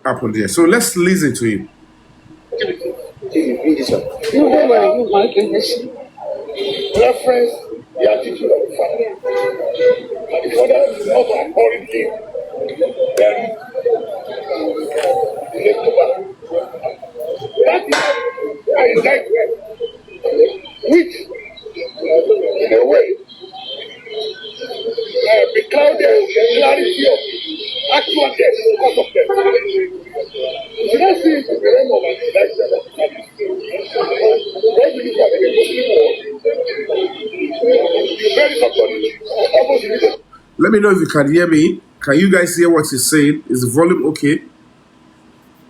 happened there. So let's listen to him. Reference the attitude of the father. And the father is not encouraging him. Then he left over. That is an indictment, which, in a way, beclouded the clarity of actual death because of death. You don't see it in the realm of an indictment. What do you call it? You bury somebody almost immediately. Let me know if you can hear me. Can you guys hear what he's saying? Is the volume okay?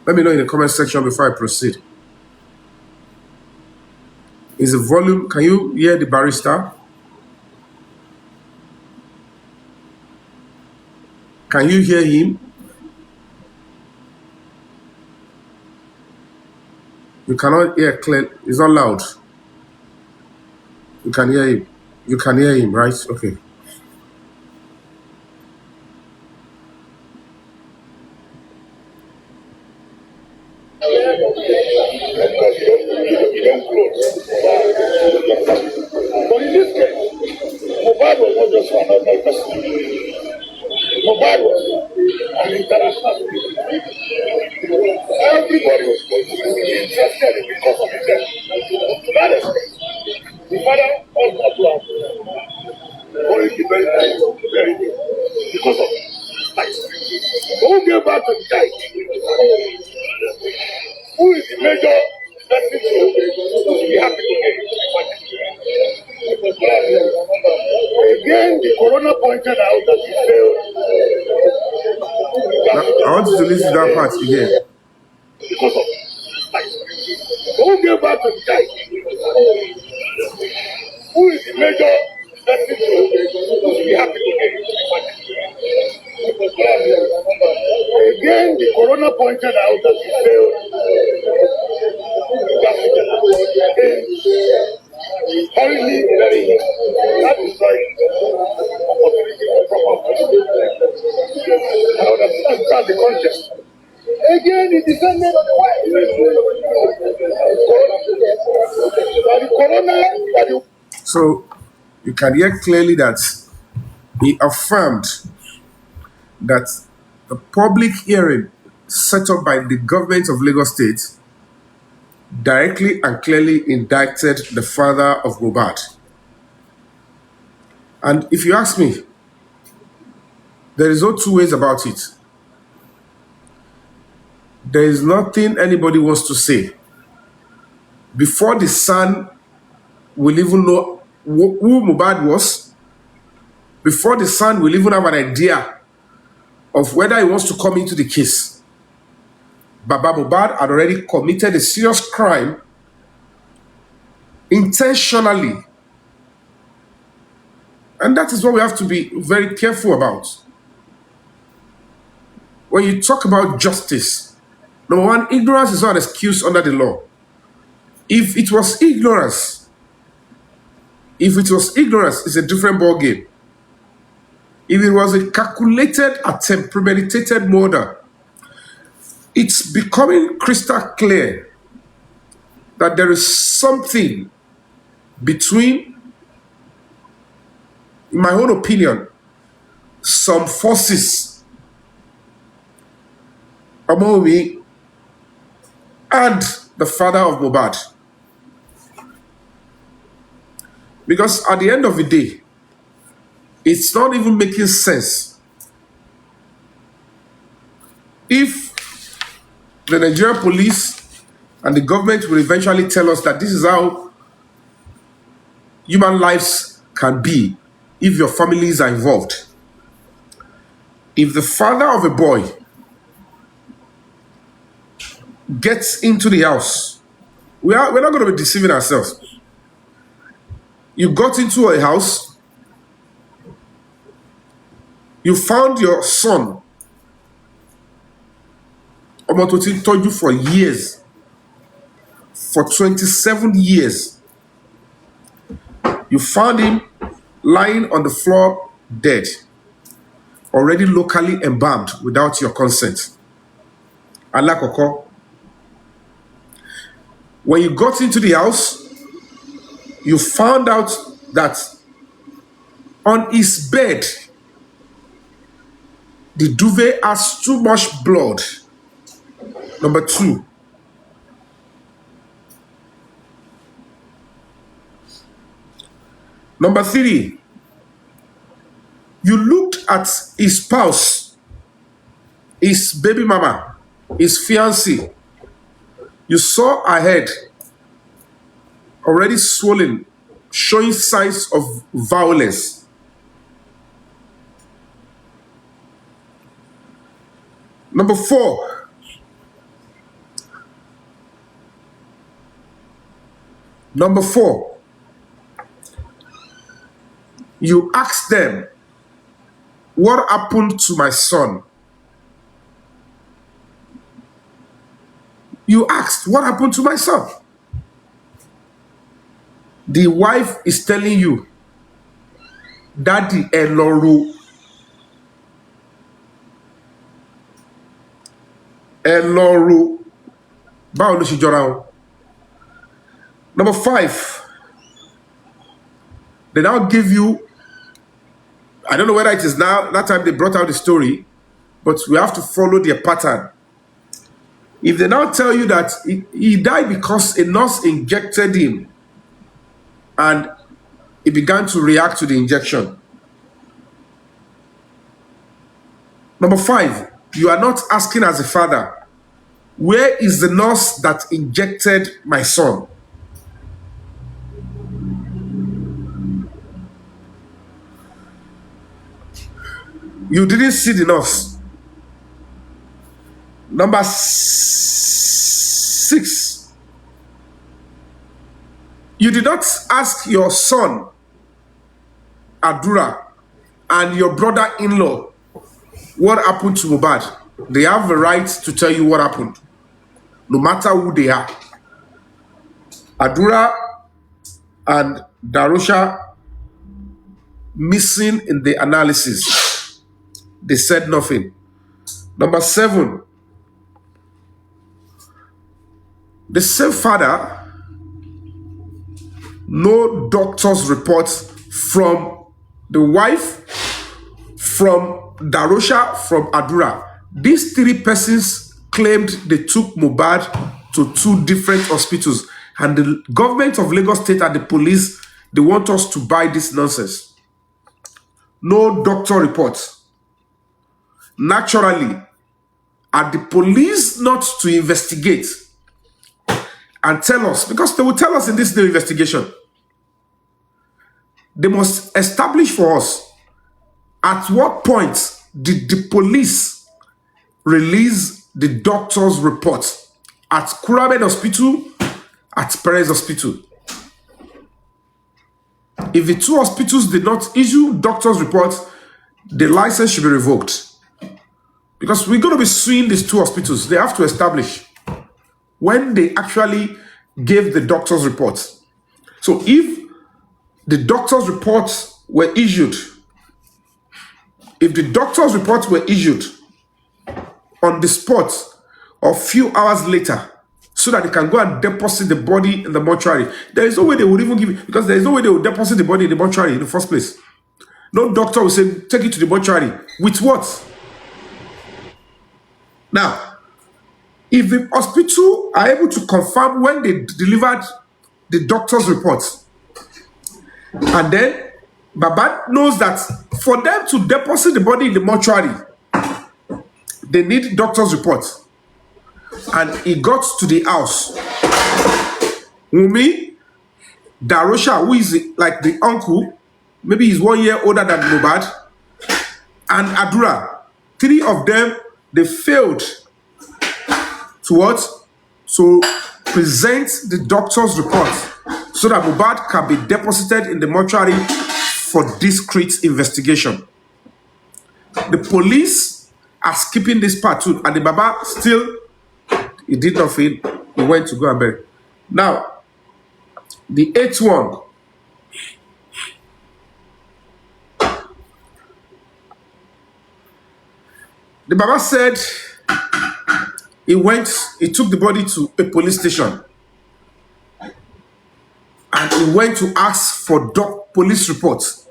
Let me know in the comment section before I proceed. Is the volume, can you hear the barrister? Can you hear him? You cannot hear clear. It's not loud. You can hear him. You can hear him, right? Okay. You don't close. But in this case, Mohbad was not just one normal person. Mohbad was an international celebrity. Everybody was going to be interested in because of his death. To that extent, the father also had to have only the very night of the very day because of life. Who gave back to the guy? Who is the major person to be happy to get? Again, the corona pointed out that he failed. I want you to listen to that part again. Because of life. Who gave back to the guy? Who is the major person to be happy to get? Again, the corona pointed out that he failed. Hurriedly burying him. That is like opportunity for proper opportunity. I understand the context. Again, he descended on the way. So you can hear clearly that he affirmed that the public hearing set up by the government of Lagos State directly and clearly indicted the father of Mohbad. And if you ask me, there is no two ways about it. There is nothing anybody wants to say. Before the son will even know who Mohbad was, before the son will even have an idea of whether he wants to come into the case, Baba Mohbad had already committed a serious crime intentionally. And that is what we have to be very careful about. When you talk about justice, number one, ignorance is not an excuse under the law. If it was ignorance, it's a different ball game. If it was a calculated attempt, premeditated murder, it's becoming crystal clear that there is something between, in my own opinion, some forces among me and the father of Mohbad. Because at the end of the day, it's not even making sense. If the Nigerian police and the government will eventually tell us that this is how human lives can be if your families are involved. If the father of a boy gets into the house, we're not going to be deceiving ourselves. You got into a house, you found your son, Omototi told you for years, for 27 years. You found him lying on the floor dead, already locally embalmed without your consent. Alakoko. When you got into the house, you found out that on his bed, the duvet has too much blood. Number 2. Number 3, you looked at his spouse, his baby mama, his fiancée. You saw her head already swollen, showing signs of violence. Number 4, you asked them, what happened to my son? You asked, what happened to my son? The wife is telling you, Daddy Eloru. Eloru. Báwo ló ṣe jọra wọn? Number 5, they now give you, I don't know whether it is now, that time they brought out the story, but we have to follow their pattern. If they now tell you that he died because a nurse injected him and he began to react to the injection. Number 5, you are not asking as a father, where is the nurse that injected my son? You didn't see the nurse. Number 6, you did not ask your son, Adura, and your brother-in-law what happened to Mohbad. They have the right to tell you what happened, no matter who they are. Adura and Darusha missing in the analysis. They said nothing. Number 7, the same father, no doctor's reports from the wife, from Darusha, from Adura. These 3 persons claimed they took Mohbad to 2 different hospitals. And the government of Lagos State and the police, they want us to buy this nonsense. No doctor reports. Naturally, are the police not to investigate and tell us, because they will tell us in this new investigation, they must establish for us at what point did the police release the doctor's report at Kuramed Hospital, at Perez Hospital. If the 2 hospitals did not issue doctor's reports, the license should be revoked. Because we're going to be suing these 2 hospitals. They have to establish when they actually gave the doctor's reports. So if the doctor's reports were issued, on the spot or few hours later, so that they can go and deposit the body in the mortuary, there is no way they would even give it, because there is no way they would deposit the body in the mortuary in the first place. No doctor will say, take it to the mortuary. With what? Now, if the hospital are able to confirm when they delivered the doctor's reports, and then Baba knows that for them to deposit the body in the mortuary, they need doctor's reports, and he got to the house. Wumi, Darosha, who is like the uncle, maybe he's 1 year older than Mohbad, and Adura, 3 of them, they failed to what? To present the doctor's report so that Mohbad can be deposited in the mortuary for discreet investigation. The police are skipping this part too, and the Baba still, he did nothing. He went to go and bury. Now, the 8th one, the Baba said He took the body to a police station and he went to ask for police reports.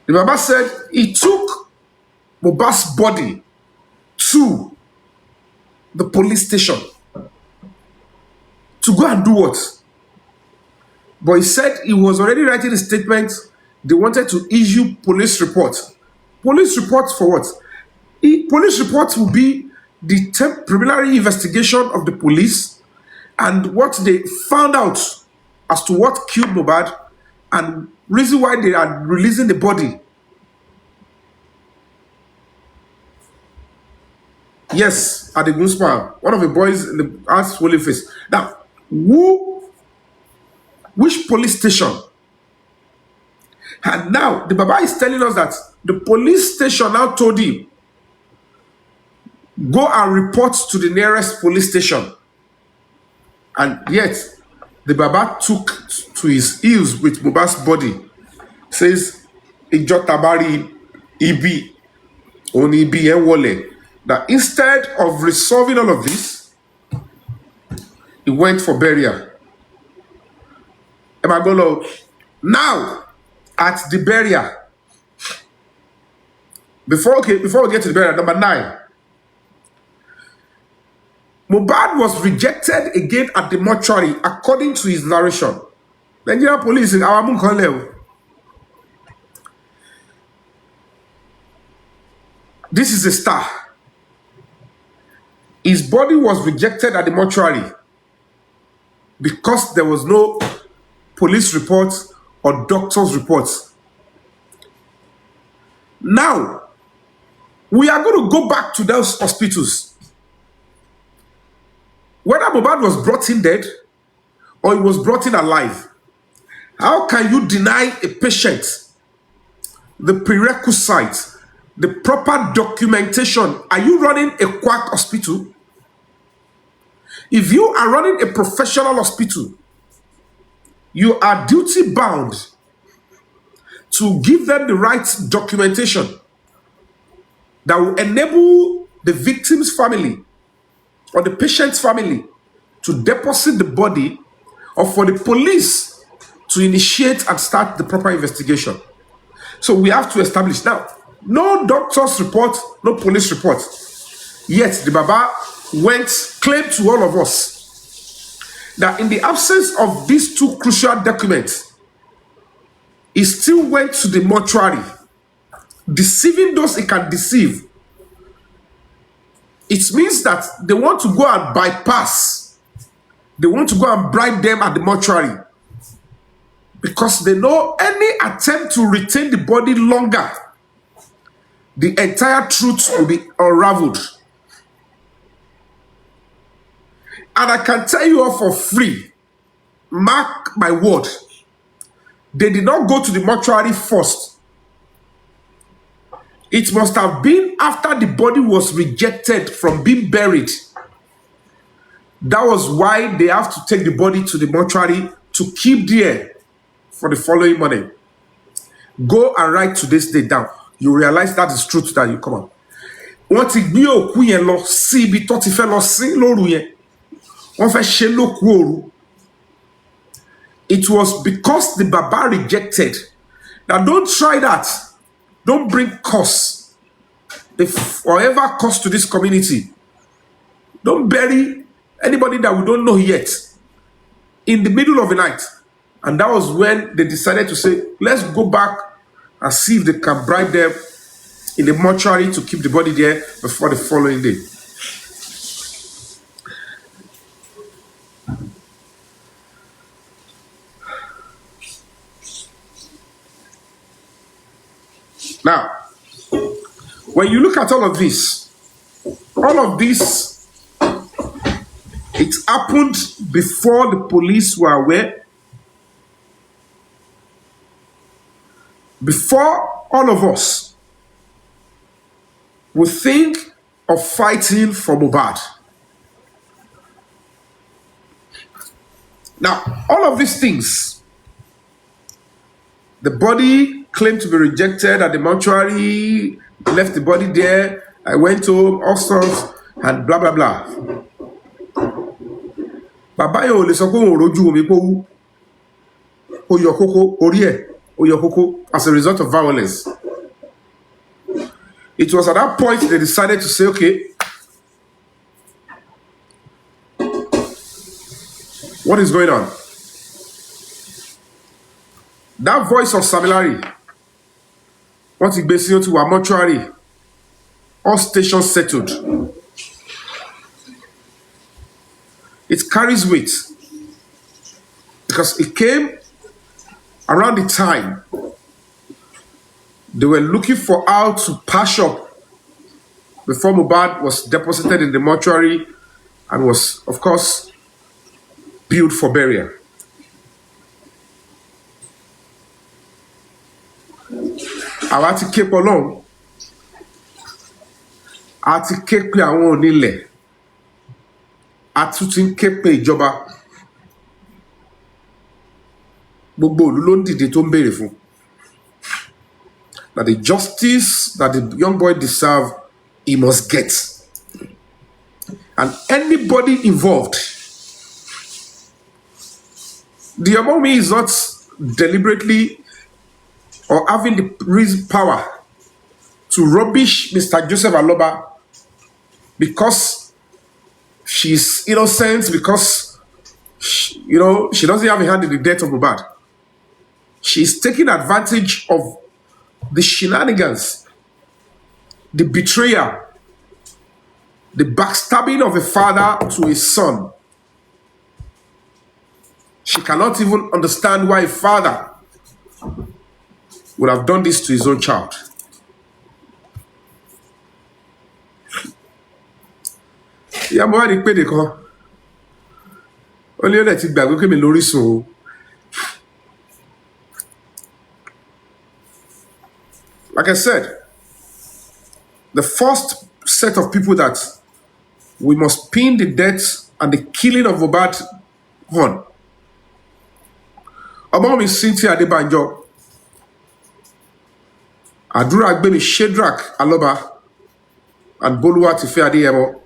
The Baba said he took Mohbad's body to the police station to go and do what? But he said he was already writing a statement. They wanted to issue police reports. Police reports for what? Police reports will be the preliminary investigation of the police and what they found out as to what killed Mohbad and reason why they are releasing the body. Yes, at the Gunspa, one of the boys in the asked holy face. Now, which police station? And now the Baba is telling us that the police station now told him, go and report to the nearest police station. And yet, the Baba took to his heels with Mohbad's body. Says, Ijo tabari ibi, oni ibi wole. That instead of resolving all of this, he went for burial. Now, at the burial, before we get to the burial, number 9, Mohbad was rejected again at the mortuary, according to his narration. Nigerian police in our level. This is a star. His body was rejected at the mortuary because there was no police reports or doctor's reports. Now, we are going to go back to those hospitals. Whether Mohbad was brought in dead or he was brought in alive, how can you deny a patient the prerequisite, the proper documentation? Are you running a quack hospital? If you are running a professional hospital, you are duty bound to give them the right documentation that will enable the victim's family or the patient's family to deposit the body, or for the police to initiate and start the proper investigation. So we have to establish now, no doctor's report, no police report. Yet the Baba claimed to all of us that in the absence of these two crucial documents, he still went to the mortuary, deceiving those he can deceive. It means that they want to go and bypass. They want to go and bribe them at the mortuary because they know any attempt to retain the body longer, the entire truth will be unraveled. And I can tell you all for free, mark my word, they did not go to the mortuary first. It must have been after the body was rejected from being buried. That was why they have to take the body to the mortuary to keep there for the following morning. Go and write today's date down. You realize that is truth that you come on. Wọ́n ti gbé òkú yẹn lọ sí ibi tó ti fẹ́ lọ sí lóru yẹn. Wọ́n fẹ́ ṣe lókú òru. It was because the Baba rejected. Now don't try that. Don't bring curse. Or ever curse to this community. Don't bury anybody that we don't know yet in the middle of the night. And that was when they decided to say, let's go back and see if they can bribe them in the mortuary to keep the body there before the following day. Now, when you look at all of this, it happened before the police were aware, before all of us would think of fighting for Mohbad. Now, all of these things, the body claimed to be rejected at the mortuary, left the body there. I went home, all sorts, and blah, blah, blah. Bàbá yẹn ò lè sọ pé òun rojú omi pé ó yọ kókó orí ẹ̀ ó yọ kókó as a result of violence. It was at that point they decided to say, okay, what is going on? That voice of Samilari, what he basically to a mortuary, all stations settled. It carries weight because it came around the time they were looking for how to patch up before Mohbad was deposited in the mortuary and was, of course, built for burial. Àwa ti ké pe Ọlọ́run, a ti ké pe àwọn onílẹ̀, a tún ti ń ké pe ìjọba. Gbogbo ìlú ló ń dìde tó ń béèrè fún. That the justice that the young boy deserves, he must get. And anybody involved, the Yomi is not deliberately or having the power to rubbish Mr. Joseph Aloba because she's innocent, because she doesn't have a hand in the death of Mohbad. She's taking advantage of the shenanigans, the betrayal, the backstabbing of a father to his son. She cannot even understand why a father would have done this to his own child. Ìyá Mohbad ní pèdè kan, ó ní ó dẹ̀ ti gbàgbé pé mi lórísun o. Like I said, the first set of people that we must pin the death and the killing of Mohbad on. Ọmọ mi Cynthia Adébánjọ, Àdúrà Gbémi Shedrack Aloba, and Boluwatife Adéyẹmọ.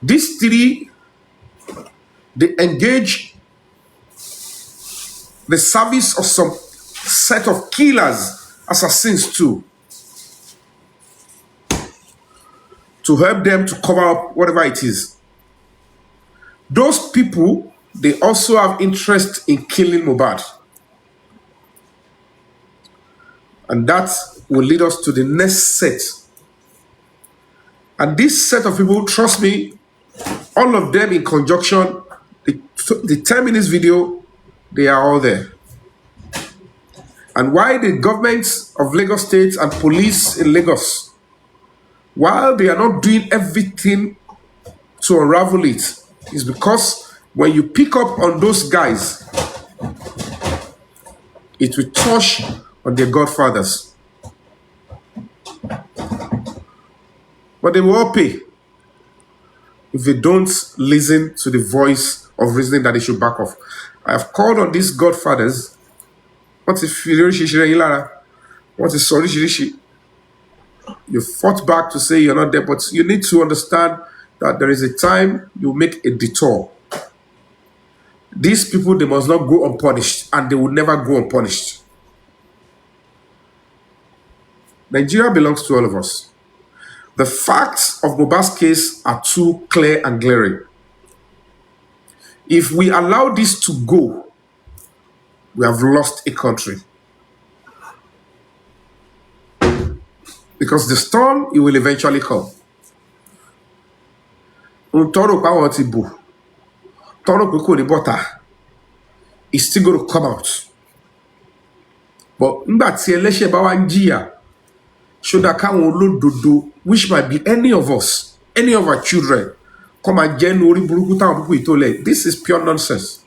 These three, they engage the service of some set of killers, assassins too, to help them to cover up whatever it is. Those people, they also have interest in killing Mohbad. And that will lead us to the next set. And this set of people, trust me, all of them in conjunction, the 10 minutes video, they are all there. And why the governments of Lagos State and police in Lagos, while they are not doing everything to unravel it, is because when you pick up on those guys, it will touch on their godfathers. But they will all pay if they don't listen to the voice of reasoning that they should back off. I have called on these godfathers. What if you fought back to say you're not there, but you need to understand that there is a time you make a detour. These people, they must not go unpunished, and they will never go unpunished. Nigeria belongs to all of us. The facts of Mohbad's case are too clear and glaring. If we allow this to go, we have lost a country. Because the storm, it will eventually come. It's still going to come out. But which might be any of us, any of our children, come again, this is pure nonsense.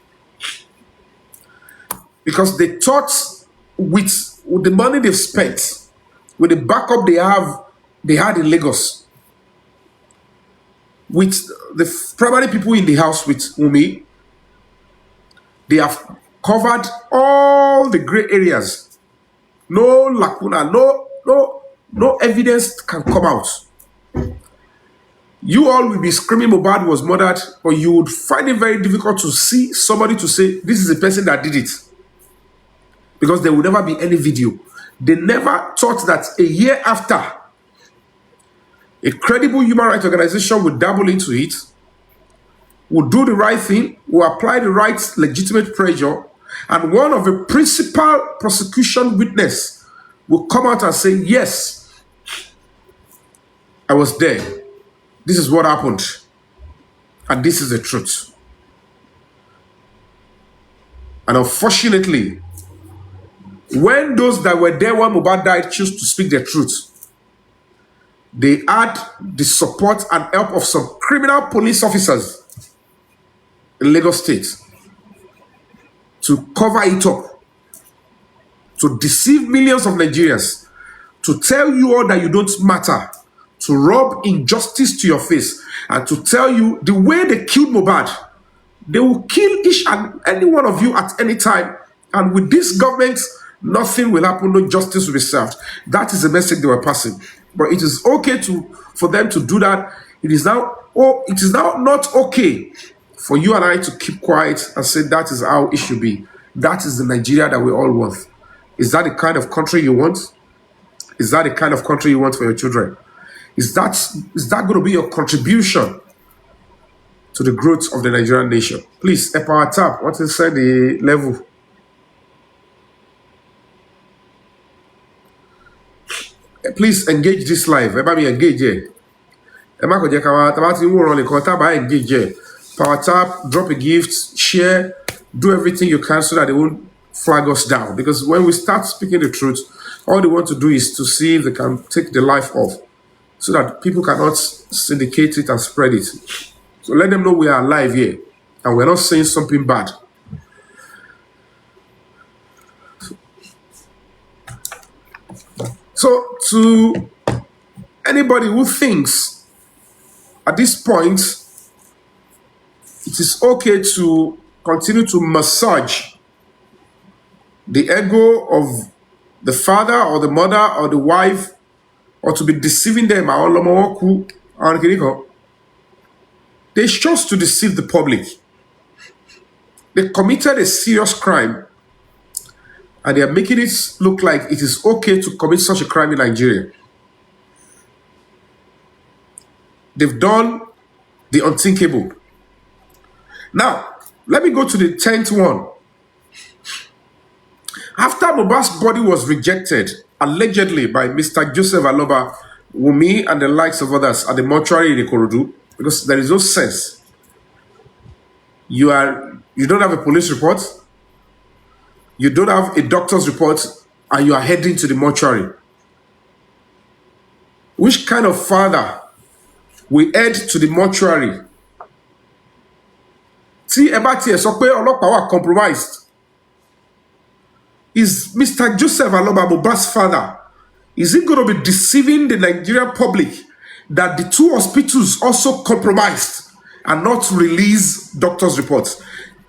Because they thought with the money they've spent, with the backup they have they had in Lagos with the primary people in the house with Yomi. They have covered all the gray areas. No lacuna, no evidence can come out. You all will be screaming Mohbad was murdered, but you would find it very difficult to see somebody to say this is the person that did it. Because there would never be any video. They never thought that a year after, a credible human rights organization would dabble into it, would do the right thing, will apply the right legitimate pressure, and one of the principal prosecution witness will come out and say, yes, I was there. This is what happened. And this is the truth. And unfortunately, when those that were there when Mohbad died choose to speak the truth, they had the support and help of some criminal police officers in Lagos State to cover it up, to deceive millions of Nigerians, to tell you all that you don't matter, to rub injustice to your face, and to tell you the way they killed Mohbad, they will kill each and any one of you at any time. And with this government, nothing will happen, no justice will be served. That is the message they were passing. But it is okay for them to do that. It is now not okay for you and I to keep quiet and say that is how it should be. That is the Nigeria that we all want. Is that the kind of country you want? Is that the kind of country you want for your children? Is that going to be your contribution to the growth of the Nigerian nation? Please, a power tap. What is the level? Please engage this live. Everybody engage here. Engage here. Power tap, drop a gift, share, do everything you can so that they won't flag us down. Because when we start speaking the truth, all they want to do is to see if they can take the life off so that people cannot syndicate it and spread it. So let them know we are alive here and we're not saying something bad. So to anybody who thinks at this point it is okay to continue to massage the ego of the father or the mother or the wife, or to be deceiving them, they chose to deceive the public. They committed a serious crime and they are making it look like it is okay to commit such a crime in Nigeria. They've done the unthinkable. Now, let me go to the 10th one. After Mohbad's body was rejected, allegedly by Mr. Joseph Aloba, Wumi, and the likes of others at the mortuary in Ikorodu, because there is no sense. You don't have a police report, you don't have a doctor's report, and you are heading to the mortuary. Which kind of father will head to the mortuary? See, Ebati so compromised. Is Mr. Joseph Aloba Mohbad's father, is he going to be deceiving the Nigerian public that the two hospitals also compromised and not release doctor's reports?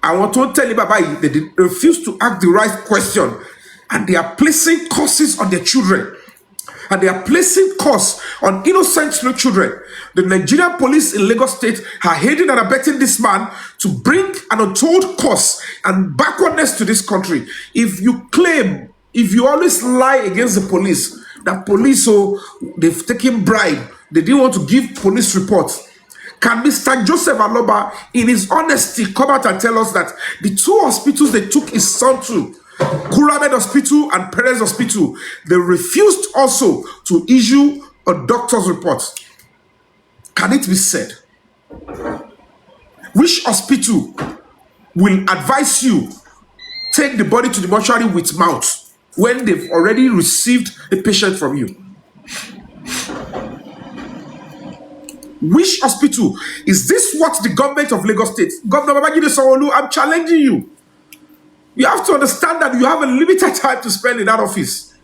I want to tell you, Baba, they refuse to ask the right question, and they are placing curses on their children. And they are placing curse on innocent little children. The Nigerian police in Lagos State are aiding and abetting this man to bring an untold curse and backwardness to this country. If you always lie against the police, that police, they've taken bribe, they didn't want to give police reports. Can Mr. Joseph Aloba, in his honesty, come out and tell us that the two hospitals they took his son to, Kuramed Hospital and Perez Hospital, they refused also to issue a doctor's report? Can it be said? Which hospital will advise you take the body to the mortuary with mouth when they've already received a patient from you? Which hospital? Is this what the government of Lagos State, Governor Babajide Sanwo-Olu, I'm challenging you. You have to understand that you have a limited time to spend in that office.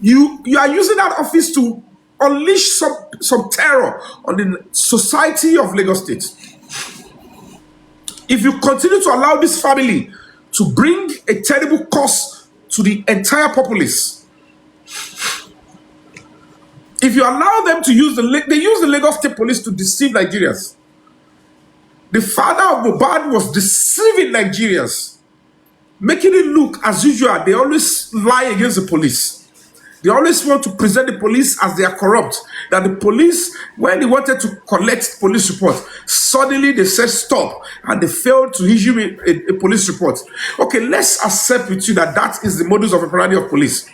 You are using that office to unleash some terror on the society of Lagos State. If you continue to allow this family to bring a terrible curse to the entire populace, if you allow them to use they use the Lagos State Police to deceive Nigerians. The father of Mohbad was deceiving Nigerians, making it look as usual. They always lie against the police. They always want to present the police as they are corrupt. That the police, when they wanted to collect police reports, suddenly they said stop, and they failed to issue a police report. Okay, let's accept with you that that is the modus operandi of police.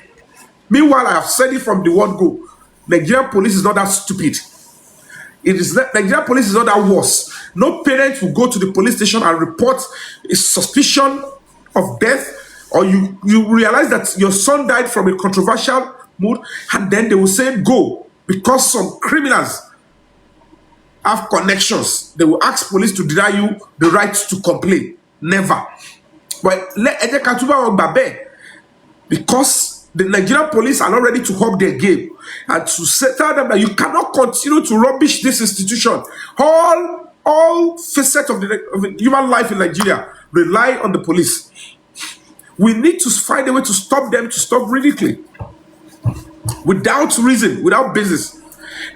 Meanwhile, I have said it from the word go. Nigerian police is not that stupid. Nigerian police is not that worse. No parent will go to the police station and report a suspicion of death, or you realize that your son died from a controversial mood, and then they will say go because some criminals have connections. They will ask police to deny you the right to complain. Never. But because the Nigerian police are not ready to up their game and to tell them that you cannot continue to rubbish this institution. All facets of the human life in Nigeria rely on the police. We need to find a way to stop them, to stop ridiculing, without reason, without basis.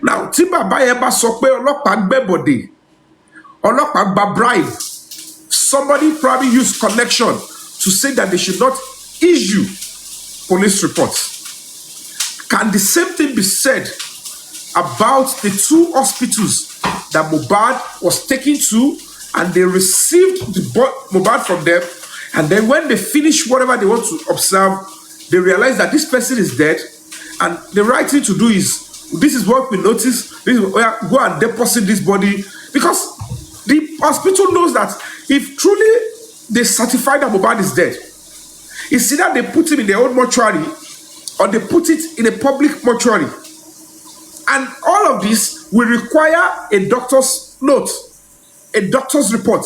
Now, tí bàbá yẹn bá sọ pé ọlọ́pàá gbẹ́bọ̀dè, ọlọ́pàá gba bribe, somebody probably used connection to say that they should not issue police reports. Can the same thing be said about the two hospitals that Mohbad was taken to, and they received the Mohbad from them, and then when they finish whatever they want to observe, they realize that this person is dead, and the right thing to do is, this is what we notice, go and deposit this body, because the hospital knows that if truly they certify that Mohbad is dead, it's either they put him in their own mortuary or they put it in a public mortuary. And all of this will require a doctor's note, a doctor's report.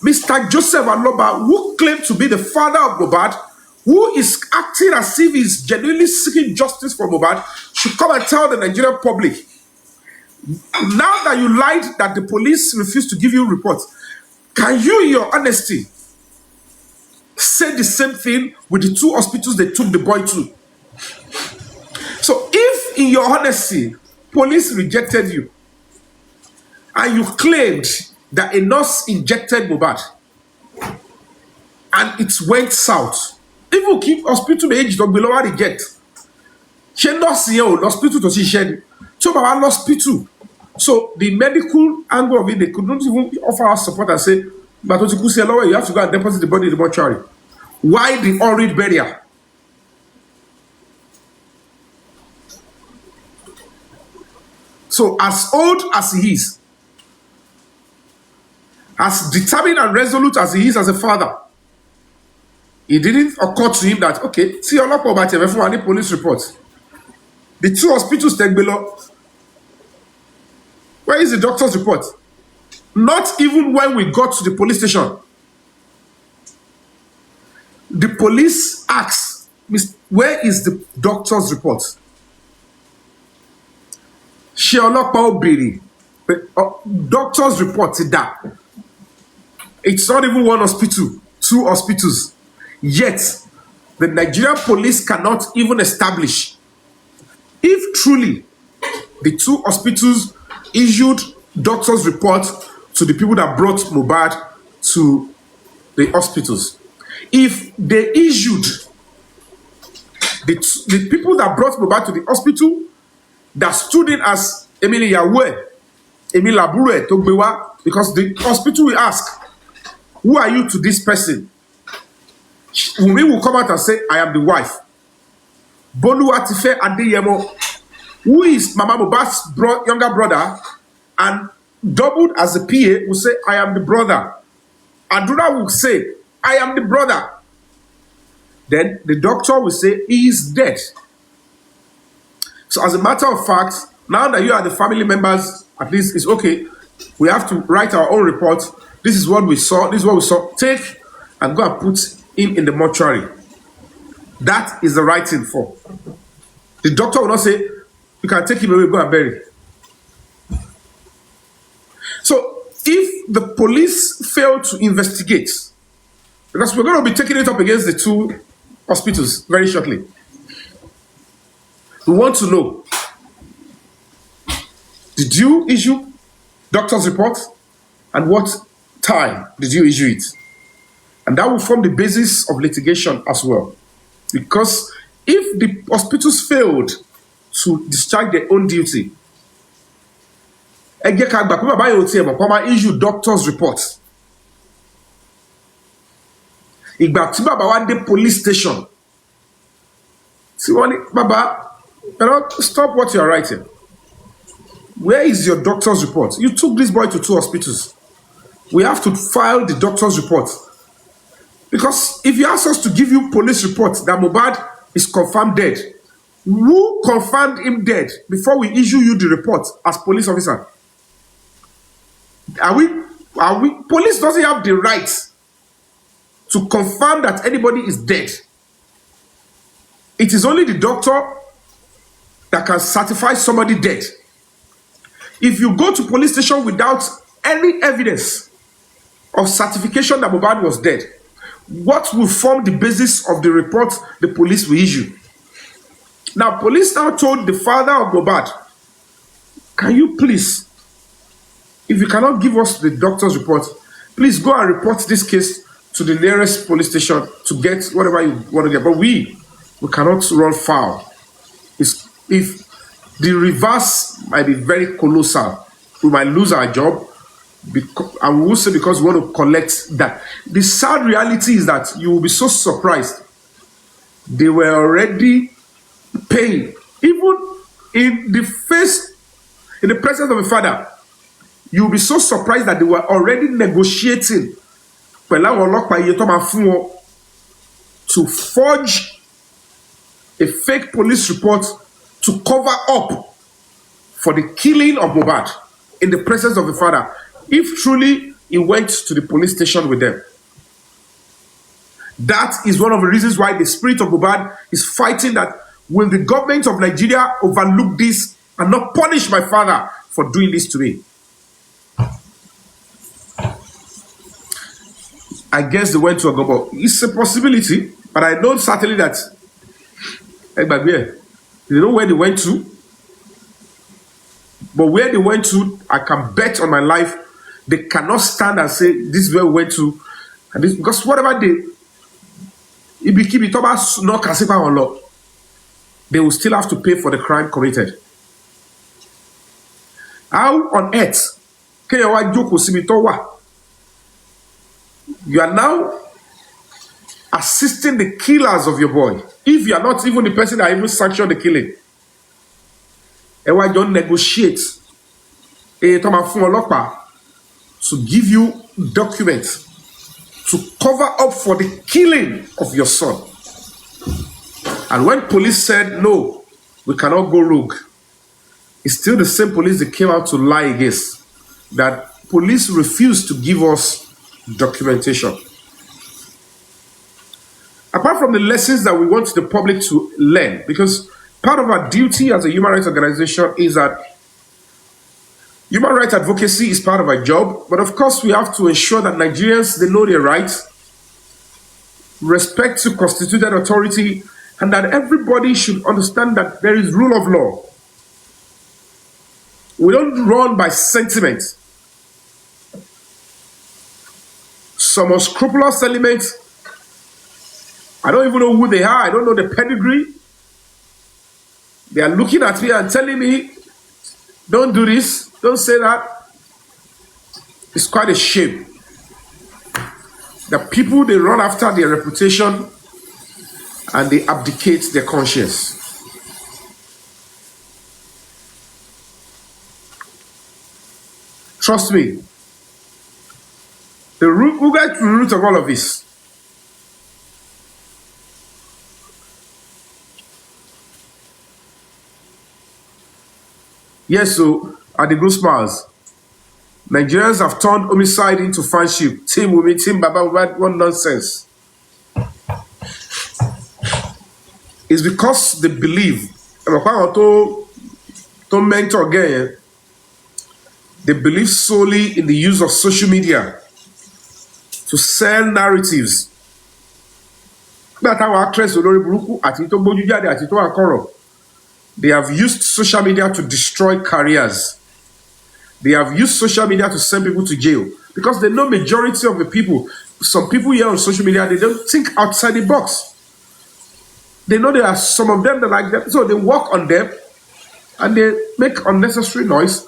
Mr. Joseph Aloba, who claimed to be the father of Mohbad, who is acting as if he's genuinely seeking justice for Mohbad, should come and tell the Nigerian public, now that you lied that the police refused to give you reports, can you, in your honesty, say the same thing with the two hospitals they took the boy to? So if, in your honesty, police rejected you, and you claimed that a nurse injected Mohbad, and it went south, even keep hospital age don't below reject. She nurse here, hospital to see shed. So Baba hospital. So the medical angle of it, they could not even offer us support and say, but you have to go and deposit the body in the mortuary. Why the horrid burial? So as old as he is, as determined and resolute as he is as a father, it didn't occur to him that, okay, see a lot about any police reports. The two hospitals take below. Where is the doctor's report? Not even when we got to the police station. The police asked, where is the doctor's report? Doctor's report is that. It's not even one hospital, two hospitals. Yet, the Nigerian police cannot even establish if truly the two hospitals issued doctor's report to the people that brought Mohbad to the hospitals. If they issued the people that brought Mohbad to the hospital that stood in as Emily Yahweh, Emily Labure, Togbewa, because the hospital will ask, who are you to this person? Wumi will come out and say, I am the wife. Boluwatife Adeyemo, who is Mama Mohbad's younger brother and doubled as a PA, will say, I am the brother. Adura will say, I am the brother. Then the doctor will say, he is dead. So as a matter of fact, now that you are the family members, at least it's okay. We have to write our own report. This is what we saw. This is what we saw. Take and go and put him in the mortuary. That is the right thing for. The doctor will not say, You can take him away, go and bury. So if the police fail to investigate, because we're going to be taking it up against the two hospitals very shortly, we want to know, did you issue doctor's report, and what time did you issue it? And that will form the basis of litigation as well. Because if the hospitals failed to discharge their own duty, issue doctor's report. Ìgbà tí bàbá wá dé police station, tí wọ́n ní, Baba, stop what you are writing. Where is your doctor's report? You took this boy to 2 hospitals. We have to file the doctor's report. Because if you ask us to give you police report that Mohbad is confirmed dead, who confirmed him dead before we issue you the report as police officer? Police doesn't have the right to confirm that anybody is dead. It is only the doctor that can certify somebody dead. If you go to police station without any evidence of certification that Mohbad was dead, what will form the basis of the report the police will issue? Now, police now told the father of Mohbad, can you please, if you cannot give us the doctor's report, please go and report this case to the nearest police station to get whatever you want to get. But we cannot run foul. If the reverse might be very colossal, we might lose our job, and we will say because we want to collect that. The sad reality is that you will be so surprised. They were already paying, even in the presence of a father. You will be so surprised that they were already negotiating to forge a fake police report to cover up for the killing of Mohbad in the presence of the father, if truly he went to the police station with them. That is one of the reasons why the spirit of Mohbad is fighting that, will the government of Nigeria overlook this and not punish my father for doing this to me? I guess they went to a Agbobo. It's a possibility, but I know certainly that they know where they went to. But where they went to, I can bet on my life, they cannot stand and say, this is where we went to. And this, because whatever they will still have to pay for the crime committed. How on earth can you are now assisting the killers of your boy, if you are not even the person that even sanctioned the killing? And why don't negotiate to give you documents to cover up for the killing of your son? And when police said, no, we cannot go rogue, it's still the same police that came out to lie against. That police refused to give us documentation. Apart from the lessons that we want the public to learn, because part of our duty as a human rights organization is that human rights advocacy is part of our job, but of course we have to ensure that Nigerians, they know their rights, respect to constituted authority, and that everybody should understand that there is rule of law. We don't run by sentiment. Some unscrupulous elements, I don't even know who they are, I don't know the pedigree. They are looking at me and telling me, don't do this, don't say that. It's quite a shame. The people, they run after their reputation and they abdicate their conscience. Trust me, who got to the root of all of this? Yes, so at the Group Smiles, Nigerians have turned homicide into friendship. Team women, team baba, one nonsense. It's because they believe. to mentor again, they believe solely in the use of social media to sell narratives. They have used social media to destroy careers. They have used social media to send people to jail because they know majority of the people, some people here on social media, they don't think outside the box. They know there are some of them that like them, so they work on them and they make unnecessary noise.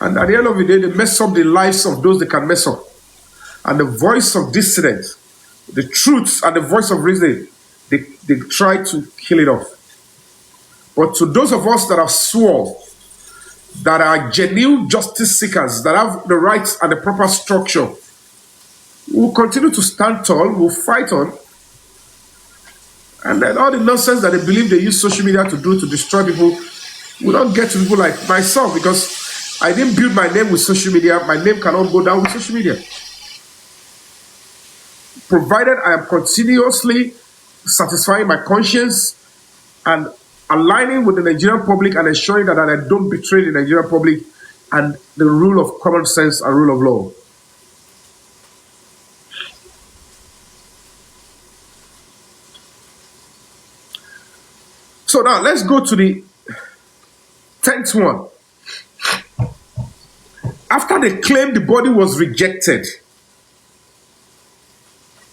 And at the end of the day, they mess up the lives of those they can mess up. And the voice of dissident, the truth and the voice of reason, they try to kill it off. But to those of us that have sworn, that are genuine justice seekers, that have the rights and the proper structure, we'll continue to stand tall, we'll fight on. And then all the nonsense that they believe they use social media to do to destroy people, we don't get to people like myself because I didn't build my name with social media. My name cannot go down with social media. Provided I am continuously satisfying my conscience and aligning with the Nigerian public and ensuring that I don't betray the Nigerian public and the rule of common sense and rule of law. So now let's go to the 10th one. After they claimed the body was rejected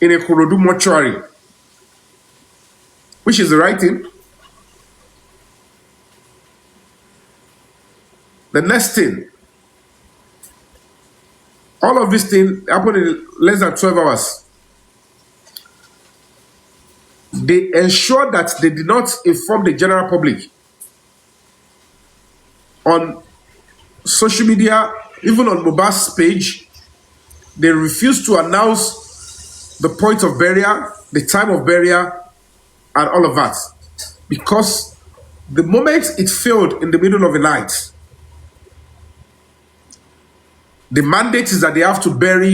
in a Korodu mortuary, which is the right thing, the next thing, all of this thing happened in less than 12 hours. They ensured that they did not inform the general public on social media, even on Mohbad's page. They refused to announce the point of burial, the time of burial, and all of that. Because the moment it failed in the middle of the night, the mandate is that they have to bury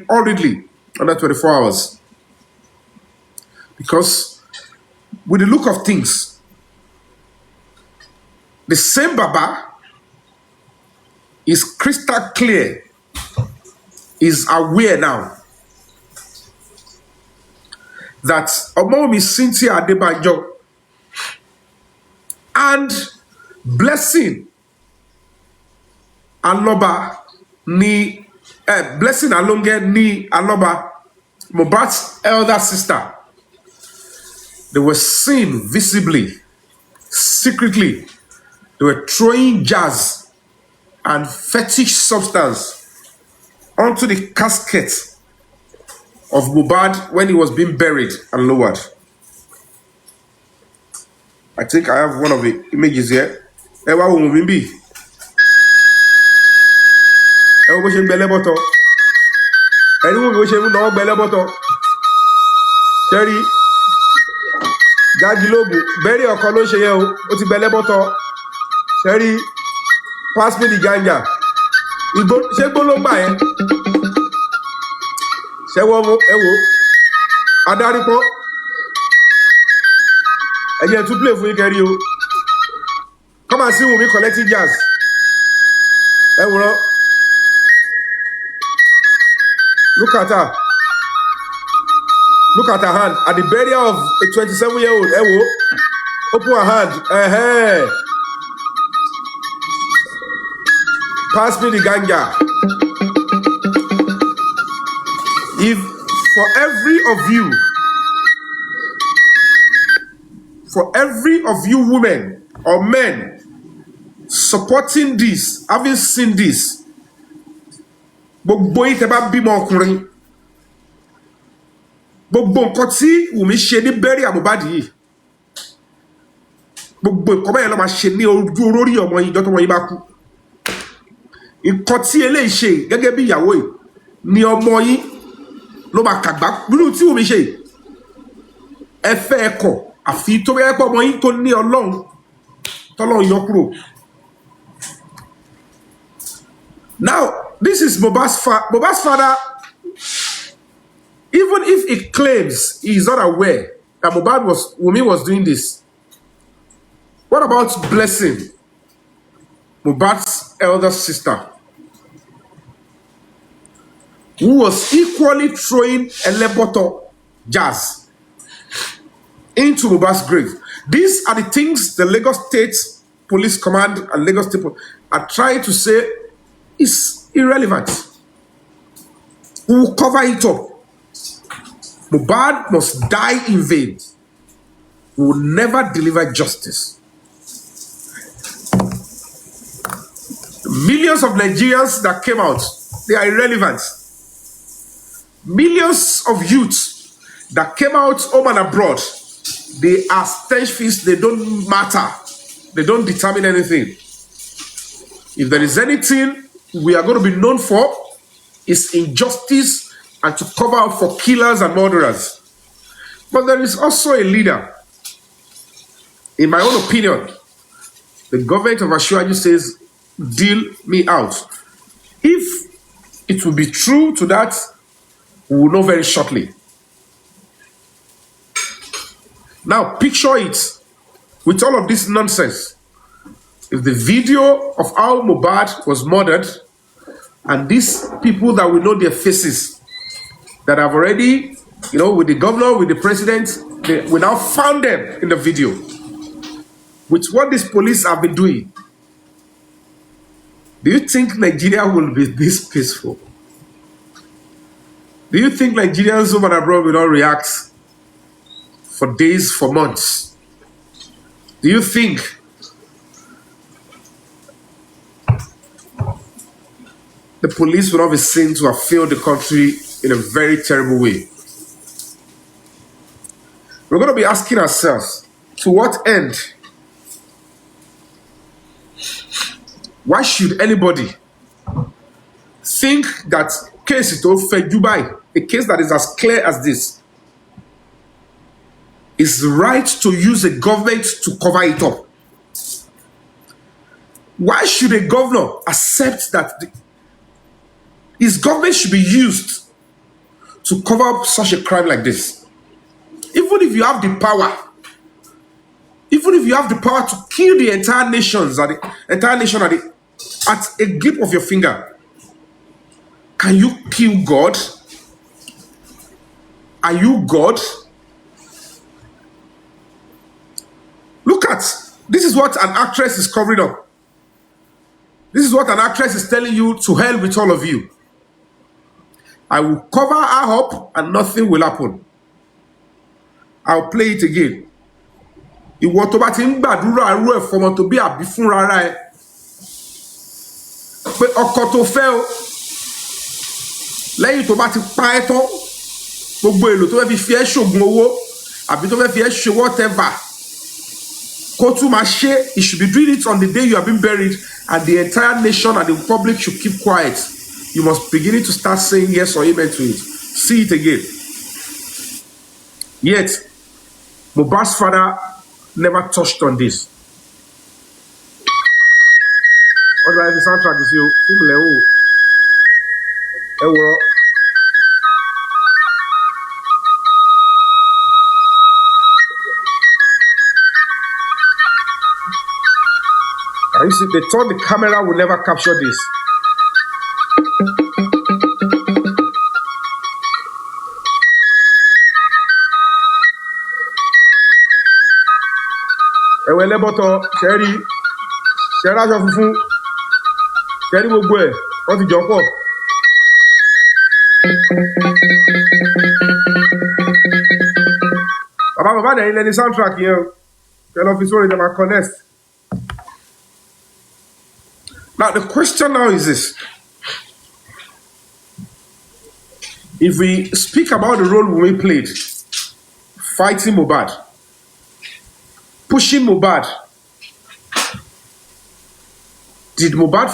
hurriedly under 24 hours. Because with the look of things, the same Baba is crystal clear, is aware now that Omomi Cynthia Adebayo and Blessing Aloba ni Blessing Alonge ni Aloba, Mohbad's elder sister, they were seen visibly, secretly. They were throwing jazz and fetish substance onto the casket of Mohbad when he was being buried and lowered. I think I have one of the images here. Ewa Wumimbi. Ewa Boshe Beleboto. Anyone Boshe no Beleboto. Terry. Gagilogu. Bury or Koloshe Yeo. Oti Beleboto. Terry. Pass me the ganja. Ṣé gbólógbà yẹn? Ṣé wọ́n mú ẹ̀wò? Adarí pọ́. Ẹ̀jẹ̀ tún play fún yín kẹrí o. Come and see Wunmi collecting jazz. Ẹ̀wòrán. Look at her. Look at her hand. At the burial of a 27-year-old. Ẹ̀wò. Open her hand. Pass me the ganja. If for every of you women or men supporting this, having seen this, gbogbo yín tẹ́ bá bímọ ọkùnrin, gbogbo nǹkan tí Wùmí ṣe ní burial Mohbad yìí, gbogbo nǹkan bẹ́ẹ̀ ló máa ṣe ní ojú olórí ọmọ yìí ìjọ tó wọ́n yìí bá kú. Nǹkan tí eléyìí ṣe gẹ́gẹ́ bí ìyàwó yìí ni ọmọ yìí ló máa kàgbá nínú tí Wùmí ṣe yìí. Ẹ fẹ́ ẹ kọ̀ àfi tó bẹ́ẹ̀ pọ̀ ọmọ yìí tó ní Ọlọ́run tọ́lọ́run yọ kúrò. Now, this is Mohbad's father. Even if he claims he is not aware that Wùmí was doing this, What about Blessing, Mohbad's elder sister, who was equally throwing Eleboto jazz into Mohbad's grave? These are the things the Lagos State Police Command and Lagos State are trying to say is irrelevant. We will cover it up. Mohbad must die in vain. We will never deliver justice. Millions of Nigerians that came out, they are irrelevant. Millions of youths that came out home and abroad, they are stench fists, they don't matter. They don't determine anything. If there is anything we are going to be known for, it's injustice and to cover up for killers and murderers. But there is also a leader. In my own opinion, the government of Asiwaju says, deal me out. If it will be true to that, we will know very shortly. Now, picture it with all of this nonsense. If the video of how Mohbad was murdered, and these people that we know their faces, that have already, with the governor, with the president, we now found them in the video. With what these police have been doing, do you think Nigeria will be this peaceful? Do you think Nigerians home and abroad will not react for days, for months? Do you think the police will not be seen to have failed the country in a very terrible way? We're going to be asking ourselves, to what end? Why should anybody think that case is over Dubai, a case that is as clear as this, is right to use a government to cover it up? Why should a governor accept that his government should be used to cover up such a crime like this? Even if you have the power, to kill the entire nation at a grip of your finger, can you kill God? Are you God? Look at, this is what an actress is covering up. This is what an actress is telling you, to hell with all of you. I will cover her up and nothing will happen. I'll play it again. Ìwọ tó bá ti ń gbàdúrà arú ẹ̀ fọmọ tó bí àbí fúnra ara ẹ̀ pé ọkọ tó fẹ́ o lẹ́yìn tó bá ti pa ẹ́ tán gbogbo èlò tó fẹ́ fi ẹ́ ṣògùn owó àbí tó fẹ́ fi ẹ́ ṣe whatever kó tún máa ṣe, you should be doing it on the day you have been buried, and the entire nation and the public should keep quiet. You must begin to start saying yes or amen to it. See it again. Yet, Mohbad's father never touched on this. What do I have the soundtrack is you? You see, they thought the camera would never capture this. Ẹ̀wẹ̀ lẹ́bọ̀tọ̀ ṣẹ́rí aṣọ funfun ṣẹ́rí gbogbo ẹ̀ wọ́n ti jọ pọ̀. Bàbá dẹ̀ ilẹ̀ ní soundtrack yẹn o. Kẹ́lọ́ fi sórí ìjọba connect. Now the question now is this. If we speak about the role Wunmi played, fighting Mohbad, pushing Mohbad, did Mohbad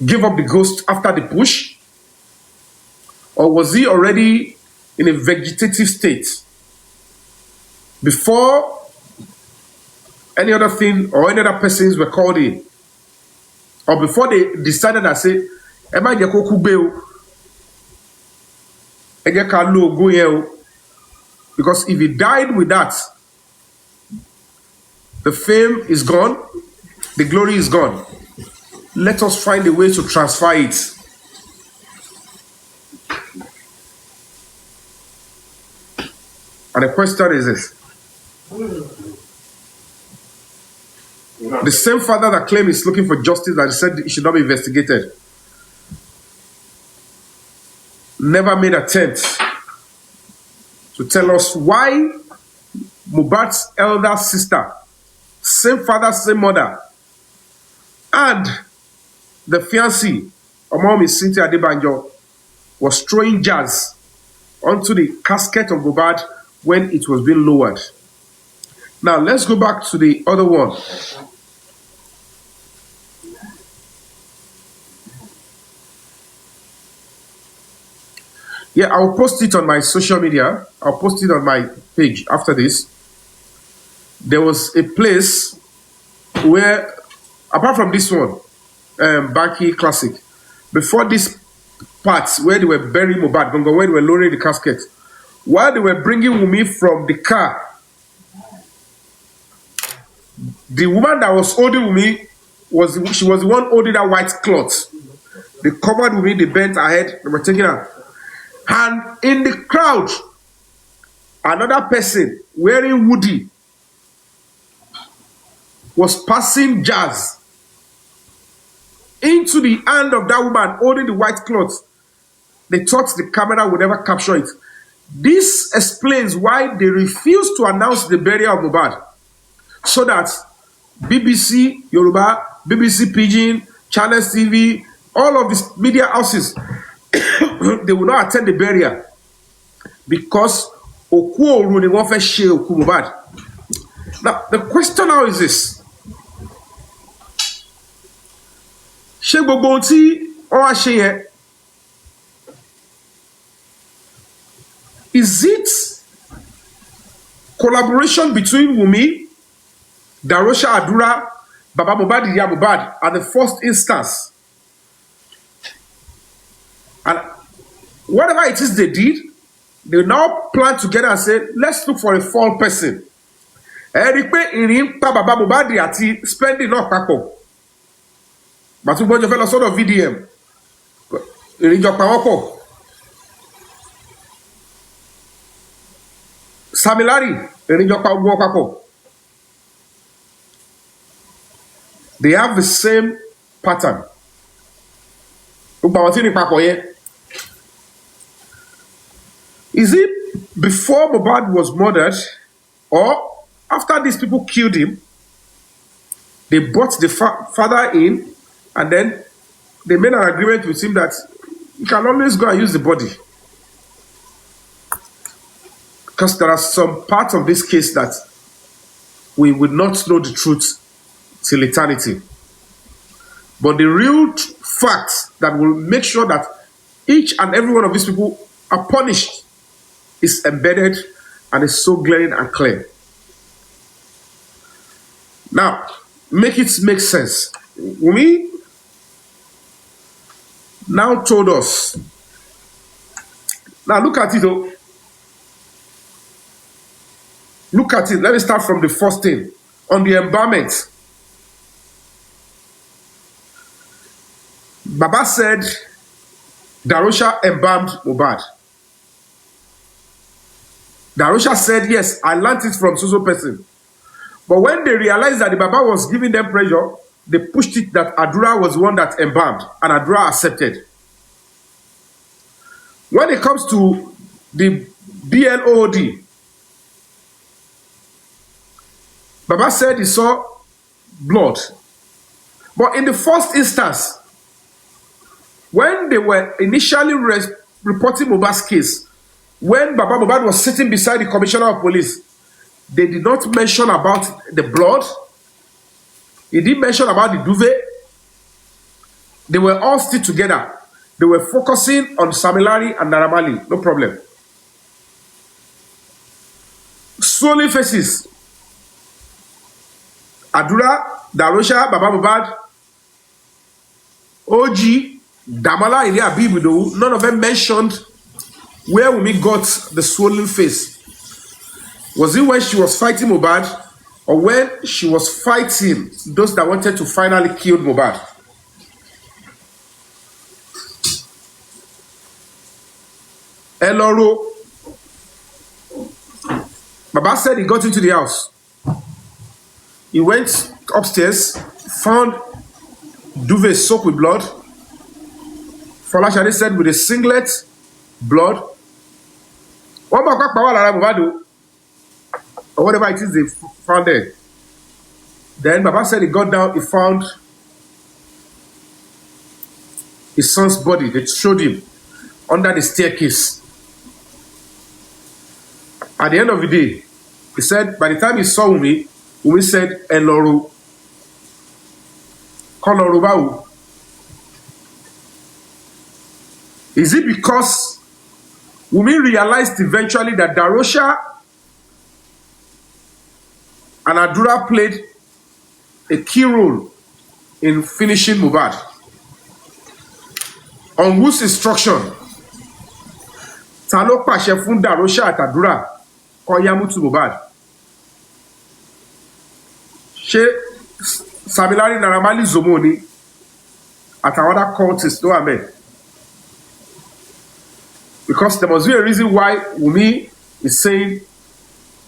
give up the ghost after the push? Or was he already in a vegetative state before any other thing or any other persons were called in? Or before they decided that say, Emma Jakoku Beo, because if he died with that, The fame is gone. The glory is gone. Let us find a way to transfer it. And the question is this. The same father that claimed he's looking for justice, that he said it should not be investigated, never made an attempt to tell us why Mohbad's elder sister, same father, same mother, and the fiancée, Omomi Cynthia Adebanjo, was throwing jazz onto the casket of Mohbad when it was being lowered. Now, let's go back to the other one. Yeah, I'll post it on my social media. I'll post it on my page after this. There was a place where, apart from this one, Banky Classic, before this part where they were burying Mohbad, where they were lowering the casket, while they were bringing Wunmi from the car, the woman that was holding Wunmi she was the one holding that white cloth. They covered Wunmi, they bent her head, they were taking her. And in the crowd, another person wearing hoodie was passing jazz into the hand of that woman holding the white cloth. They thought the camera would never capture it. This explains why they refused to announce the burial of Mohbad, so that BBC Yoruba, BBC Pidgin, Channels TV, all of these media houses, they will not attend the burial because Oku Oru ni wọ́n fẹ́ ṣe Oku Mohbad. Now, the question now is this. Ṣé gbogbo ohun tí wọ́n wá ṣe yẹn, is it collaboration between Wunmi, Darosha Adura, Baba Mohbad, Iya Mohbad at the first instance? And whatever it is they did, they now plan together and say, let's look for a fourth person. Ẹ rí pé ìrìn pa Baba Mohbad àti spending náà papọ̀. Bàtú gbọ́njọ fẹ́ lọ sọ́dọ̀ VDM. Ìrìn jọ pa wọ́n pọ̀. Samilari, ìrìn jọ pa wọ́n papọ̀. They have the same pattern. Gbogbo àwọn tí ní papọ̀ yẹn. Is it before Mohbad was murdered, or after these people killed him, they brought the father in, and then they made an agreement with him that you can always go and use the body? Because there are some parts of this case that we will not know the truth till eternity. But the real fact that will make sure that each and every one of these people are punished is embedded and is so glaring and clear. Now, make it make sense. We now told us. Now look at it though. Look at it. Let me start from the first thing. On the embalmment. Baba said Darosha embalmed Mohbad. Darosha said, yes, I learned it from so person. But when they realized that the Baba was giving them pressure, they pushed it that Adura was the one that embalmed, and Adura accepted. When it comes to the BLOD, Baba said he saw blood. But in the first instance, when they were initially reporting Mohbad's case, when Baba Mohbad was sitting beside the commissioner of police, they did not mention about the blood. He didn't mention about the duvet. They were all still together. They were focusing on Samilari and Naramali. No problem. Swollen faces. Adura, Darosha, Baba Mohbad, OG, Damala, Ilya Abibudo, none of them mentioned where Wunmi got the swollen face. Was it when she was fighting Mohbad or when she was fighting those that wanted to finally kill Mohbad. Eloro, Baba said he got into the house. He went upstairs, found duvet soaked with blood. Folashade said with a singlet, blood. One more Mohbad, or whatever it is they found there. Then Baba said he got down, he found his son's body. They showed him under the staircase. At the end of the day, he said by the time he saw Wumi, Wumi said, Eloro. Koloro bawo. Is it because Wumi realized eventually that Darosha and Adura played a key role in finishing Mohbad? On whose instruction? Ta ló pàṣẹ fún Darosha àti Adura kó yá mú tú Mohbad? Ṣé Samilari Naramali Zomo ni àtàwọn other cultists ló wà ńbẹ̀? Because there must be a reason why Wumi is saying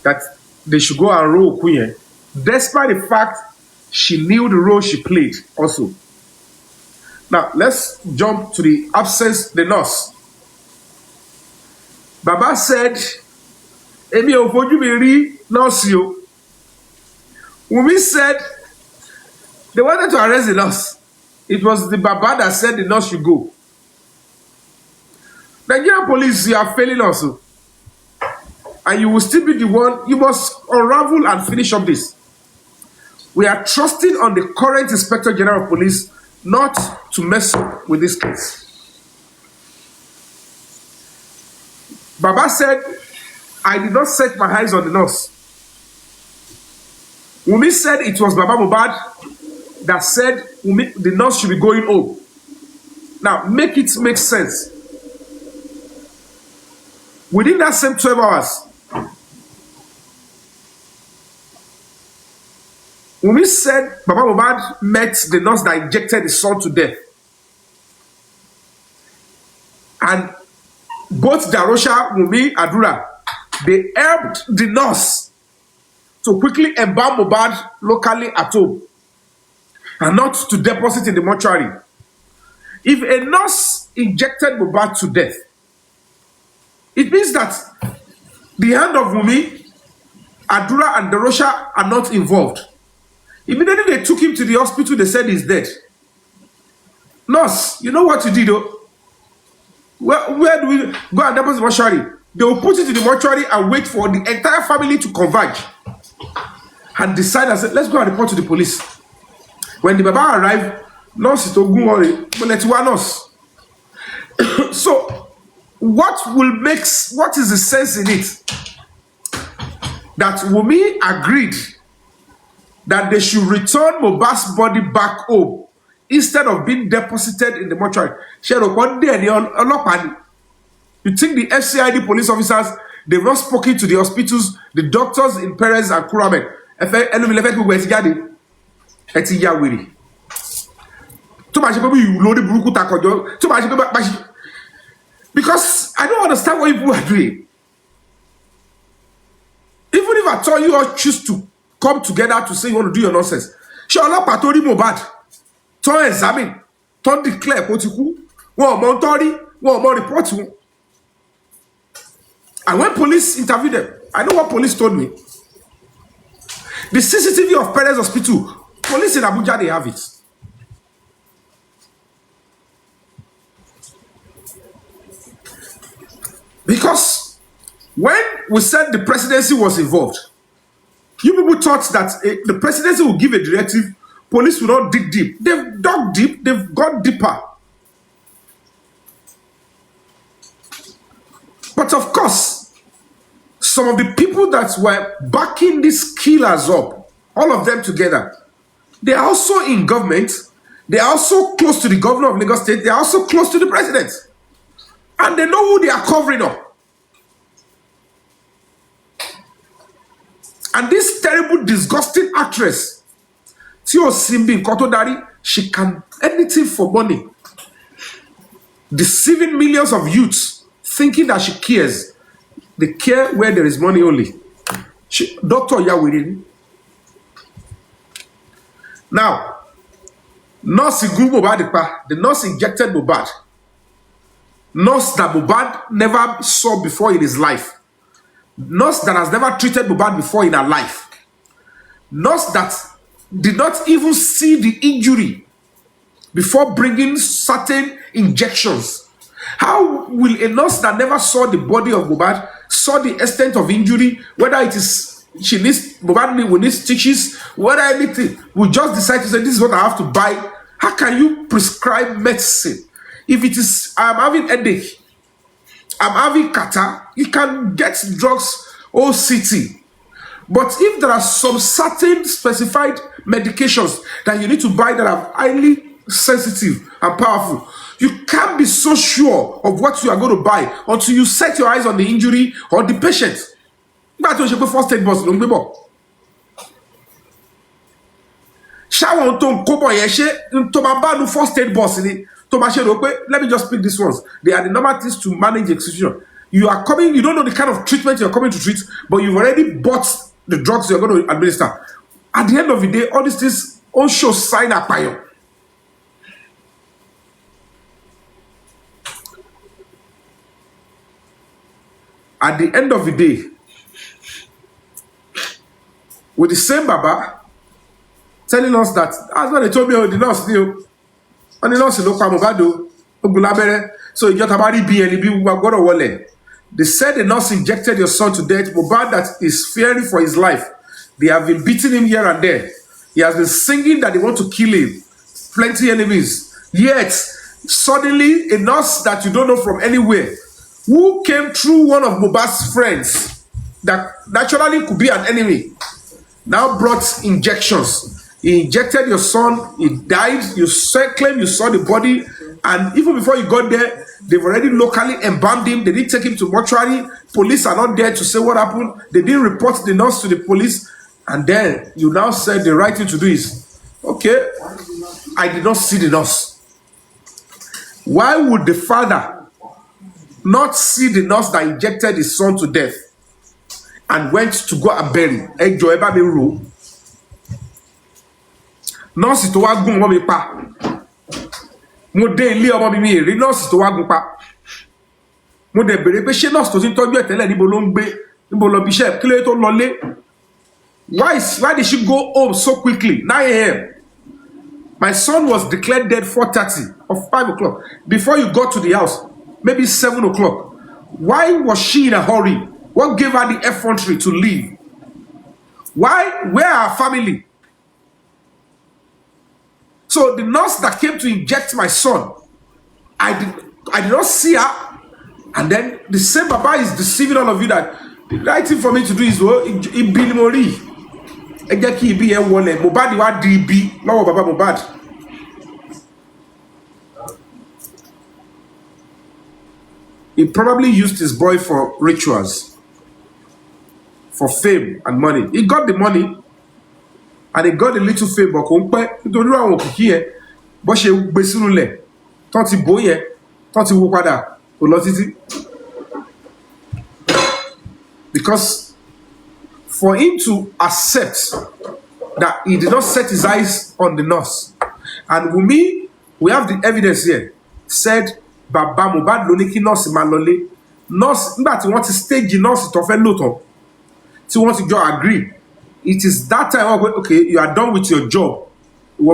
that they should go and roll Okunye, despite the fact she knew the role she played also. Now, let's jump to the absence, the nurse. Baba said, Emi ò fojú mi rí nurse o. Wumi said they wanted to arrest the nurse. It was the Baba that said the nurse should go. Nigerian police, you are failing also. And you will still be the one, you must unravel and finish up this. We are trusting on the current Inspector General of Police not to mess up with this case. Baba said, I did not set my eyes on the nurse. Wumi said it was Baba Mohbad that said the nurse should be going home. Now, make it make sense. Within that same 12 hours, Wumi said Baba Mohbad met the nurse that injected his son to death. And both Darosha, Wumi, Adura, they helped the nurse to quickly embalm Mohbad locally at home and not to deposit in the mortuary. If a nurse injected Mohbad to death, it means that the hand of Wumi, Adura, and Darosha are not involved. Immediately they took him to the hospital, they said he's dead. Nurse, you know what you did though? Where do we go and deposit the mortuary? They will put it in the mortuary and wait for the entire family to converge and decide and say, let's go and report to the police. When the Baba arrived, nurse is Ogun worry, but let's one nurse. So, what is the sense in it? That Wumi agreed that they should return Mohbad's body back home instead of being deposited in the mortuary. You think the FCID police officers, they've not spoken to the hospitals, the doctors in Perez and Kuramen? Because I don't understand what people are doing. Even if I told you all choose to come together to say you want to do your nonsense, Shola Patori Mohbad, ton examine, ton declare Potiku, one more report. And when police interviewed them, I know what police told me. The CCTV of Perez Hospital, police in Abuja, they have it. Because when we said the presidency was involved, you people thought that the presidency will give a directive, police will not dig deep. They've dug deep, they've gone deeper. But of course, some of the people that were backing these killers up, all of them together, they are also in government, they are also close to the governor of Lagos State, they are also close to the president. And they know who they are covering up. And this terrible, disgusting actress, Tio Simbi Kotodari, she can anything for money, deceiving millions of youths, thinking that she cares. They care where there is money only. Dr. Yawiri. Now, nurse grew Mohbad, the nurse injected Mohbad. Nurse that Mohbad never saw before in his life. Nurse that has never treated Mohbad before in her life. Nurse that did not even see the injury before bringing certain injections. How will a nurse that never saw the body of Mohbad, saw the extent of injury, whether it is she needs Mohbad will need stitches, whether anything, will just decide to say this is what I have to buy? How can you prescribe medicine? If it is I'm having headache, I'm having catarrh, you can get drugs OCT. But if there are some certain specified medications that you need to buy that are highly sensitive and powerful, you can't be so sure of what you are going to buy until you set your eyes on the injury or the patient. But you should go first aid boss. Shower on Kobo Yeshe, Tomabanu first aid boss. Let me just pick these ones. They are the normal things to manage execution. You are coming, you don't know the kind of treatment you're coming to treat, but you've already bought the drugs you're going to administer. At the end of the day, all these things all show sign up by you. At the end of the day, with the same Baba telling us that, that's what they told me, the nurse knew. And the nurse look Mogado, so you just about be they said the nurse injected your son to death. Mohbad that is fearing for his life. They have been beating him here and there. He has been singing that they want to kill him. Plenty enemies. Yet, suddenly, a nurse that you don't know from anywhere, who came through one of Mohbad's friends, that naturally could be an enemy, now brought injections. He injected your son, he died, you claim you saw the body, and even before you got there, they've already locally embalmed him. They didn't take him to mortuary. Police are not there to say what happened. They didn't report the nurse to the police. And then you now said the right thing to do is, okay, I did not see the nurse. Why would the father not see the nurse that injected his son to death and went to go and bury? Nurse to wa gun mi pa. Mo dé ilé ọmọ mi rí nurse tó wá gun pa. Mo dé béèrè pé ṣé nurse tó ti ń tọ́jú ẹ̀ tẹ́lẹ̀ níbo ló ń gbé, níbo lọ bí iṣẹ́, kí ló tó lọlé. Why did she go home so quickly? 9 a.m. My son was declared dead 4:30 or 5 o'clock. Before you got to the house, maybe 7 o'clock. Why was she in a hurry? What gave her the effrontery to leave? Why? Where are her family? So the nurse that came to inject my son, I did not see her. And then the same Baba is deceiving all of you that the right thing for me to do is Ibilimori. Ejeki ibi e wole Mohbad wa DB lọ́wọ́ Baba Mohbad. He probably used his boy for rituals, for fame and money. He got the money. And he got a little fame, but kò ń pẹ́ nítorí àwọn òkìkí yẹn bó ṣe gbé sínú lẹ̀ tán ti bò yẹn tán ti wó padà kò lọ títí. Because for him to accept that he did not set his eyes on the nurse, and Wunmi, we have the evidence here, said Baba Mohbad ló ní kí nurse máa lọlé. Nurse nígbà tí wọ́n ti stage nurse tó fẹ́ lò tán tí wọ́n ti jọ agree. It is that time, okay, you are done with your job. That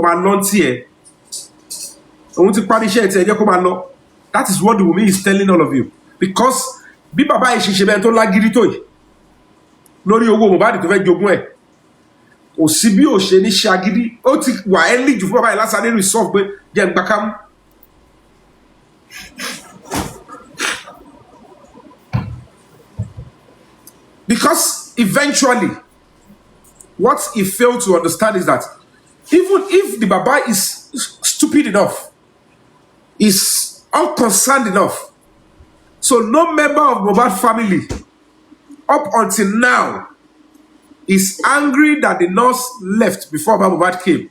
is what the woman is telling all of you. Because bí bàbá yìí ṣe bẹ́ẹ̀ tó lágídí tó yìí lórí owó Mohbad tó fẹ́ jogún ẹ̀, kò sí bí ò ṣe ní ṣe agídí, ó ti wà ẹ́lì jù fún bàbá yìí lásán ní resolve pé jẹ́ ń gbà kámú. Because eventually, what he failed to understand is that even if the Baba is stupid enough, is unconcerned enough, so no member of Mohbad family up until now He's angry that the nurse left before Mohbad came.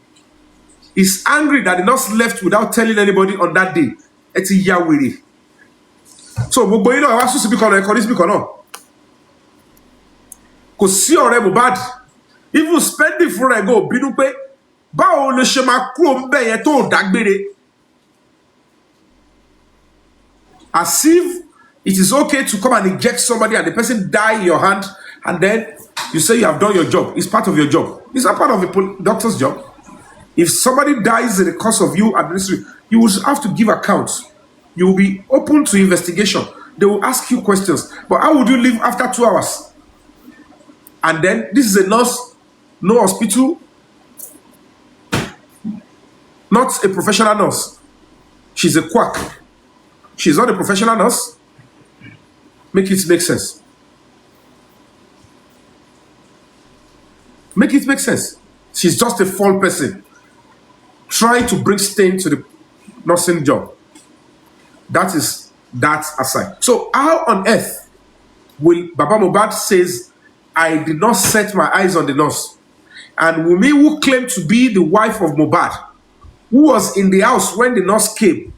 He's angry that the nurse left without telling anybody on that day. Eti ya wèrè. So gbogbo yín náà wá sùn síbí kan náà ẹ̀kọ́ ní síbí kan náà. Kò sí ọ̀rẹ́ Mohbad. Even spending fúnra ẹ̀ go bínú pé báwo ló ṣe máa kúrò ń bẹ̀ yẹn tó dágbére. As if it is okay to come and inject somebody and the person die in your hand and then you say you have done your job. It's part of your job. It's not part of a doctor's job. If somebody dies in the course of you administering, you will have to give accounts. You will be open to investigation. They will ask you questions. But how would you leave after 2 hours? And then this is a nurse, no hospital, not a professional nurse. She's a quack. She's not a professional nurse. Make it make sense. Make it make sense. She's just a false person trying to bring stain to the nursing job. That is that aside. So how on earth will Baba Mohbad says, I did not set my eyes on the nurse? And Wunmi, who claimed to be the wife of Mohbad, who was in the house when the nurse came,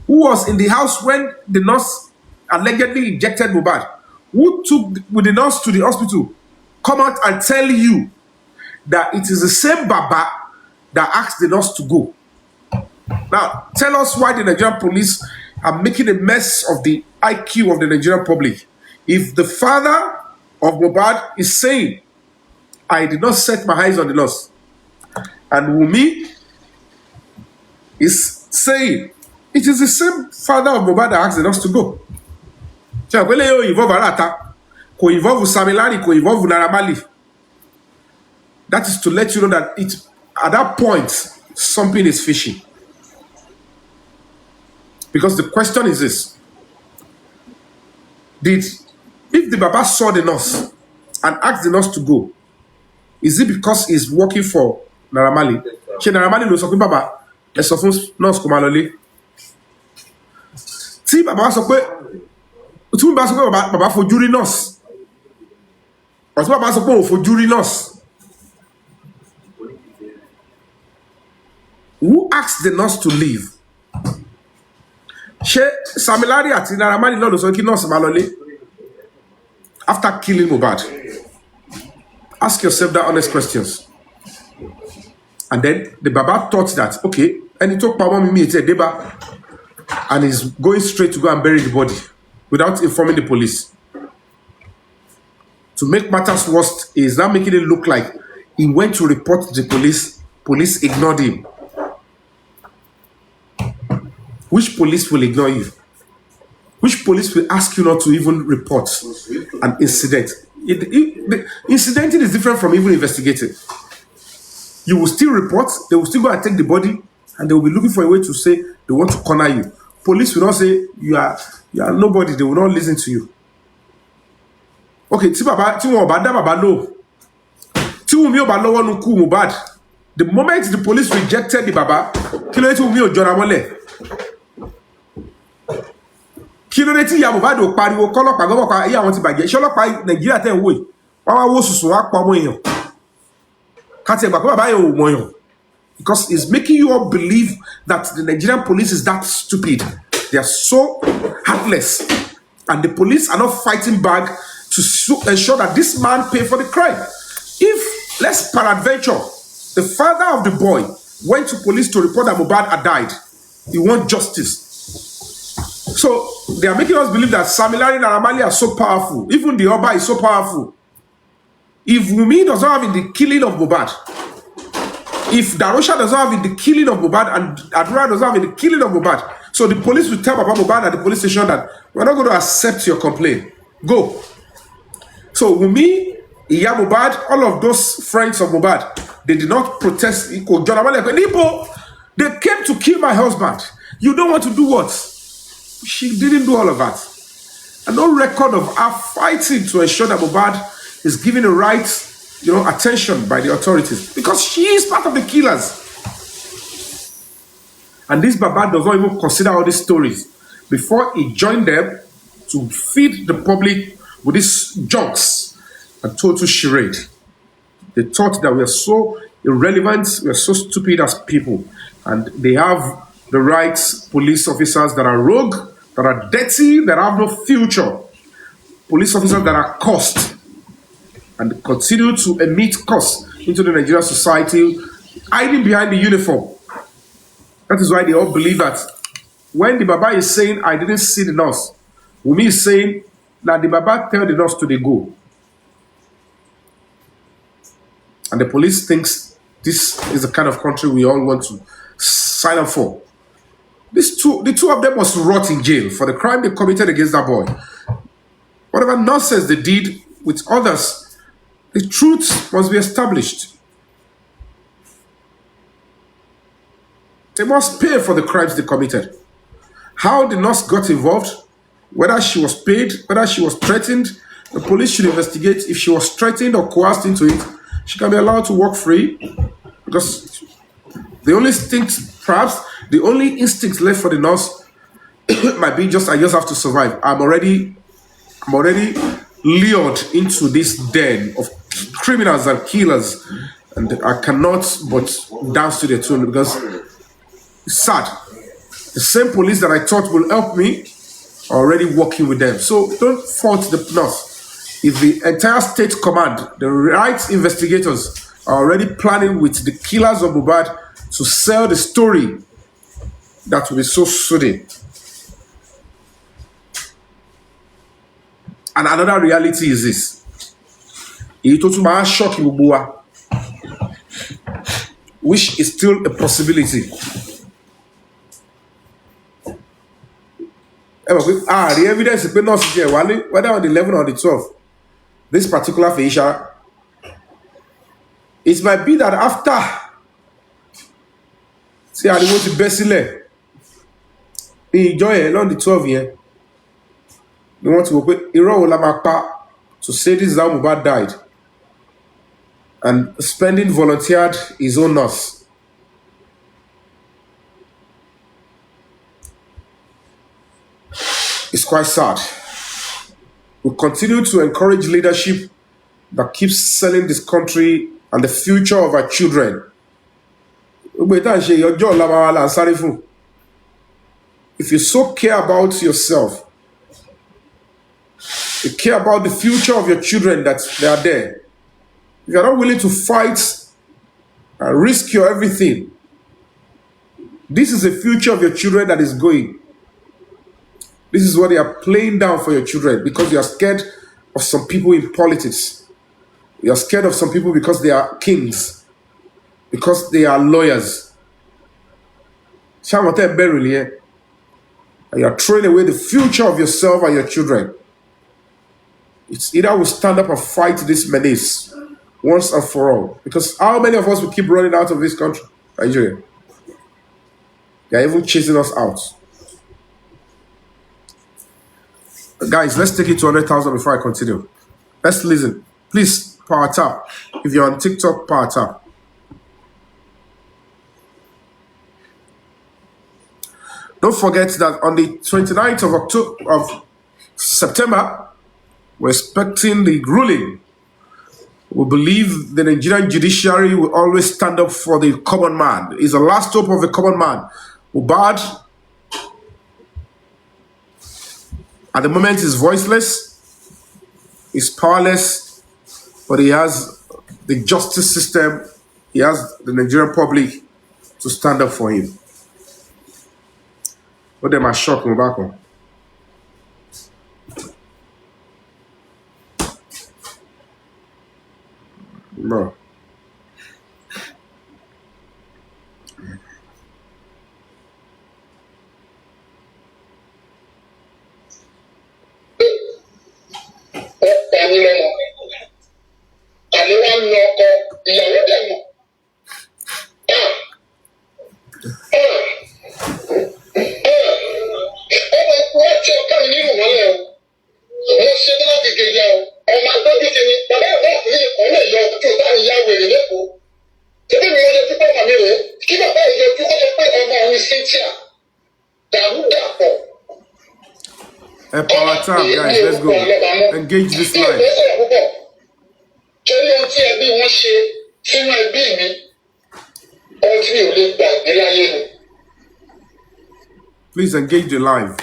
who was in the house when the nurse allegedly injected Mohbad, who took with the nurse to the hospital, come out and tell you that it is the same Baba that asked the nurse to go. Now, tell us why the Nigerian police are making a mess of the IQ of the Nigerian public. If the father of Mohbad is saying, I did not set my eyes on the nurse, and Wunmi is saying, it is the same father of Mohbad that asked the nurse to go. That is to let you know that at that point, something is fishy. Because the question is this: if the Baba saw the nurse and asked the nurse to go, is it because he's working for Naira Marley? Ṣé Naira Marley ló sọ pé Baba ẹ sọ fún nurse kó máa lọlé? Tí Baba sọ pé Baba fojú rí nurse, ọ̀tún Baba sọ pé òun fojú rí nurse. Who asked the nurse to leave? Ṣé Samilari àti Naira Marley náà ló sọ kí nurse máa lọlé after killing Mohbad? Ask yourself that honest questions. And then the Baba thought that, okay, and he took Papa Mimi Deba and he's going straight to go and bury the body without informing the police. To make matters worse, he is now making it look like he went to report to the police. Police ignored him. Which police will ignore you? Which police will ask you not to even report an incident? Incidenting is different from even investigating. You will still report, they will still go and take the body, and they will be looking for a way to say they want to corner you. Police will not say you are nobody, they will not listen to you. Okay, tí wọ́n bá dá bàbá lò, tí Wunmi ò bá lọ́wọ́ nínú ikú Mohbad, the moment the police rejected the Baba, kí ló dé tí Wunmi ò jọra mọ́lẹ̀? Kí ló dé tí ìyá Mohbad ò pariwo kọ́lọ́pàá gbọ́mọ̀pá ayé àwọn ti bàjẹ́? Iṣẹ́ ọlọ́pàá Nàìjíríà tẹ̀ ń wò yìí, wọ́n wá wó sùsùn wá pa ọmọ èèyàn. Ká tiẹ̀ gbà pé bàbá yẹn ò mọ̀yàn. Because it's making you all believe that the Nigerian police is that stupid. They are so heartless. And the police are not fighting back to ensure that this man pay for the crime. If, let's peradventure, the father of the boy went to police to report that Mohbad had died, he wants justice. So they are making us believe that Samilari and Naira Marley are so powerful. Even the Oba is so powerful. If Wunmi does not have in the killing of Mohbad, if Darosha does not have in the killing of Mohbad, and Adura does not have in the killing of Mohbad, so the police will tell Baba Mohbad at the police station that we're not going to accept your complaint. Go. So Wunmi, Iya Mohbad, all of those friends of Mohbad, they did not protest. They came to kill my husband. You don't want to do what? She didn't do all of that. And no record of her fighting to ensure that Mohbad is given the right, attention by the authorities. Because she is part of the killers. And this Baba does not even consider all these stories before he joined them to feed the public with these jokes and total charade. They thought that we are so irrelevant, we are so stupid as people. And they have the right police officers that are rogue, that are dirty, that have no future. Police officers that are cursed and continue to emit curse into the Nigerian society, hiding behind the uniform. That is why they all believe that when the Baba is saying, I didn't see the nurse, Wumi is saying, that the Baba tell the nurse to they go. And the police thinks this is the kind of country we all want to sign up for. The two of them must rot in jail for the crime they committed against that boy. Whatever nonsense they did with others, the truth must be established. They must pay for the crimes they committed. How the nurse got involved, whether she was paid, whether she was threatened, the police should investigate. If she was threatened or coerced into it, she can be allowed to walk free, because the only instinct, perhaps the only instinct left for the nurse might be just, I just have to survive. I'm already lured into this den of criminals and killers, and I cannot but dance to their tune, because it's sad. The same police that I thought will help me are already working with them. So don't fault the nurse. If the entire state command, the right investigators, are already planning with the killers of Mohbad to sell the story, that will be so soothing. And another reality is this. Which is still a possibility. The evidence is not here, whether on the 11th or the 12th. This particular facial, it might be that after, see, I want to Besile, they enjoy it on the 12th year. They want to work with Iro to say this is how Mohbad died, and spending volunteered his own nurse. It's quite sad. We continue to encourage leadership that keeps selling this country and the future of our children. If you so care about yourself, you care about the future of your children that they are there, if you are not willing to fight and risk your everything, this is the future of your children that is going. This is what they are playing down for your children, because you are scared of some people in politics. You are scared of some people because they are kings, because they are lawyers. And you are throwing away the future of yourself and your children. It's either we stand up and fight this menace once and for all. Because how many of us will keep running out of this country? Nigeria. They are even chasing us out. Guys, let's take it to 100,000 before I continue. Let's listen. Please, power tap. If you're on TikTok, power tap. Don't forget that on the 29th of September, we're expecting the ruling. We believe the Nigerian judiciary will always stand up for the common man. It's the last hope of the common man. Mohbad, at the moment, is voiceless, is powerless, but he has the justice system, he has the Nigerian public to stand up for him. But they might shock me back on. No. Power time, guys. Let's go. Engage this live. wọ́n ṣe sínú ẹbí mi ohun tí mi ò lè gbàgbé láyé ni. Please engage the live.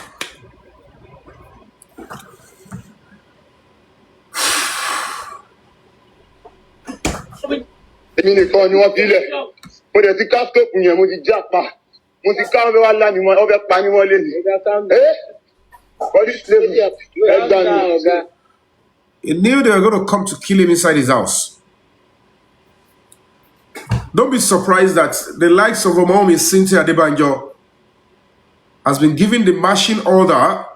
Èmi nìkan ni wọ́n fi lẹ̀. Mo dẹ̀ ti ká stóòpù yẹn, mo ti já pa. Mo ti ká ọ̀rẹ́ wa lá ni wọ́n fẹ́ pa ní wọ́n lé ní. Body slavery, ẹgbàá ni. He knew they were going to come to kill him inside his house. Don't be surprised that the likes of Yomi Cynthia Adebanjo has been given the marching order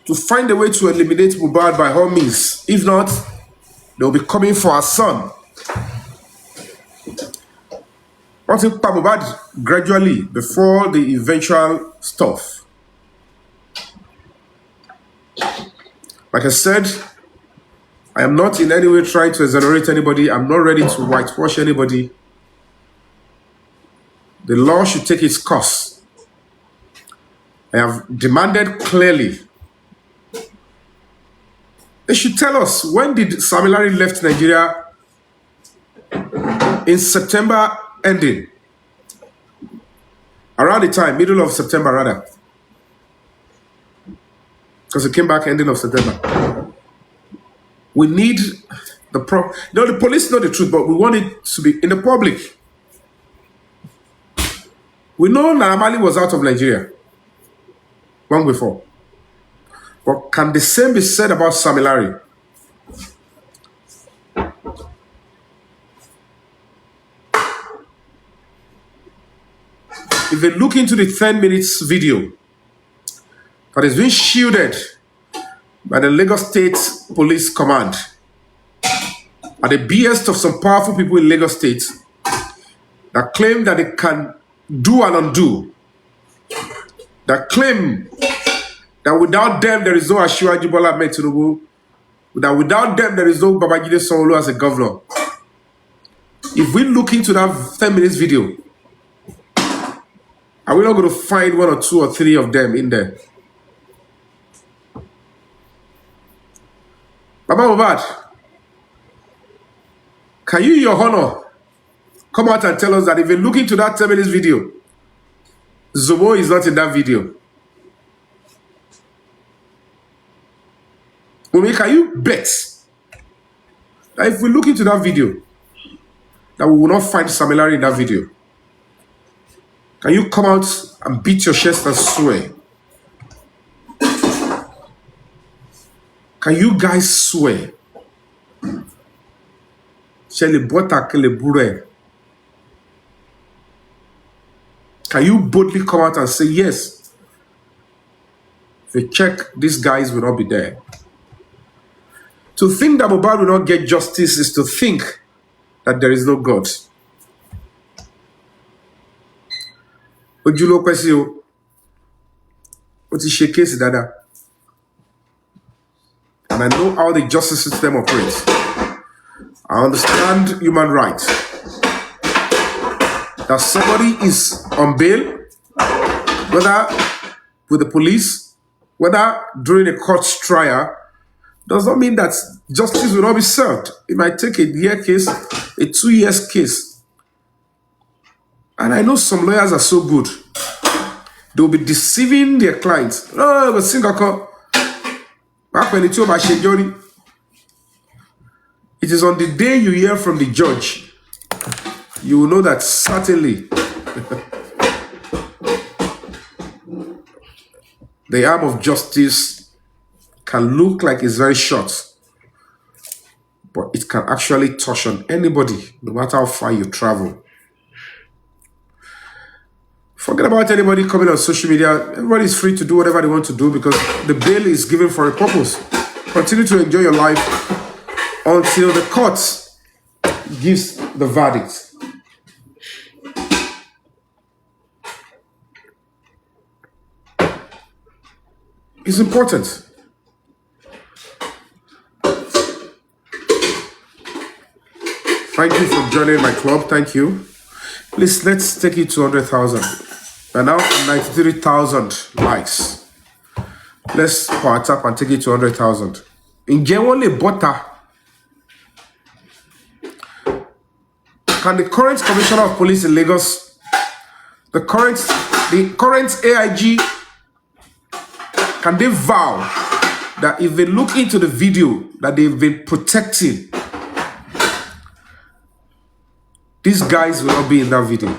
to find a way to eliminate Mohbad by all means. If not, they'll be coming for our son. Want to pa Mohbad gradually before the eventual stuff. Like I said, I am not in any way trying to exonerate anybody. I'm not ready to whitewash anybody. The law should take its course. I have demanded clearly. They should tell us, when did Samilari left Nigeria? In September ending. Around the time, middle of September rather. Because it came back ending of September. We need the the police know the truth, but we want it to be in the public. We know Naramali was out of Nigeria long before. But can the same be said about Samilari? If they look into the 10 minutes video that is being shielded by the Lagos State Police Command at the behest of some powerful people in Lagos State that claim that they can do and undo, that claim that without them there is no Asiwaju Bola Ahmed Tinubu, that without them there is no Babajide Sanwo-Olu as a governor. If we look into that 10 minutes video, are we not going to find 1 or 2 or 3 of them in there? Baba Mohbad, can you, your honor, come out and tell us that if you look into that 10 minutes video, Zomo is not in that video? Umi, can you bet that if we look into that video, that we will not find Samilari in that video? Can you come out and beat your chest and swear? Can you guys swear? Can you boldly come out and say, yes, if you check, these guys will not be there? To think that Mohbad will not get justice is to think that there is no God. Ojulo pesi o. O ti ṣe case dada. And I know how the justice system operates. I understand human rights. That somebody is on bail, whether with the police, whether during a court trial, does not mean that justice will not be served. It might take a year case, a 2 years case. And I know some lawyers are so good. They'll be deceiving their clients. Oh, but Singapore. It is on the day you hear from the judge, you will know that certainly the arm of justice can look like it's very short, but it can actually touch on anybody, no matter how far you travel. Forget about anybody coming on social media. Everybody is free to do whatever they want to do because the bail is given for a purpose. Continue to enjoy your life until the court gives the verdict. It's important. Thank you for joining my club. Thank you. Please, let's take it to 100,000. We're now at 93,000 likes. Let's power tap and take it to 100,000. In generally butter. can the current commissioner of police in Lagos, the current AIG, can they vow that if they look into the video that they've been protecting, these guys will not be in that video?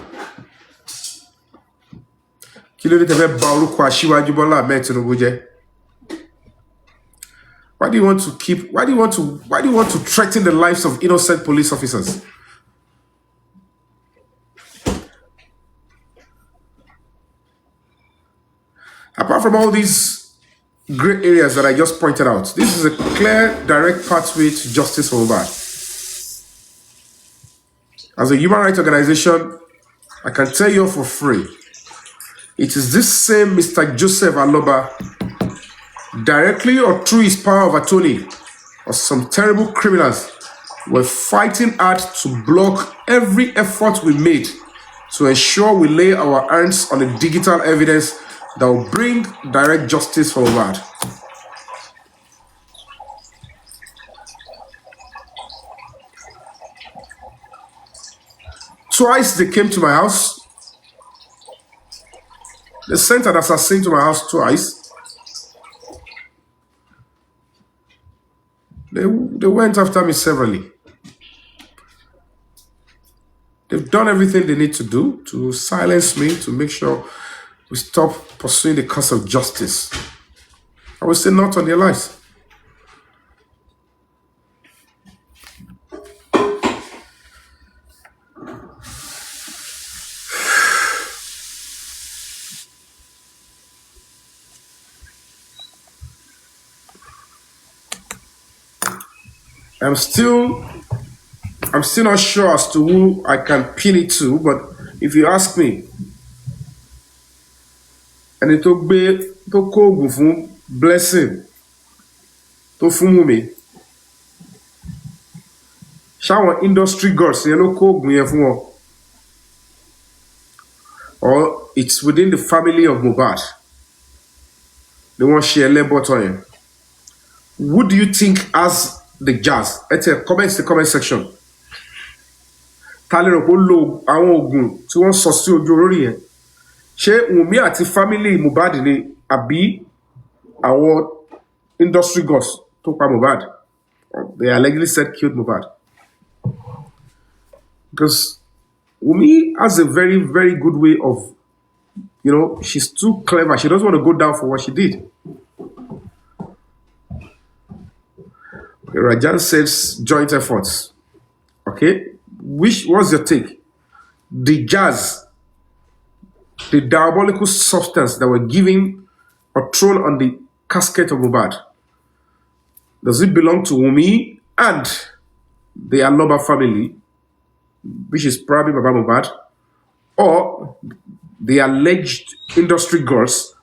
Why do you want to threaten the lives of innocent police officers? Apart from all these gray areas that I just pointed out, this is a clear, direct pathway to justice for Mohbad. As a human rights organization, I can tell you for free, it is this same Mr. Joseph Aloba, directly or through his power of attorney, or some terrible criminals, were fighting hard to block every effort we made to ensure we lay our hands on the digital evidence that will bring direct justice for Mohbad. Twice they came to my house. They sent an assassin to my house twice. They went after me severally. They've done everything they need to do to silence me, to make sure we stop pursuing the cause of justice. I will say not on their lives. I'm still not sure as to who I can pin it to, but if you ask me, and it will be to call for blessing to Fumumi. Shower industry gods, you know, or it's within the family of Mohbad. They want to share labor to him. Who do you think has the jazz? It's a comment section. Talero lo àwọn ogun tí wọ́n sọ sí ojú orí yẹn. Ṣé Wunmi àti family Mohbad ni àbí àwọn industry gods tó pa Mohbad? They allegedly said killed Mohbad. Because Wunmi has a very, very good way of, you know, she's too clever. She doesn't want to go down for what she did. Okay, Rajan says joint efforts. Okay, what's your take? The jazz, the diabolical substance that were given or thrown on the casket of Mohbad, does it belong to Wunmi and the Aloba family, which is probably Baba Mohbad, or the alleged industry girls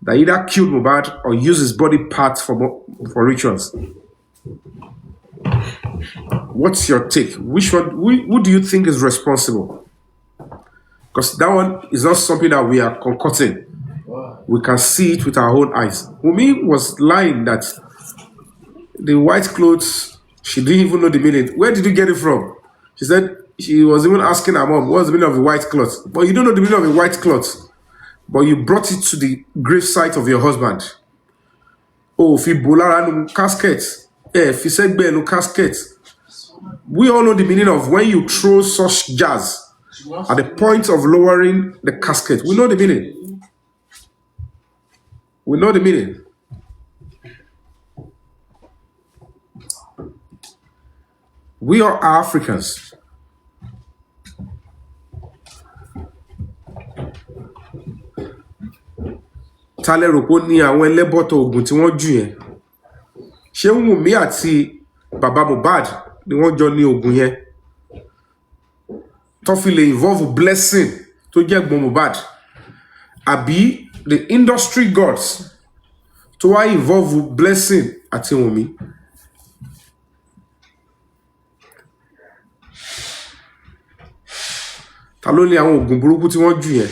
that either killed Mohbad or used his body parts for rituals? What's your take? Which one? Who do you think is responsible? Because that one is not something that we are concocting. Wow. We can see it with our own eyes. Wunmi was lying that the white clothes, she didn't even know the meaning. Where did you get it from? She said she was even asking her mom, what's the meaning of the white cloth? But you don't know the meaning of the white cloth. But you brought it to the grave site of your husband. Oh, if you bolara no casket. If you said no casket. We all know the meaning of when you throw such jazz at the point of lowering the casket. We know the meaning. We know the meaning. We are Africans. Talero kò ní àwọn ẹlẹ́bọ̀tọ̀ ogun tí wọ́n jù yẹn. Ṣé Wunmi àti Baba Mohbad ni wọ́n jọ ní ogun yẹn? Tó fi lè involve blessing tó jẹ́ ẹ̀gbọ́n Mohbad. Àbí the industry gods tó wá involve blessing àti Wunmi. Ta ló ní àwọn ogun burúkú tí wọ́n jù yẹn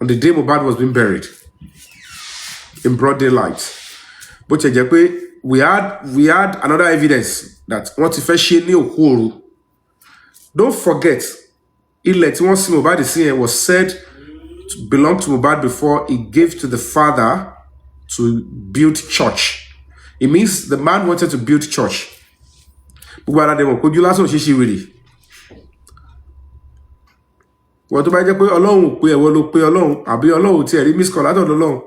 on the day Mohbad was being buried in broad daylight? Bó ti jẹ́ pé we had another evidence that wọ́n ti fẹ́ ṣe ní òkú òru Don't forget, ilẹ̀ tí wọ́n sin Mohbad sí yẹn was said to belong to Mohbad before he gave to the father to build church. It means the man wanted to build church. Gbogbo ara dẹ̀ mọ̀ kojú lásán ṣíṣe wèrè. Wọ́n tó bá jẹ́ pé Ọlọ́run ò pé ẹ̀wọ́ ló pé Ọlọ́run àbí Ọlọ́run tí ẹ̀rí miss call látọ̀dọ̀ Ọlọ́run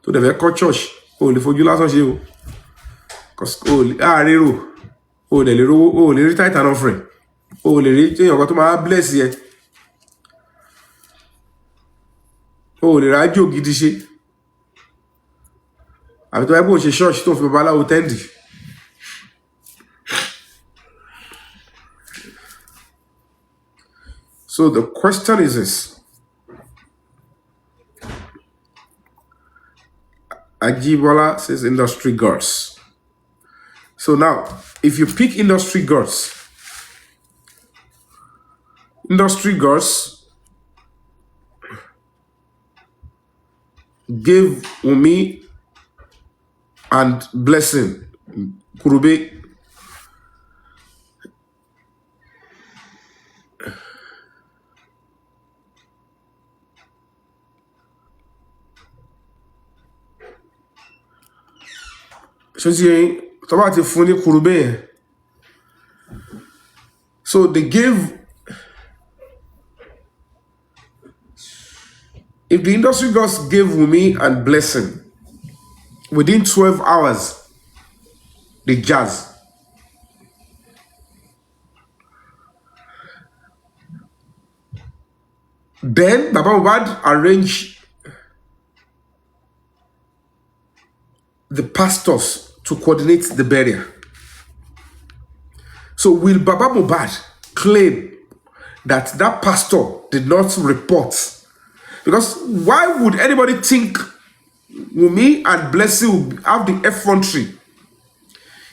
tó dẹ̀ fẹ́ kọ́ church o lè fojú lásán ṣe o. O lè àárérò o lè rówó o lè rí tithe and offering o lè rí téèyàn kan tó máa bless yẹ o lè rájò gidi ṣe àbí tó bá yẹ kó o ṣe church tó fi babaláwo tẹ́ǹdì. So the question is this. Ajibola says industry gods. So now, if you pick industry gods gave Umi and Blessing, Kurube, so they gave, if the industry gods gave Wumi and Blessing within 12 hours, the jazz. Then Baba Mohbad arranged the pastors to coordinate the burial. So will Baba Mohbad claim that that pastor did not report? Because why would anybody think Wumi and Blessing would have the effrontery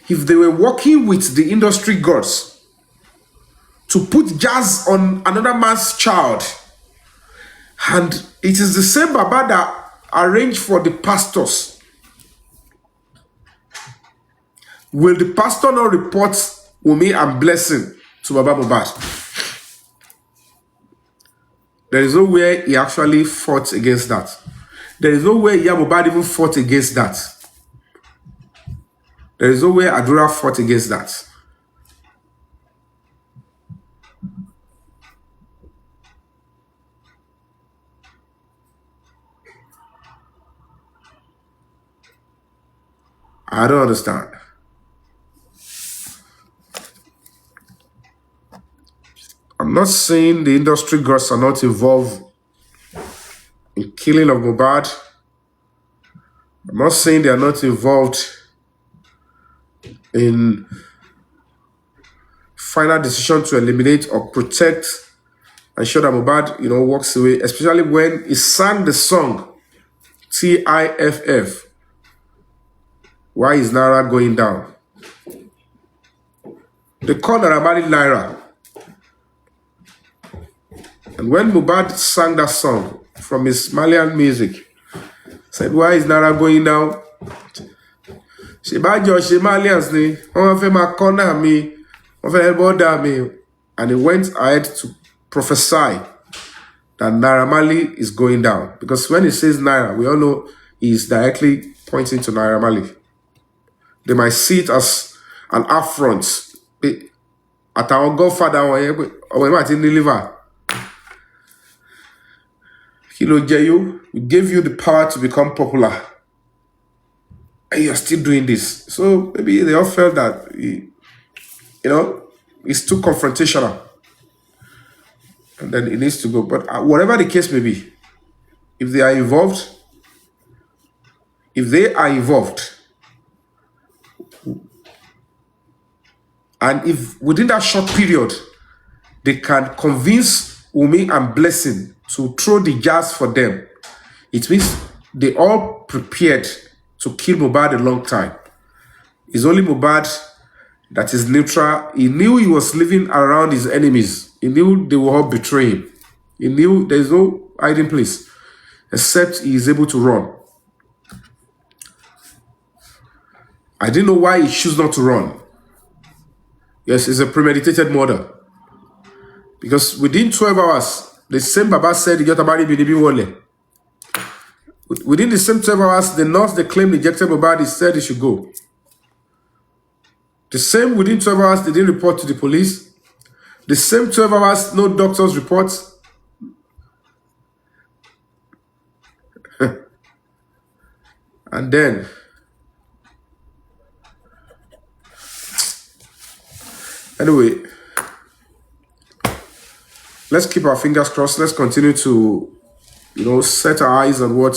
if they were working with the industry gods to put jazz on another man's child? And it is the same Baba that arranged for the pastors. Will the pastor not report Wumi and Blessing to Baba Mohbad? There is no way he actually fought against that. There is no way Mohbad even fought against that. There is no way Adura fought against that. I don't understand. I'm not saying the industry gods are not involved in killing of Mohbad. I'm not saying they are not involved in final decision to eliminate or protect and show that Mohbad, walks away, especially when he sang the song TIFF. Why is Naira going down? They call Naira Naira. And when Mohbad sang that song from his Malian music, said, why is Naira going down? She Malians ni, corner me, bother me. And he went ahead to prophesy that Naira Marley is going down. Because when he says Naira, we all know he's directly pointing to Naira Marley. They might see it as an affront. At our godfather, we might deliver. We gave you the power to become popular. And you're still doing this. So maybe they all felt that, it's too confrontational. And then it needs to go. But whatever the case may be, if they are involved, and if within that short period, they can convince Wumi and Blessing to throw the jazz for them, it means they all prepared to kill Mohbad a long time. It's only Mohbad that is neutral. He knew he was living around his enemies. He knew they will all betray him. He knew there's no hiding place except he is able to run. I didn't know why he chose not to run. Yes, it's a premeditated murder. Because within 12 hours, the same Baba said he got about Bidibi Wole. Within the same 12 hours, the nurse they claimed rejected Mohbad, he said he should go. The same within 12 hours, they didn't report to the police. The same 12 hours, no doctor's reports. And then, anyway, let's keep our fingers crossed. Let's continue to, set our eyes on what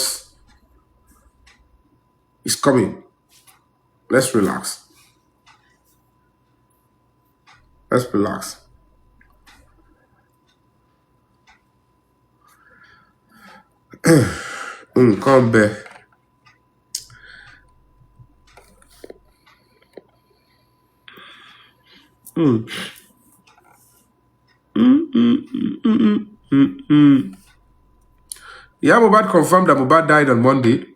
is coming. Let's relax. Let's relax. Come back. Yeah, Mohbad confirmed that Mohbad died on Monday.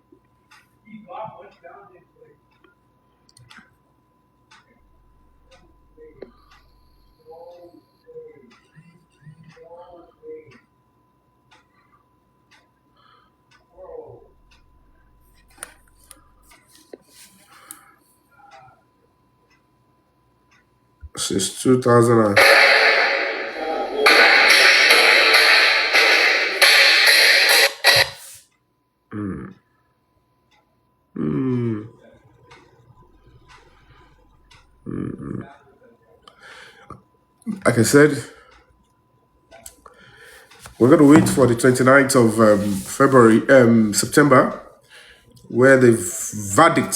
Since 2000. Like I said, we're going to wait for the 29th of September, where the verdict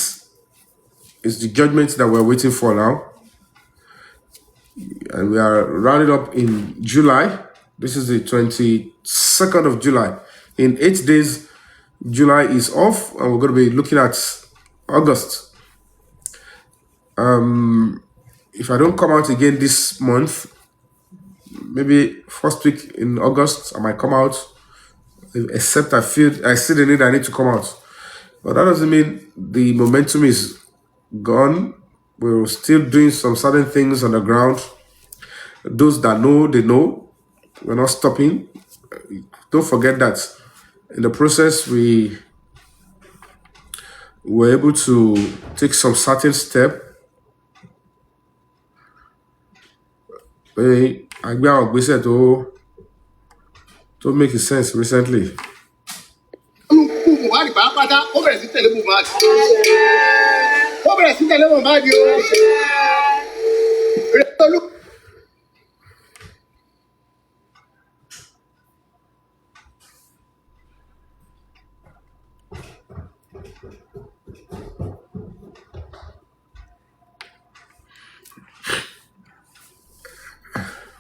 is the judgment that we're waiting for now. And we are rounded up in July. This is the 22nd of July. In 8 days, July is off, and we're going to be looking at August. If I don't come out again this month, maybe first week in August, I might come out, except I see the need I need to come out. But that doesn't mean the momentum is gone. We're still doing some certain things on the ground. Those that know, they know. We're not stopping. Don't forget that in the process, we were able to take some certain step. We said to make sense recently.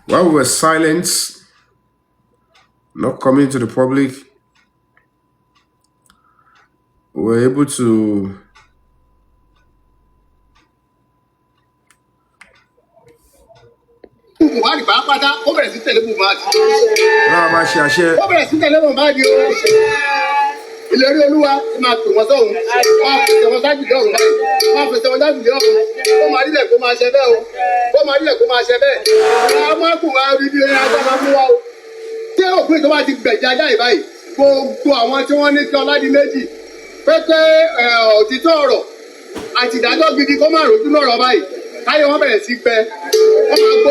While we were silent, not coming to the public, we were able to ìlérí olúwa ti máa pè wọ́n sọ́hun máa fẹsẹ̀ wọn sájìlẹ̀ ọ̀run báyìí máa fẹsẹ̀ wọn sájìlẹ̀ ọ̀run kó máa rílẹ̀ kó máa ṣe bẹ́ẹ̀ o kó máa rílẹ̀ kó máa ṣe bẹ́ẹ̀ àwọn máàkù wa rí bí ẹni ajá máa mú wa o tí òpin tó bá ti gbẹ̀jẹ̀ ajá yìí báyìí gbogbo àwọn tí wọ́n ní kí Ọládìméjì pẹ́pẹ́ òtítọ́ ọ̀rọ̀ àti ìdájọ́ gidi kó máa rojú lọ́rọ̀ báyìí káyọ̀ wọn bẹ̀rẹ̀ sí gbẹ wọ́n máa gbó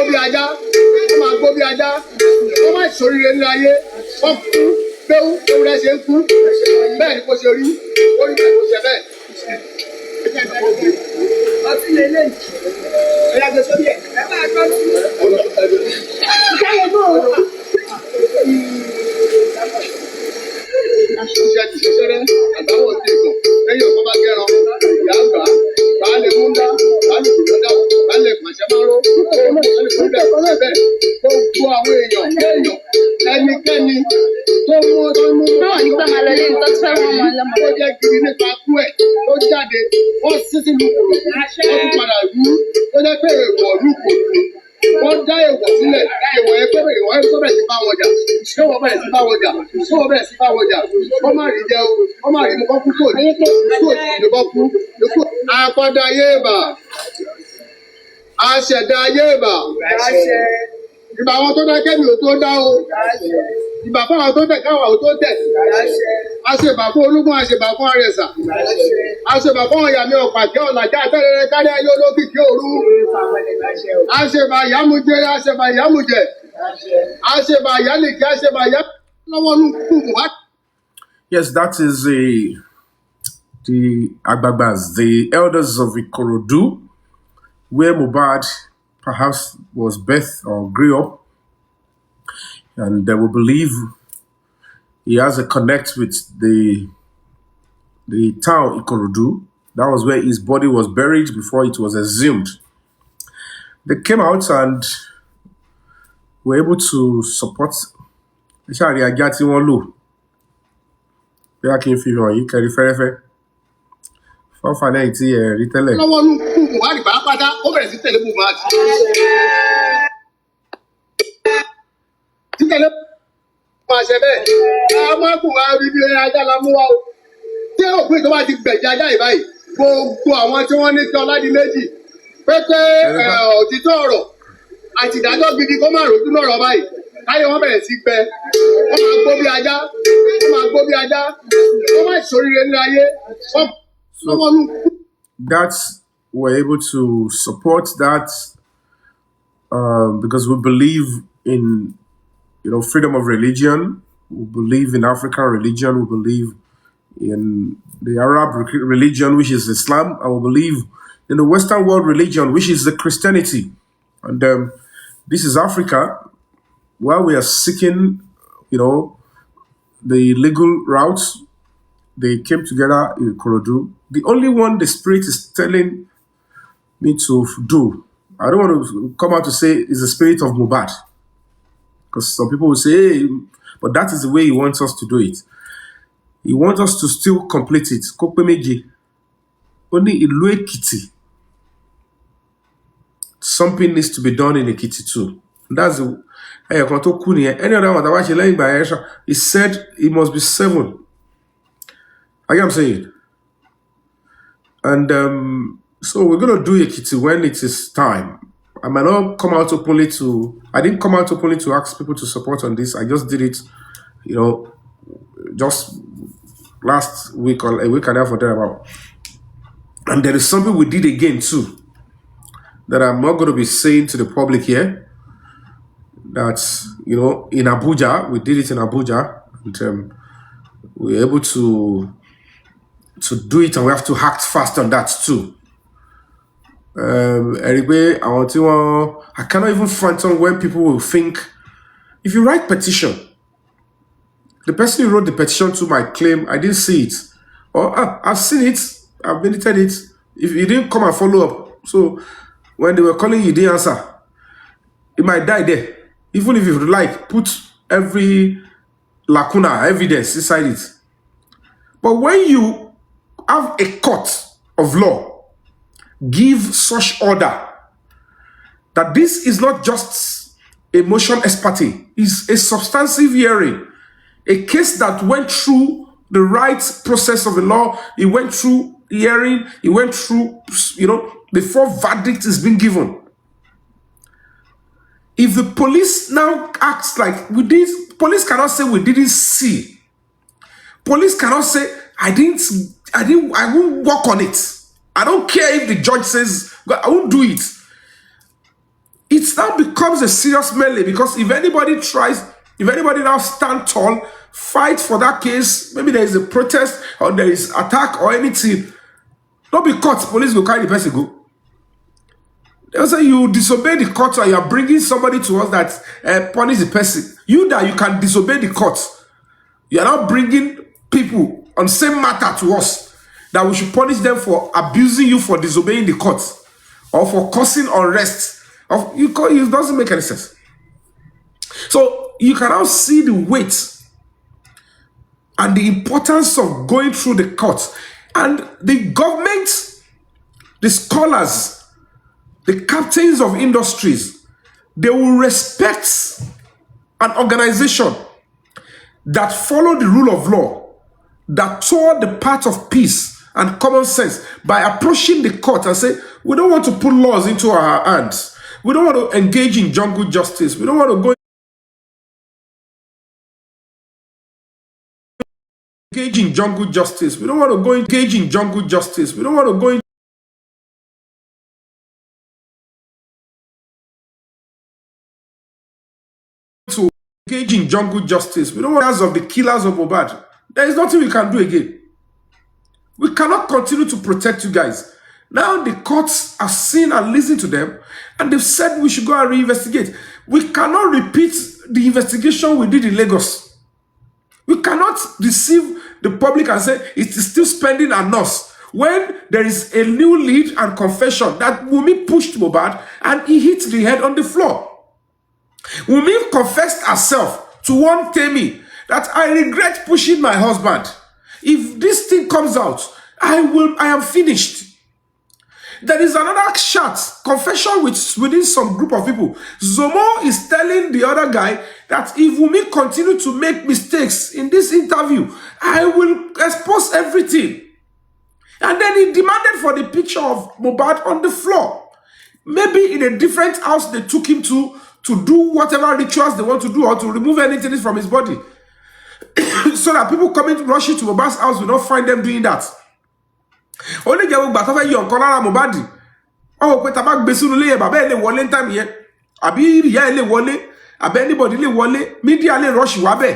bí ajá wọ́n máa ṣoríire ní ayé wọ́n kú bẹ́ẹ̀ ewúrẹ́ ṣe ń kú bẹ́ẹ̀ ni kò ṣe rí orí bẹ́ẹ̀ kò ṣe bẹ́ẹ̀. ọtí lè lè jì ẹ̀yà gbé sórí ẹ̀ ẹ̀ máa gbọ́ sí. káyọ̀ náà iṣẹ́ ti ṣiṣẹ́ rẹ̀ àtàwọn ti gàn lẹ́yìn ọ̀pọ̀ bá gẹ́ran ìyá àgbà baálé múndá baálé kùdọ́dá baálé pàṣẹmáró baálé kùdọ́dá ìkọ́lẹ̀ bẹ́ẹ̀ gbogbo àwọn èèyàn ẹnikẹ́ni tó mú báwọn nígbà máa lọ lé ní tọ́tí fẹ́ wọn máa lọ́mọ. ó jẹ́ gidi nípa kú ẹ̀ tó jáde wọ́n sí sínú kòrò wọ́n tún padà rú tó jẹ́ pé èèwọ̀ lù kò sí wọ́n dá èèwọ̀ sílẹ̀ èèwọ̀ yẹn pé èèwọ̀ yẹn tó bẹ̀rẹ̀ sí bá wọn jà ṣé wọ́n bẹ̀rẹ̀ sí bá wọn jà wọ́n má rí jẹ o wọ́n má rí mu kọ́ kú kò ní kò kú àpàdà yéèbà àṣẹ̀dá yéèbà Ìbà àwọn tó dá kẹ́mi ò tó dá o. Ìbà fún àwọn tó tẹ̀ káwọn ò tó tẹ̀. Àṣebà fún olúmọ, àṣebà fún àrẹ̀sà. Àṣebà fún ọ̀yàmí ọ̀pàkẹ́ ọ̀làjà àtẹ̀rẹ̀rẹ̀ kárí ayé olókìkí òru. Àṣebà ìyámujẹ, àṣebà ìyámujẹ. Àṣebà ìyálìkí, àṣebà ìyá lọ́wọ́ nù kùkù wá. Yes, that is the Agbagbas, the elders of Ikorodu, where Mohbad perhaps was birthed or grew up. And we believe he has a connect with the town Ikorodu. That was where his body was buried before it was exhumed. They came out and were able to support Ishari Agati Wolu. They are keen for you, carry fair. For finality, retailer. Lọ́wọ́ nù kùkù wá rí pàápàá ó bẹ̀rẹ̀ sí tẹ̀lé Mohbad. Títẹ̀lé máa ṣe bẹ́ẹ̀. Àwọn ọkùnrin wa rí bí ajá la mú wa o. Tí òpin tó bá ti gbẹ̀jẹ̀ ajá yìí báyìí, gbogbo àwọn tí wọ́n ní kí Ọládìméjì pépé òtítọ́ ọ̀rọ̀ àti ìdájọ́ gidi kó má rojú lọ́rọ̀ báyìí. Káyọ̀ wọ́n bẹ̀rẹ̀ sí gbẹ. Wọ́n máa gbó bí ajá. Wọ́n máa gbó bí ajá. Wọ́n máa ṣoríire ní ayé. Lọ́wọ́ nù kùkù. That we're able to support that because we believe in freedom of religion. We believe in African religion. We believe in the Arab religion, which is Islam, and we believe in the Western world religion, which is the Christianity. And this is Africa, where we are seeking, the legal routes. They came together in Korodu. The only one the Spirit is telling me to do, I don't want to come out to say, is the spirit of Mohbad. Because some people will say, hey, but that is the way he wants us to do it. He wants us to still complete it. Kopemeji. Only Ilu Ekiti. Something needs to be done in Ekiti too. That's the any other one that watch he said it must be 7. I am saying. And so we're going to do Ekiti when it is time. I might not come out openly I didn't come out openly to ask people to support on this. I just did it, just last week or a week and a half or thereabout. And there is something we did again too that I'm not going to be saying to the public here. That, in Abuja, we did it in Abuja. And we were able to do it, and we have to act fast on that too. Anyway, I cannot even fathom when people will think, if you write petition, the person who wrote the petition to might claim, I didn't see it. Or, I've seen it, I've deleted it. If you didn't come and follow up. So, when they were calling you, didn't answer. It might die there. Even if you like, put every lacuna, evidence inside it. But when you have a court of law give such order that this is not just a motion ex-parte, it's a substantive hearing, a case that went through the right process of the law, it went through hearing, it went through, before verdict is being given. If the police now acts like police cannot say we didn't see. Police cannot say I won't work on it. I don't care if the judge says I won't do it. It now becomes a serious melee, because if anybody now stand tall, fight for that case, maybe there is a protest or there is attack or anything, don't be caught. Police will carry the person go. They'll say you disobey the court, or you are bringing somebody to us that punish the person. You can disobey the court. You are not bringing people on same matter to us that we should punish them for abusing you for disobeying the court or for causing unrest. It doesn't make any sense. So you can now see the weight and the importance of going through the court. And the government, the scholars, the captains of industries, they will respect an organization that follow the rule of law, that toward the path of peace and common sense by approaching the court and say, we don't want to put laws into our hands. We don't want to engage in jungle justice. We don't want to go engage in jungle justice. We don't want to go engage in jungle justice. We don't want to go into engage in jungle justice. We don't want as of the killers of Mohbad. There is nothing we can do again. We cannot continue to protect you guys. Now the courts have seen and listened to them, and they've said we should go and reinvestigate. We cannot repeat the investigation we did in Lagos. We cannot deceive the public and say it is still spending on us when there is a new lead and confession that Wunmi pushed Mohbad and he hit the head on the floor. Wunmi confessed herself to one Temi that I regret pushing my husband. If this thing comes out, I am finished. There is another chat, confession within some group of people. Zomo is telling the other guy that if Wunmi continue to make mistakes in this interview, I will expose everything. And then he demanded for the picture of Mohbad on the floor. Maybe in a different house they took him to do whatever rituals they want to do or to remove anything from his body. So that people coming to rush to Mohbad's house will not find them doing that. Only get gbà tó fẹ́ yọ nǹkan lára Mohbad. Oh, pé tá bá gbé sínú ilé bàbá ẹ̀ lè wọlé time yẹn. Àbí ìyá ẹ̀ lè wọlé, àbí anybody lè wọlé, media lè rush wá bẹ̀.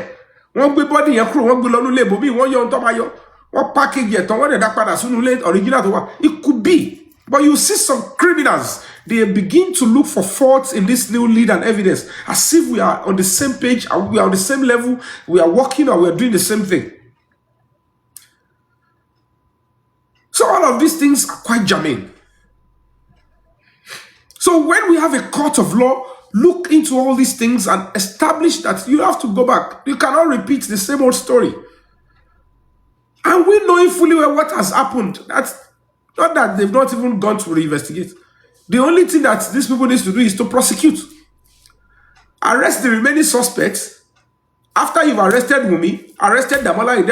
Wọ́n gbé body yẹn kúrò, wọ́n gbé lọ nínú ilé ibòmíì, wọ́n yọ ohun tó máa yọ. Wọ́n package ẹ̀ tán, wọ́n dẹ̀ dá padà sínú ilé original tó wà. It could be. But you see some criminals, they begin to look for faults in this new lead and evidence, as if we are on the same page, and we are on the same level, we are working or we are doing the same thing. So all of these things are quite germane. So when we have a court of law, look into all these things and establish that you have to go back. You cannot repeat the same old story. And we know fully well what has happened. That's not that they've not even gone to reinvestigate. The only thing that these people need to do is to prosecute. Arrest the remaining suspects. After you've arrested Wunmi, arrested Damola Ide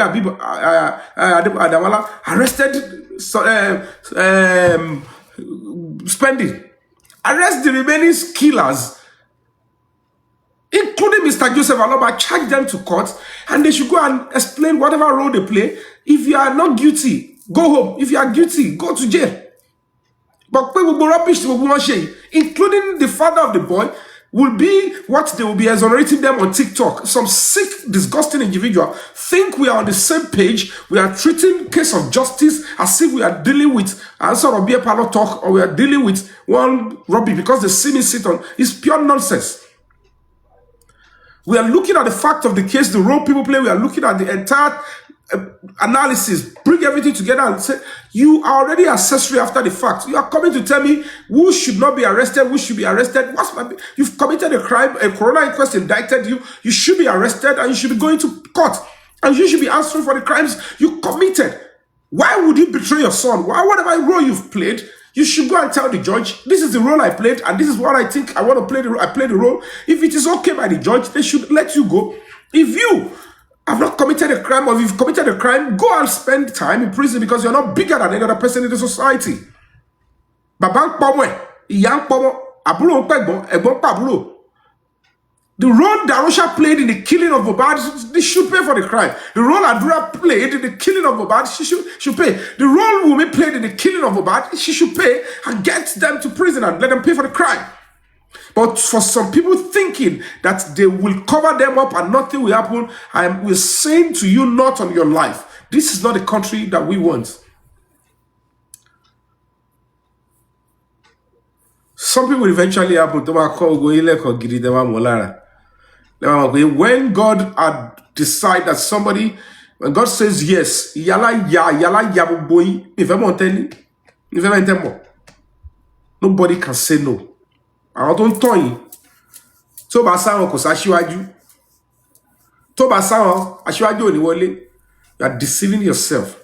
Damola, arrested Spending. Arrest the remaining killers, including Mr. Joseph Aloba, charge them to court, and they should go and explain whatever role they play. If you are not guilty, go home. If you are guilty, go to jail. But rubbish, including the father of the boy, will be what they will be exonerating them on TikTok. Some sick, disgusting individual think we are on the same page. We are treating case of justice as if we are dealing with answer or be a parlor talk, or we are dealing with one rubbish because they see me sit on. It's pure nonsense. We are looking at the fact of the case, the role people play. We are looking at the entire analysis, bring everything together and say, you are already accessory after the fact. You are coming to tell me who should not be arrested, who should be arrested. You've committed a crime, a coroner inquest indicted you, you should be arrested and you should be going to court and you should be answering for the crimes you committed. Why would you betray your son? Whatever role you've played, you should go and tell the judge, this is the role I played and this is what I think I want to play. I played the role. If it is okay by the judge, they should let you go. If you have not committed a crime, or if you've committed a crime, go and spend time in prison because you're not bigger than any other person in the society. The role Darusha played in the killing of Mohbad, they should pay for the crime. The role Adura played in the killing of Mohbad, she should pay. The role Wunmi played in the killing of Mohbad, she should pay and get them to prison and let them pay for the crime. But for some people thinking that they will cover them up and nothing will happen, we're saying to you, not on your life. This is not the country that we want. Some people eventually happen to when God had decided that somebody, when God says yes, nobody can say no. Àwọn tó ń tọ́ yìí tó bá sáwọn kò sáṣíwájú, tó bá sáwọn aṣíwájú ò ní wọlé. You are deceiving yourself.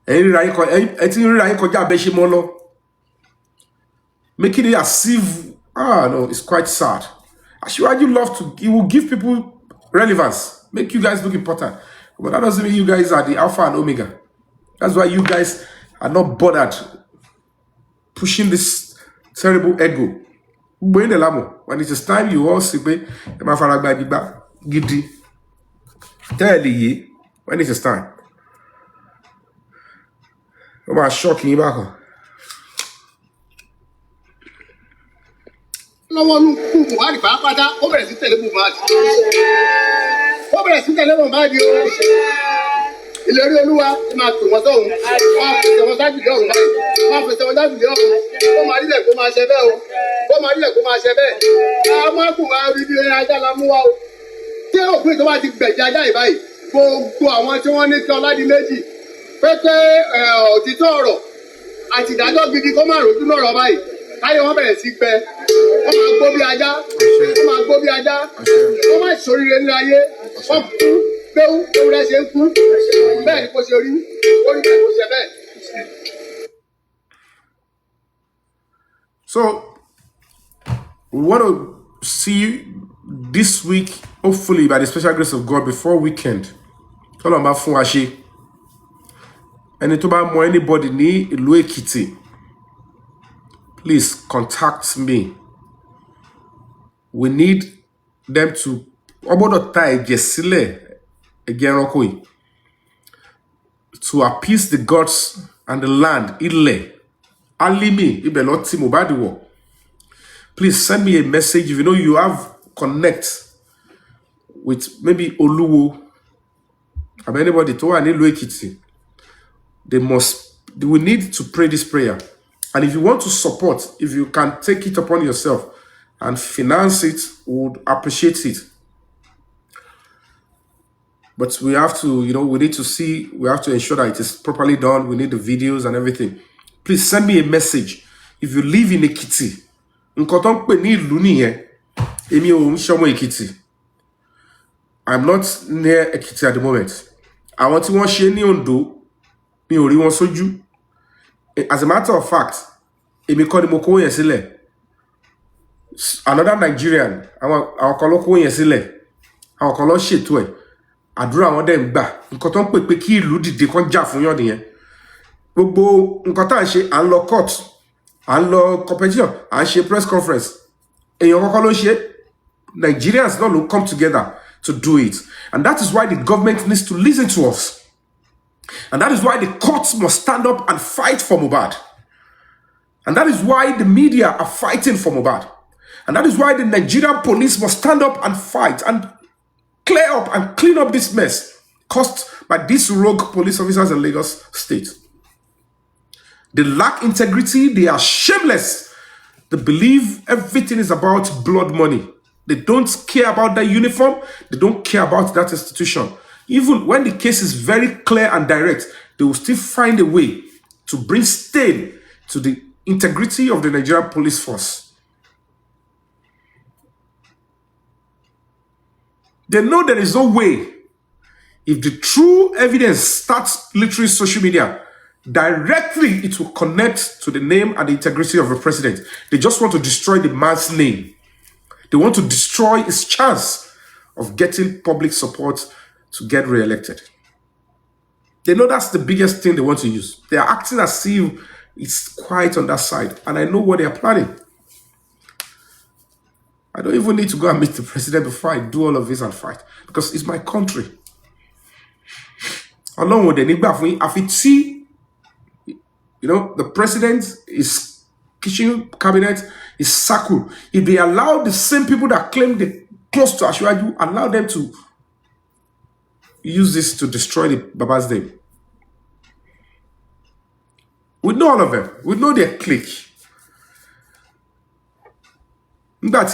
Making it as if no, it's quite sad. Aṣíwájú love to, he will give people relevance, make you guys look important, but that doesn't mean you guys are the alpha and omega. That's why you guys are not bothered pushing this terrible ego. When it is time, you all see pé ẹ máa fara gba gbígbá gidi. Tell ye when it is time. Ó máa shock yín bákan. Lọ́wọ́ ní kú Buhari pàápàá ó bẹ̀rẹ̀ sí tẹ̀lé Buhari. Ó bẹ̀rẹ̀ sí tẹ̀lé Buhari o. Ìlérí Olúwa máa tò wọ́n sọ́hun. Máa fẹsẹ̀ wọn sájìlẹ̀ ọ̀hún báyìí. Máa fẹsẹ̀ wọn sájìlẹ̀ ọ̀hún. Ó máa rí lẹ̀ kó máa ṣe bẹ́ẹ̀ o. Ó máa rí lẹ̀ kó máa ṣe bẹ́ẹ̀. Àwọn akùn máa rí bí ajá la mú wa o. Tí òpin tó bá ti gbẹ̀jẹ̀ ajá yìí báyìí, gbogbo àwọn tí wọ́n ní kí Ọládìméjì pé òtítọ́ ọ̀rọ̀ àti ìdájọ́ gidi kó má rojú lọ́rọ̀ báyìí. Káyọ̀ wọn bẹ̀rẹ̀ sí gbẹ. Wọ́n máa gbó bí ajá. Wọ́n máa gbó bí ajá. Wọ́n máa ṣoríire ní ayé. Wọ́n kú bẹ́ẹ̀ ewúrẹ́ ṣe ń kú. Bẹ́ẹ̀ ni kò ṣe rí. Orí bẹ́ẹ̀ kò ṣe bẹ́ẹ̀. So we want to see this week, hopefully by the special grace of God, before weekend. Tọ́lọ̀ máa fún wa ṣe. Ẹni tó bá mọ anybody ní ìlú Èkìtì, please contact me. We need them to ọgbọ́dọ̀ ta ẹ̀jẹ̀ sílẹ̀ ẹ̀jẹ̀ ẹranko yìí to appease the gods and the land. Ilẹ̀ Alimi ibẹ̀ lọ tí Mohbad wọ̀. Please send me a message if you know you have connect with maybe Oluwo or anybody tó wà nílùú Èkìtì. We need to pray this prayer. And if you want to support, if you can take it upon yourself and finance it, we would appreciate it. But we have to, we need to see, we have to ensure that it is properly done. We need the videos and everything. Please send me a message. If you live in Ekiti, nǹkan tó ń pè ní ìlú nìyẹn. Èmi ò ń ṣọmọ Ekiti. I'm not near Ekiti at the moment. Àwọn tí wọ́n ṣe ní Ondo, mi ò rí wọn sójú. As a matter of fact, èmi kọ́ ni mo kó yẹn sílẹ̀. Another Nigerian, àwọn kan ló kó yẹn sílẹ̀. Àwọn kan ló ṣètò ẹ̀. Àdúrà wọn dẹ̀ ń gbà. Nǹkan tó ń pè pé kí ìlú dìde kan jà fún yàn nìyẹn. Gbogbo nǹkan tá à ń ṣe, à ń lọ court, à ń lọ competition, à ń ṣe press conference. Èèyàn kọ́kọ́ ló ṣe. Nigerians náà ló come together to do it. And that is why the government needs to listen to us. And that is why the courts must stand up and fight for Mohbad. And that is why the media are fighting for Mohbad. And that is why the Nigerian police must stand up and fight and clear up and clean up this mess caused by these rogue police officers in Lagos State. They lack integrity. They are shameless. They believe everything is about blood money. They don't care about that uniform. They don't care about that institution. Even when the case is very clear and direct, they will still find a way to bring stain to the integrity of the Nigerian police force. They know there is no way. If the true evidence starts littering social media, directly it will connect to the name and the integrity of the president. They just want to destroy the man's name. They want to destroy his chance of getting public support to get re-elected. They know that's the biggest thing they want to use. They are acting as if it's quiet on that side. And I know what they are planning. I don't even need to go and meet the president before I do all of this and fight. Because it's my country. Along with the the president is kitchen cabinet is circle. If they allow the same people that claim they're close to Ashwaju, allow them to use this to destroy the Baba's name. We know all of them. We know their clique. When the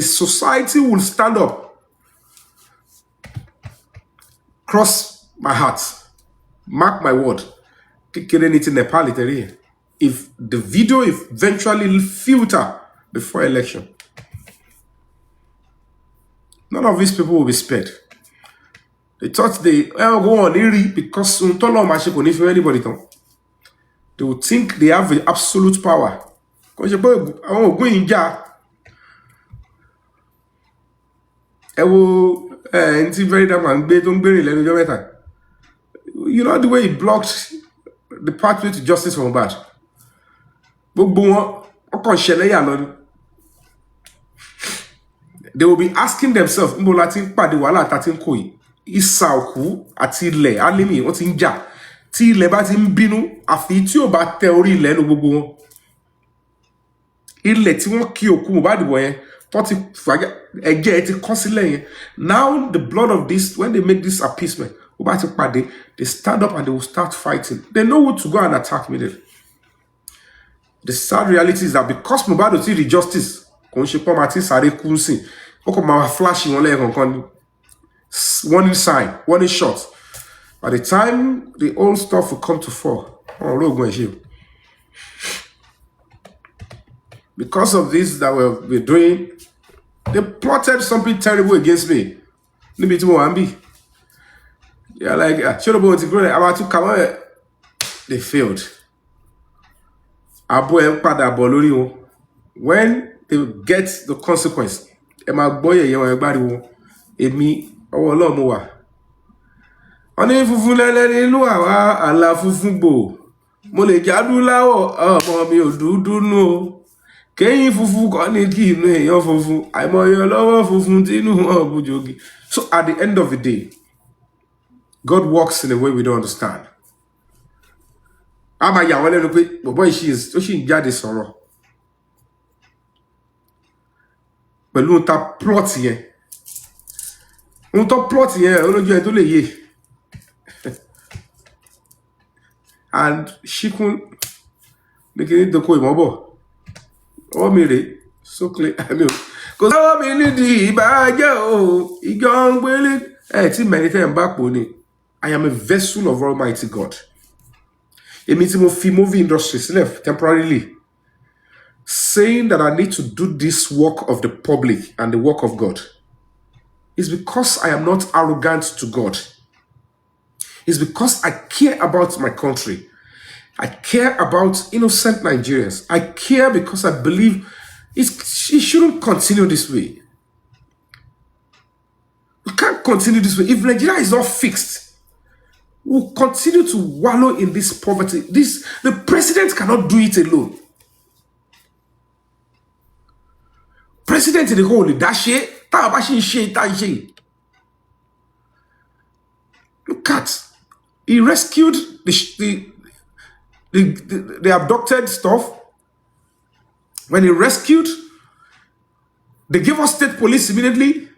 society will stand up, cross my heart, mark my word, if the video eventually filter before election, none of these people will be spared. They thought they go on because anybody. They will think they have the absolute power. You know the way he blocked the pathway to justice for Mohbad. Gbogbo wọn kàn ṣẹlẹ̀ yà lọ ni. They will be asking themselves, níbo la ti ń pàdé wàhálà tá ti ń kó yìí. Ìsà òkú àti ilẹ̀ Alimi wọ́n ti ń jà. Tí ilẹ̀ bá ti ń bínú, àfi tí ò bá tẹ orí ilẹ̀ nu gbogbo wọn. Ilẹ̀ tí wọ́n kí òkú Mohbad wọ̀ yẹn, tó ti fàjà ẹ̀jẹ̀ ti kọ́ sílẹ̀ yẹn. Now the blood of this, when they make this appeasement, ó bá ti pàdé, they stand up and they will start fighting. They know who to go and attack immediately. The sad reality is that because Mohbad ò tí rí justice, kò ń ṣe pọ́n máa ti sáré kú sí, ó kàn máa flash wọn lẹ́ẹ̀kọ̀ọ̀kan ni. Warning sign, warning shot. By the time the old stuff will come to fall, because of this that we're doing, they plotted something terrible against me. They are like, they failed. When they get the consequence, wọ́n ní funfun lẹ́lẹ́ nínú àwa àlà funfun gbò mo lè jádúláwọ̀ ọmọ mi ò dúdú nú o kéyìn funfun kọ́ ní kí inú èèyàn funfun àìmọye lọ́wọ́ funfun tí inú wọn bùjògì. So at the end of the day, God works in a way we don't understand. A máa yà wọ́n lẹ́nu pé bọ̀bọ́ ìṣí ó sì ń jáde sọ̀rọ̀ pẹ̀lú ta plot yẹn. Ohun tó plot yẹn olójú ẹ tó lè yé. And Shikun making the koi mobo. Oh mire, so clear. I mean, because I mean the bajo, young willing. Many times back pony. I am a vessel of Almighty God. It means movie industry left temporarily. Saying that I need to do this work of the public and the work of God is because I am not arrogant to God. It's because I care about my country. I care about innocent Nigerians. I care because I believe it shouldn't continue this way. We can't continue this way. If Nigeria is not fixed, we'll continue to wallow in this poverty. The president cannot do it alone. President in the whole, look at, he rescued the abducted stuff. When he rescued, they gave us state police immediately.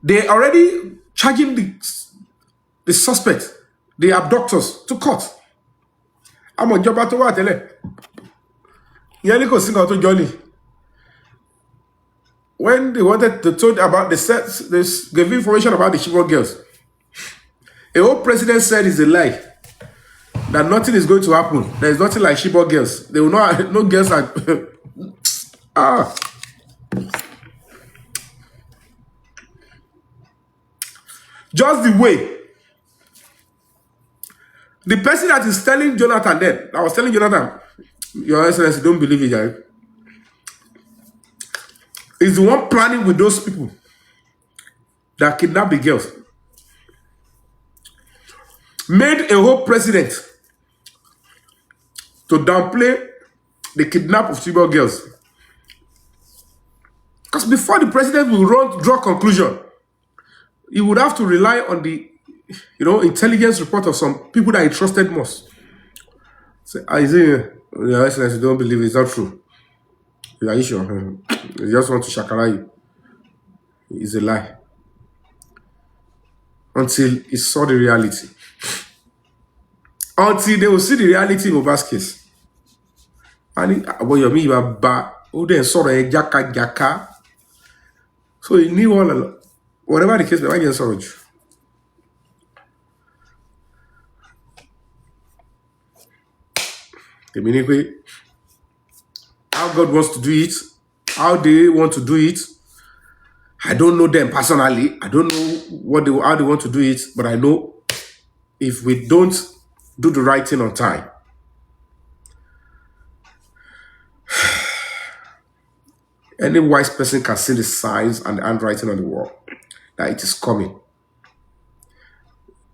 They already charging the suspect, the abductors, to court. I'm on job to what? When they wanted to talk about the sets, they gave information about the Chibok girls. A whole president said it's a lie. That nothing is going to happen. There is nothing like Chibok girls. They will not. No girls are. Just the way. The person that is telling Jonathan then, I was telling Jonathan, Your Excellency, don't believe it, Jerry. Is the one planning with those people that kidnap the girls. Made a whole president to downplay the kidnap of Chibok girls. Because before the president will draw conclusion, he would have to rely on the intelligence report of some people that he trusted most. Say, Your Excellency, don't believe it's not true. Are you sure? He just want to shakara you. It's a lie. Until he saw the reality. Until they will see the reality of Mohbad's case. And Yomi, you are bad. Oh, then saw a jaka. So he knew all along. Whatever the case, but I can sorry you. The meaning how God wants to do it, how they want to do it. I don't know them personally. I don't know how they want to do it, but I know if we don't do the right thing on time, any wise person can see the signs and the handwriting on the wall that it is coming.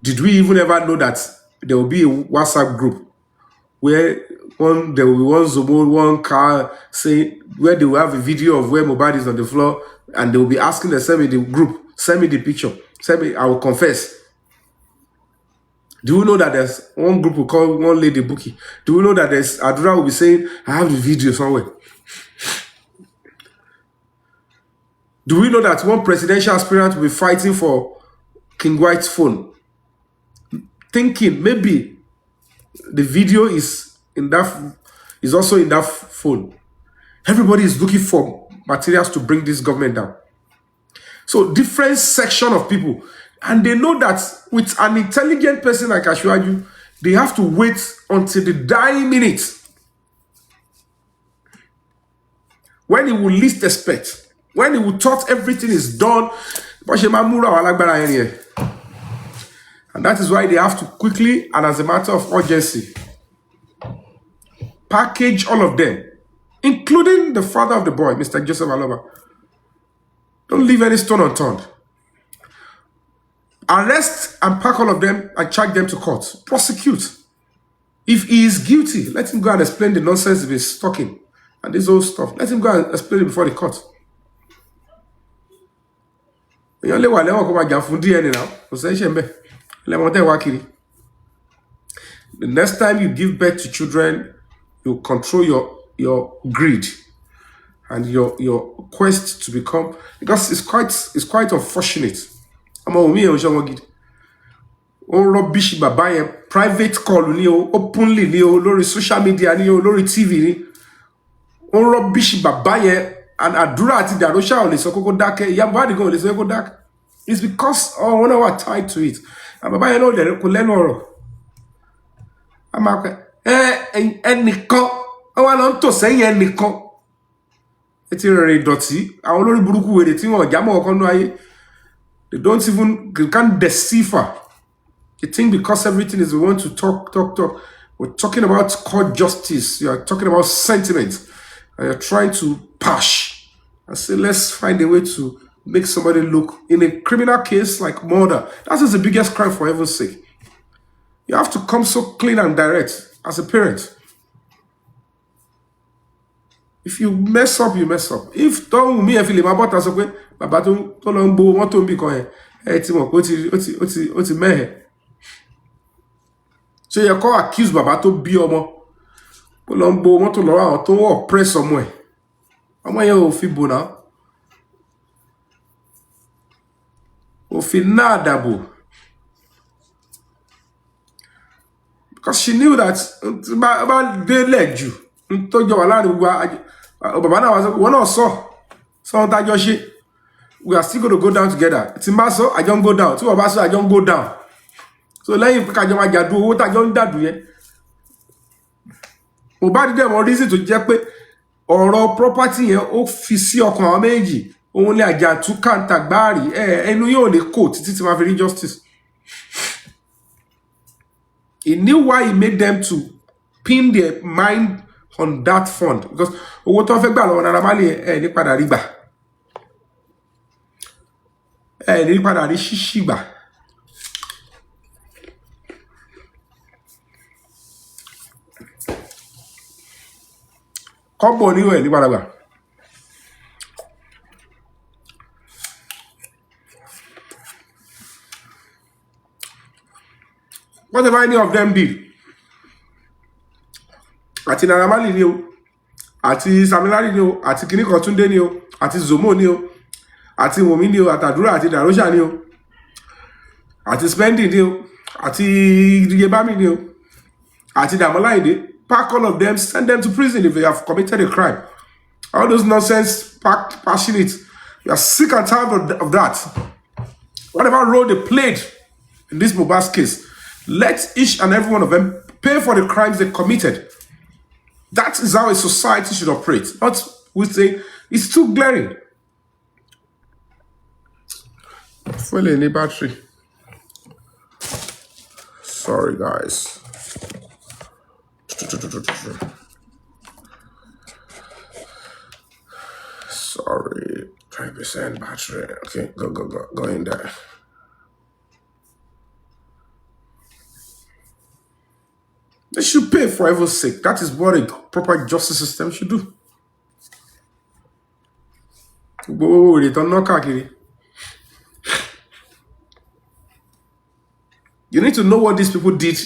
Did we even ever know that there will be a WhatsApp group where there will be one Zomo, one car saying where they will have a video of where Mohbad is on the floor, and they will be asking them, send me the group, send me the picture, send me, I will confess. Do you know that there's one group who call one lady Bookie? Do you know that there's Adura will be saying, I have the video somewhere? Do we know that one presidential aspirant will be fighting for King White's phone? Thinking maybe the video is also in that phone. Everybody is looking for materials to bring this government down. So different section of people, and they know that with an intelligent person like Ashwaju, they have to wait until the dying minute when he will least expect, when he will thought everything is done. And that is why they have to quickly, and as a matter of urgency, package all of them, including the father of the boy, Mr. Joseph Aloba. Don't leave any stone unturned. Arrest and pack all of them and charge them to court. Prosecute. If he is guilty, let him go and explain the nonsense he's talking and this whole stuff. Let him go and explain it before the court. The next time you give birth to children, you control your greed and your quest to become, because it's quite unfortunate. Rubbish baba private call ni o, openly ni o, lórí social media ni o, lórí TV ni. Rubbish baba and Adura àti Darosha ò lè sọ kókó dákẹ́, ìyá Mohbad gan ò lè sọ kókó dákẹ́. It's because one of our tied to it. And baba no de kò lẹ́nu ọ̀rọ̀. Ama ẹnìkan àwọn ló ń tò sẹ́yìn ẹnìkan. Eti rere ìdọ̀tí àwọn olórí burúkú wèrè tí wọ́n jámọ́ ọkàn nú ayé. They can't deceive her. You think because everything is we want to talk. We're talking about court justice. You're talking about sentiment. And you're trying to pash. I say, let's find a way to make somebody look, in a criminal case like murder. That is the biggest crime, for heaven's sake. You have to come so clean and direct as a parent. If you mess up, you mess up. If don't me, I feel my butt as a way, Baba to long bo, what to be going, it's me. So you call accuse Baba to be omo. Polombo want to lower to oppress somewhere. Am I your fibo now? Ofinadabo. Because she knew that about they led you. Told you Baba now was one or so. So that your shit. We are still going to go down together. Timbaso, I don't go down. Two of us, I don't go down. So let you pick a do what I don't do. Mohbad dem more reason to check pé ọ̀rọ̀ property yẹn ó fi sí ọkàn àwọn méjì. Òun lè àjà tú kàńtà gbáàrí. Ẹnu yóò lè kó títí tí máa fi rí justice. He knew why he made them to pin their mind on that fund. Because owó tó fẹ́ gbà lọ́wọ́ Naira Marley ní padà rí gbà. Ní padà rí ṣíṣì gbà. Kọ́bọ̀ ní ẹ̀ ní padà gbà. Whatever any of them did, àti Naira Marley ni o, àti Samilari ni o, àti Kini Kotunde ni o, àti Zomo ni o, àti Yomi ni o, àti Adura àti Darosha ni o, àti Spending ni o, àti Yebami ni o, àti Damolaide. Pack all of them, send them to prison if they have committed a crime. All those nonsense, passionate. You are sick and tired of that. Whatever role they played in this Mohbad's case, let each and every one of them pay for the crimes they committed. That is how a society should operate. Not with it's too glaring. Full any battery. Sorry, guys. Sorry, 5% battery. Okay, go in there. They should pay for heaven's sake. That is what a proper justice system should do. You need to know what these people did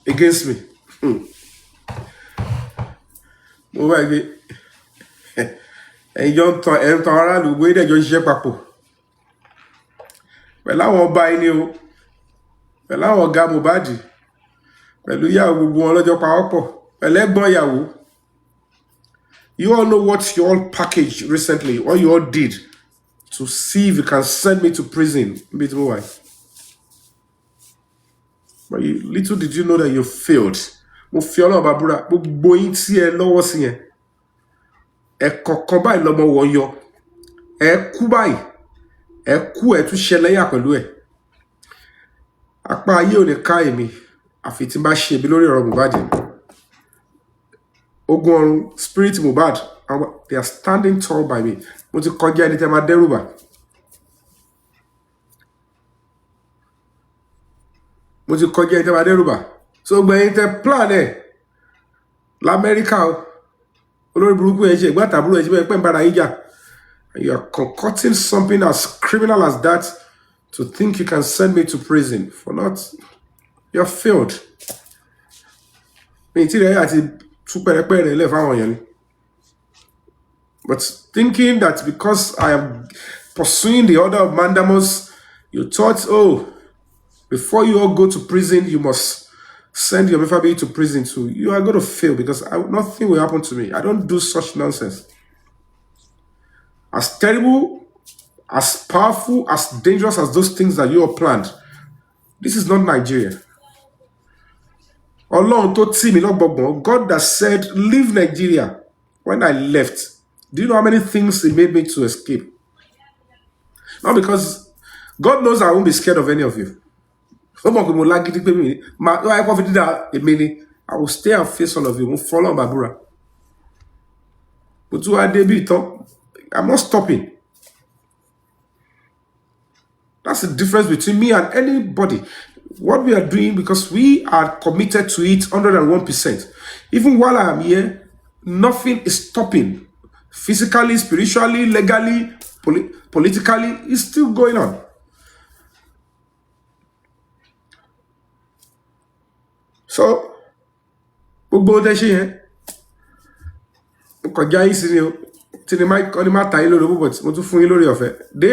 against me. Ẹ̀yọ́ ń tan aráàlú gbé ìdẹ́jọ́ ṣiṣẹ́ papọ̀. Pẹ̀lú àwọn ọba ẹni o, pẹ̀lú àwọn ọ̀gá Mohbad, pẹ̀lú ìyàwó gbogbo wọn lọ́jọ́ pawọ́pọ̀, pẹ̀lú ẹ̀gbọ́n ìyàwó. You all know what you all packaged recently, what you all did to see if you can send me to prison. But little did you know that you failed. Mo fi Ọlọ́run bá búra, gbogbo yín tí ẹ lọ́wọ́ sí yẹn. Ẹ̀kọ̀ọ̀kan báyìí lọ́mọ wọn yọ. Ẹ kú báyìí. Ẹ kú ẹ tún ṣẹlẹ́yà pẹ̀lú ẹ̀. Apá ayé ò ní ká èmi. Àfi tí n bá ṣe ibi lórí ọ̀rọ̀ Mohbad. Ogun ọ̀run, spirit Mohbad, they are standing tall by me. Mo ti kọjá ẹni tẹ́ máa dẹ́rùbà. Mo ti kọjá ẹni tẹ́ máa dẹ́rùbà. So gbẹ̀yìn tẹ́ plan ẹ̀ l'Amẹ́ríkà o. Olórí burúkú ẹ̀ ṣe ìgbà tàbúrò ẹ̀ ṣe bẹ́ẹ̀ pẹ́ ń bára yín jà. And you are concocting something as criminal as that to think you can send me to prison for not. You have failed. But thinking that because I am pursuing the order of mandamus, you thought, oh, before you all go to prison, you must send your fabiyi to prison too. You are going to fail because nothing will happen to me. I don't do such nonsense. As terrible, as powerful, as dangerous as those things that you all planned, this is not Nigeria. God that said, leave Nigeria. When I left, do you know how many things He made me to escape? Not because God knows I won't be scared of any of you. I will stay and face all of you. Follow Babura. I'm not stopping. That's the difference between me and anybody. What we are doing, because we are committed to it 101%. Even while I am here, nothing is stopping. Physically, spiritually, legally, politically, it's still going on. So, they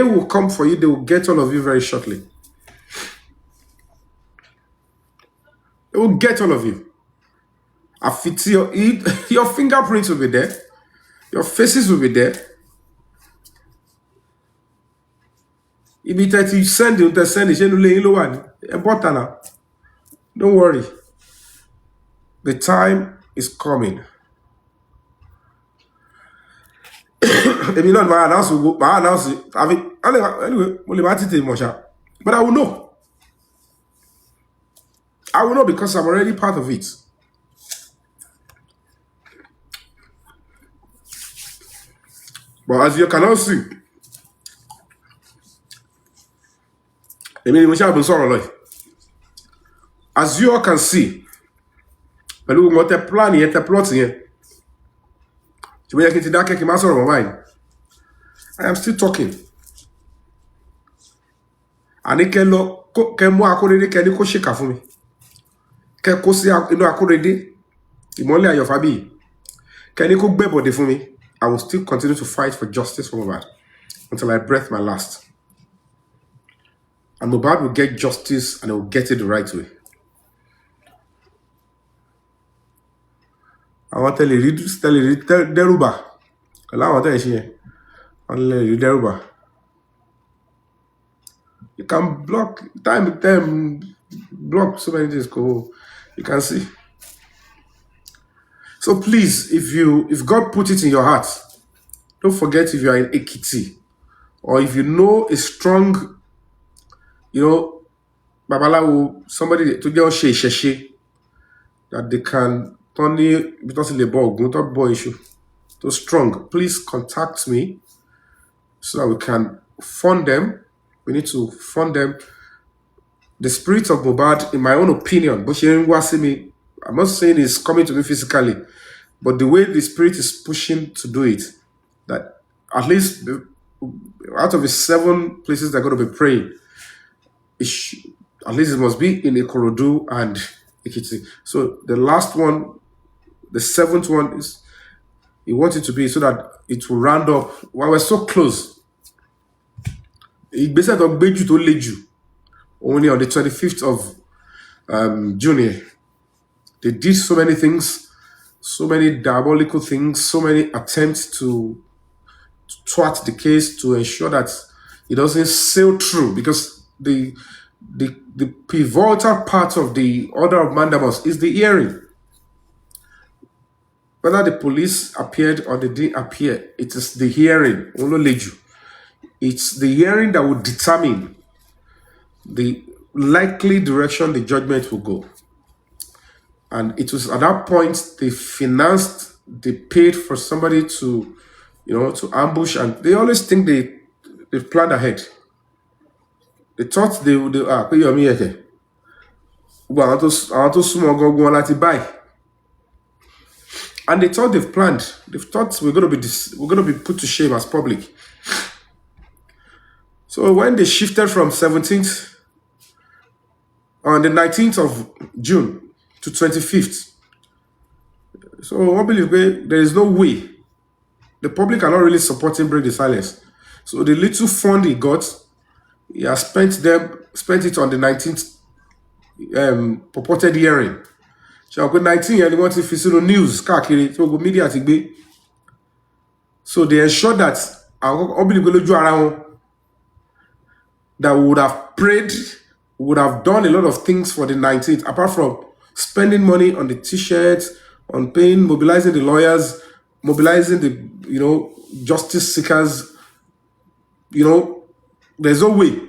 will come for you. They will get all of you very shortly. They will get all of you. Your fingerprints will be there. Your faces will be there. If you send don't worry. The time is coming. Anyway, but I will know. I will know because I'm already part of it. But as you can all see, as you all can see, I am still talking. I will still continue to fight for justice for Mohbad until I breath my last. And Mohbad will get justice and he will get it the right way. I want to tell you, Deruba. I want to tell you, Deruba. You can block block so many things. Go, you can see. So please, if God put it in your heart, don't forget if you are in Ekiti or if you know a strong, Babalawo, somebody to get sheshe that they can turn because the boy issue. So strong, please contact me so that we can fund them. We need to fund them. The spirit of Mohbad, in my own opinion, but she didn't see me. I'm not saying it's coming to me physically, but the way the spirit is pushing to do it, that at least out of the 7 places they're going to be praying, it at least it must be in Ikorodu and Ikiti. So the last one, the 7th one, is he wants it to be so that it will round up. While we're so close, ìgbésẹ̀ tó gbé jù tó le jù only on the 25th of June here. They did so many things, so many diabolical things, so many attempts to thwart the case to ensure that it doesn't sail through, because the pivotal part of the order of mandamus is the hearing. Whether the police appeared or they didn't appear, it is the hearing. It's the hearing that will determine the likely direction the judgment will go. And it was at that point they paid for somebody to, to ambush, and they always think they planned ahead. They thought they would pay Yomi yeke. Well, I want to small go láti buy. And they thought they've planned. They thought we're going to be put to shame as public. So when they shifted from 17th on the 19th of June to 25th, so I believe there is no way the public are not really supporting Break the Silence. So the little fund he got, he has spent it on the 19th purported hearing. So 19 and they want to see news káàkiri so media ti gbé. So they ensured that that we would have prayed, we would have done a lot of things for the 19th, apart from spending money on the t-shirts, on paying, mobilizing the lawyers, mobilizing the justice seekers. There's no way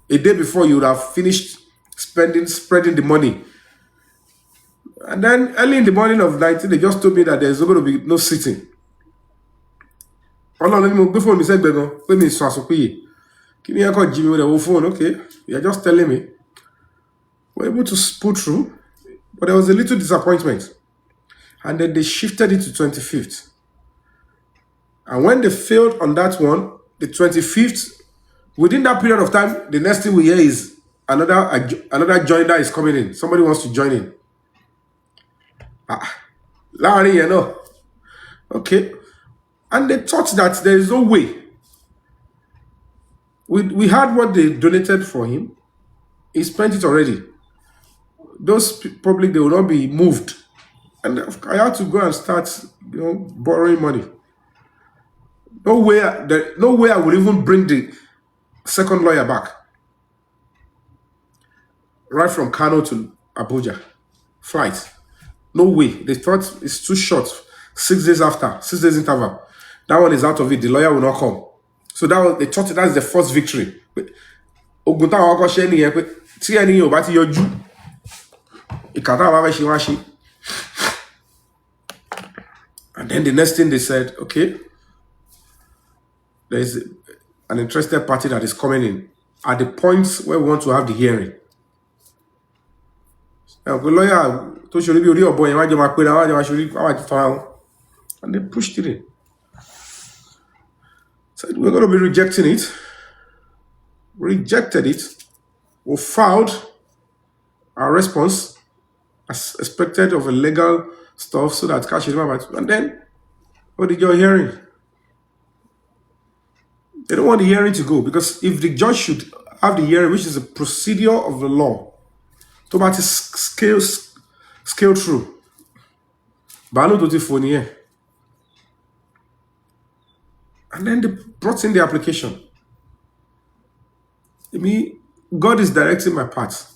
a day before you would have finished spreading the money. And then early in the morning of 19, they just told me that there's going to be no sitting. Before me said, let me give me a call, Jimmy, with a phone. Okay, you're just telling me. We're able to pull through, but there was a little disappointment. And then they shifted it to 25th. And when they failed on that one, the 25th, within that period of time, the next thing we hear is another joiner is coming in. Somebody wants to join in. Larry, okay. And they thought that there is no way. We had what they donated for him. He spent it already. Those public, they will not be moved. And I had to go and start, borrowing money. No way I would even bring the second lawyer back. Right from Kano to Abuja. Flight. No way. They thought it's too short. 6 days after, 6 days interval. That one is out of it. The lawyer will not come. So they thought that's the first victory. Ogunta wako she ni yen pe ti eni yen o ba ti yoju. Ikata wa fe se wa se. And then the next thing they said, okay, there is an interested party that is coming in at the point where we want to have the hearing. Now, the lawyer to show you the boy, and they pushed it in. Said we're going to be rejecting it. Rejected it. We filed our response as expected of a legal stuff so that cash is about. And then, what did your hearing? They don't want the hearing to go, because if the judge should have the hearing, which is a procedure of the law, to about scale through. Balu do phone here. And then they brought in the application. God is directing my path.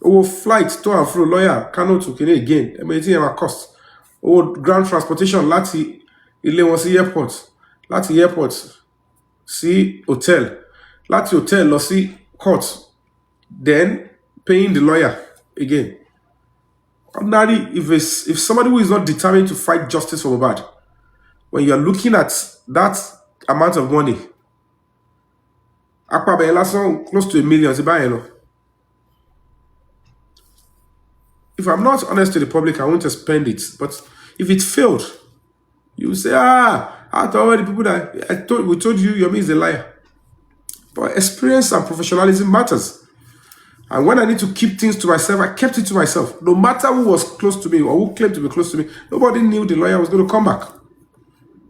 Flight to and fro, lawyer, Kano to Kenya again. Cost. Ground transportation, láti ilé wọn sí airport. Láti airport sí hotel. Láti hotel lọ sí court. Then paying the lawyer again. Ordinarily, if somebody who is not determined to fight justice for Mohbad, when you are looking at that amount of money, close to $1 million. If I'm not honest to the public, I won't spend it. But if it failed, you will say, I told the people that we told you Yomi is a liar. But experience and professionalism matters. And when I need to keep things to myself, I kept it to myself. No matter who was close to me or who claimed to be close to me, nobody knew the lawyer was going to come back.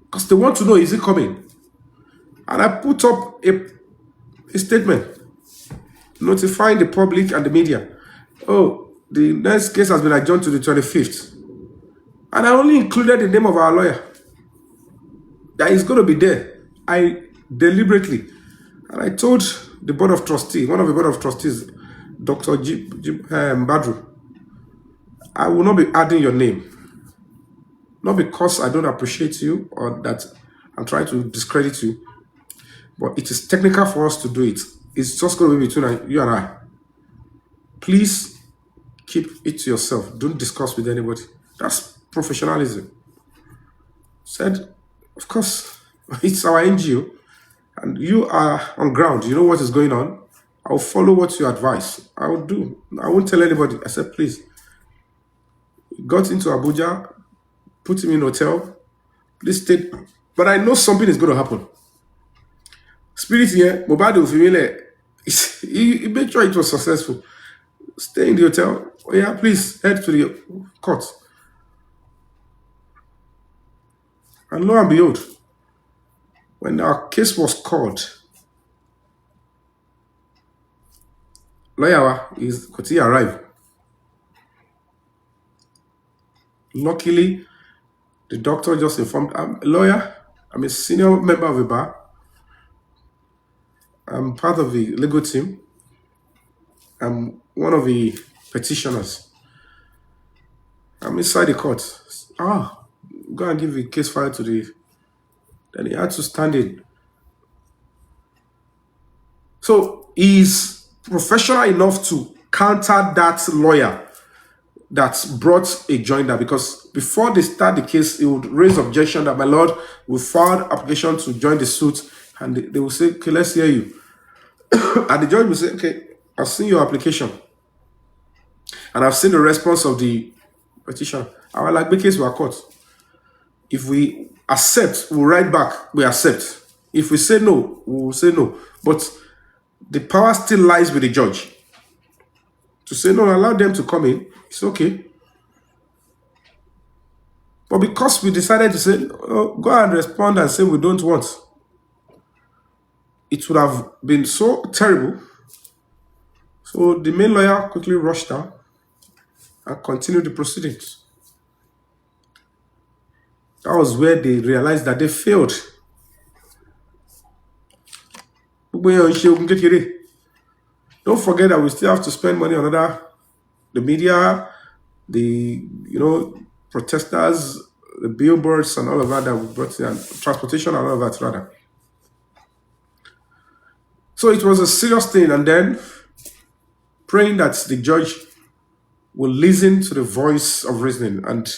Because they want to know, is he coming? And I put up a statement notifying the public and the media. Oh, the next case has been adjourned to the 25th. And I only included the name of our lawyer. That is going to be there. I deliberately. And I told the board of trustees, one of the board of trustees, Dr. Badru, I will not be adding your name. Not because I don't appreciate you or that I'm trying to discredit you, but it is technical for us to do it. It's just going to be between you and I. Please keep it to yourself. Don't discuss with anybody. That's professionalism. Said, of course, it's our NGO, and you are on ground. You know what is going on. I'll follow what you advise. I will do. I won't tell anybody. I said, please. Got into Abuja, put him in hotel. Please stay. But I know something is going to happen. Spirit here, Mobile will feel he made sure it was successful. Stay in the hotel. Oh, yeah, please head to the court. And lo and behold, when our case was called, lawyer is Koti arrived. Luckily, the doctor just informed, I'm a lawyer, I'm a senior member of the bar, I'm part of the legal team, I'm one of the petitioners. I'm inside the court. Go and give the case file to the... Then he had to stand in. So he's professional enough to counter that lawyer that brought a joinder, because before they start the case, he would raise objection that, my lord, we filed application to join the suit, and they will say, okay, let's hear you. And the judge will say, okay, I've seen your application, and I've seen the response of the petitioner. Our like the case we are caught. If we accept, we'll write back, we accept. If we say no, we'll say no. But the power still lies with the judge. To say no, allow them to come in, it's okay. But because we decided to say, oh, go and respond and say we don't want, it would have been so terrible. So the main lawyer quickly rushed down and continued the proceedings. That was where they realized that they failed. Don't forget that we still have to spend money on the media, the protesters, the billboards and all of that we brought in, and transportation and all of that rather. So it was a serious thing, and then praying that the judge will listen to the voice of reasoning, and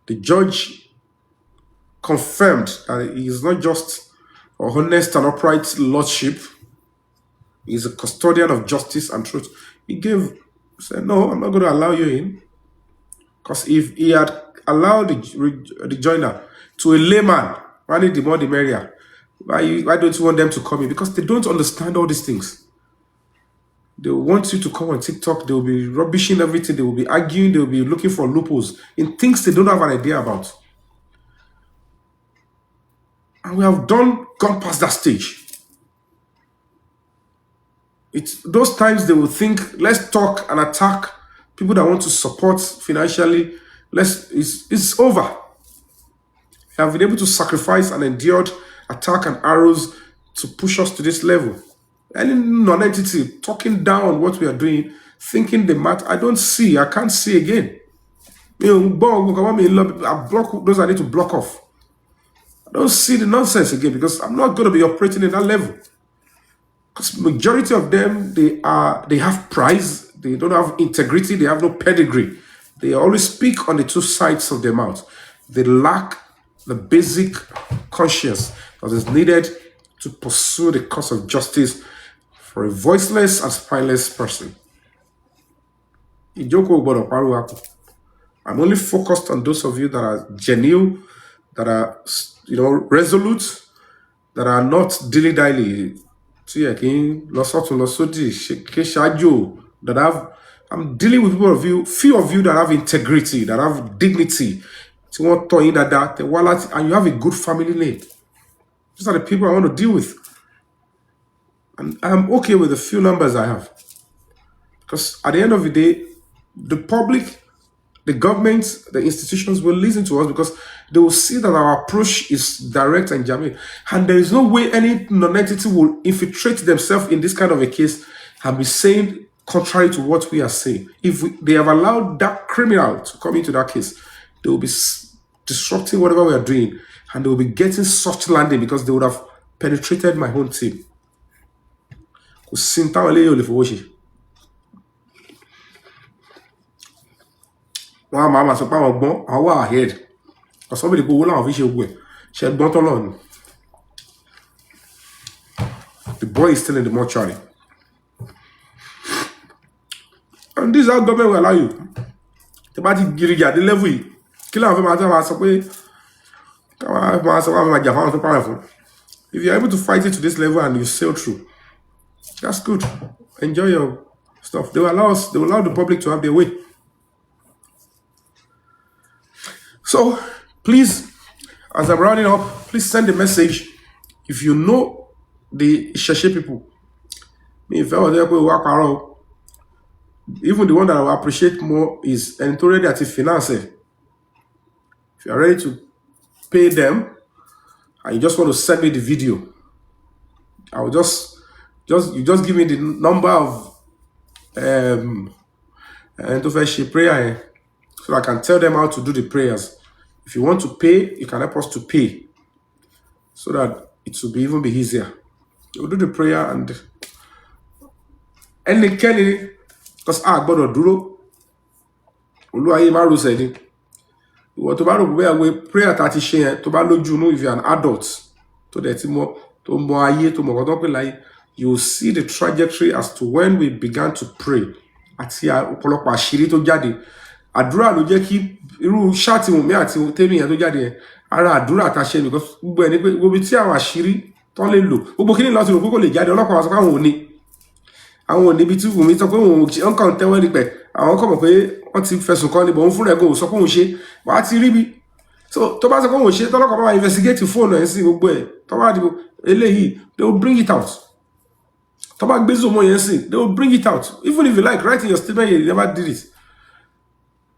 the judge confirmed that he is not just a honest and upright lordship, he is a custodian of justice and truth. He said, no, I'm not going to allow you in. Because if he had allowed the joiner to a layman, running the more the merrier, why don't you want them to come in? Because they don't understand all these things. They want you to come on TikTok, they will be rubbishing everything, they will be arguing, they will be looking for loopholes in things they don't have an idea about. And we have gone past that stage. It's those times they will think, let's talk and attack people that want to support financially. It's over. We have been able to sacrifice and endured attack and arrows to push us to this level. Any non-entity talking down what we are doing, thinking the matter, I can't see again. I block those I need to block off. I don't see the nonsense again, because I'm not going to be operating in that level. Because majority of them, they have prize, they don't have integrity, they have no pedigree. They always speak on the two sides of their mouth. They lack the basic conscience that is needed to pursue the cause of justice for a voiceless and spineless person. Ìjókòó gbọ́dọ̀ pariwo. I'm only focused on those of you that are genuine, that are, resolute, that are not dilly-dally. That I'm dealing with people of you, few of you that have integrity, that have dignity, and you have a good family name. These are the people I want to deal with. And I'm okay with the few numbers I have. Because at the end of the day, the public, the government, the institutions will listen to us because they will see that our approach is direct and genuine. And there is no way any non-entity will infiltrate themselves in this kind of a case and be saying contrary to what we are saying. If they have allowed that criminal to come into that case, they will be disrupting whatever we are doing and they will be getting soft landing because they would have penetrated my own team. Wọn máa sọ pé àwọn gbọ́n àwọn wà ahead ọ̀sán bèèrè pé owó làwọn fi ṣe ogun ẹ̀ ṣe gbọ́n tọ́lọ̀ ni. The boy is still in the mortuary. And this is how government will allow you. Tẹ́ bá ti gírí gàdé level yìí kí làwọn fẹ́ máa tẹ́ máa sọ pé káwọn máa sọ pé àwọn máa jà fáwọn tó pààrọ̀ fún. If you are able to fight it to this level and you sail through, that's good. Enjoy your stuff. They will allow the public to have their way. So, please, as I'm rounding up, please send a message. If you know the Shashe people, even the one that I will appreciate more is Entoredi Finance. If you are ready to pay them, and you just want to send me the video, I will just give me the number of prayer, so I can tell them how to do the prayers. If you want to pay, you can help us to pay, so that it will even be easier. We'll do the prayer and Kenny, because gbọ́dọ̀ dúró. Olúwayé má ro sẹ́ni. Ìwọ tó bá rò pé àwọn prayer tá ti ṣe yẹn tó bá lójú inú, if you're an adult, tó dẹ̀ ti mọ̀ tó mọ̀ ayé tó mọ̀ nǹkan tó pè láyé, you will see the trajectory as to when we began to pray àti ọ̀pọ̀lọpọ̀ àṣírí tó jáde. Àdúrà ló jẹ́ kí irú ṣáàtì Wùnmí àti tèmi yẹn tó jáde yẹn, ara àdúrà tá ṣe because gbogbo ẹni pé gbogbo tí àwọn àṣírí tó lè lò gbogbo kíní lọ sí rò pé kò lè jáde ọlọ́pàá sọ pé àwọn ò ní. Àwọn ò níbi tí Wùnmí sọ pé òun kàn tẹ́wọ́ nípẹ̀ àwọn kọ̀ mọ̀ pé wọ́n ti fẹ̀sùn kan níbọ̀ òun fúnra ẹ̀gùn ò sọ pé òun ṣe wàá ti rí bí. So tó bá sọ pé òun ṣe tọ́lọ́pàá máa investigate fóònù ẹ̀ sí gbogbo ẹ̀ tó bá dìbò eléyìí they will bring it out. Tó bá gbé zoom yẹn sí they will bring it out. Even if you like write in your statement you never did it.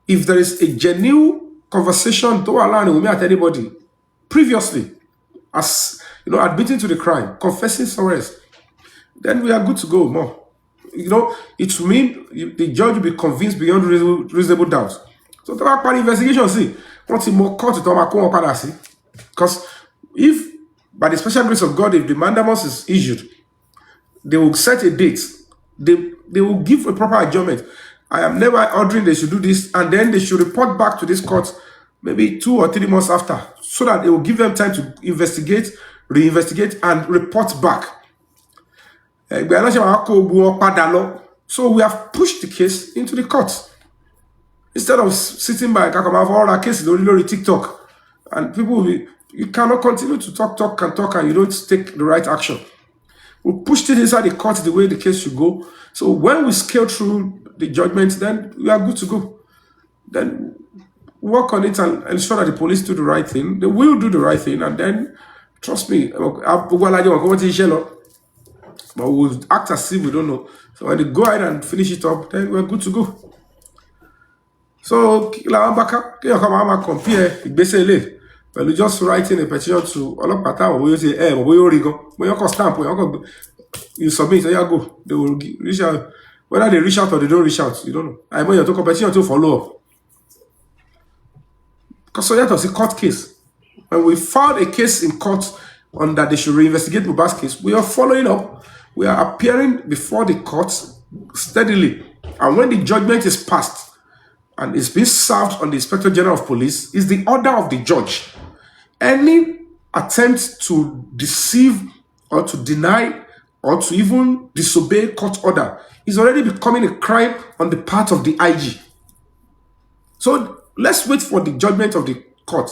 If there is a genuine conversation to allow Wùnmí at anybody previously, as admitting to the crime, confessing somewhere else, then we are good to go more. It will mean the judge will be convinced beyond reasonable doubt. So to that part investigation, see, once more court to because if by the special grace of God, if the mandamus is issued, they will set a date. They will give a proper adjournment. I am never ordering they should do this, and then they should report back to this court maybe 2 or 3 months after, so that they will give them time to investigate, reinvestigate, and report back. So we have pushed the case into the court. Instead of sitting by all our cases on TikTok, and people will be, you cannot continue to talk, and you don't take the right action. We pushed it inside the court the way the case should go. So when we scale through the judgment, then we are good to go. Then work on it and ensure that the police do the right thing. They will do the right thing, and then trust me, but we'll act as if we don't know. So when they go ahead and finish it up, then we're good to go. So compare just writing a petition to stamp, you submit, so you go. They will reach out. Whether they reach out or they don't reach out, you don't know. I want you to competition to follow up. Because so that was a court case. When we filed a case in court on that they should reinvestigate Mohbad's case, we are following up. We are appearing before the court steadily. And when the judgment is passed and it's been served on the Inspector General of Police, is the order of the judge. Any attempt to deceive or to deny or to even disobey court order is already becoming a crime on the part of the IG. So let's wait for the judgment of the court.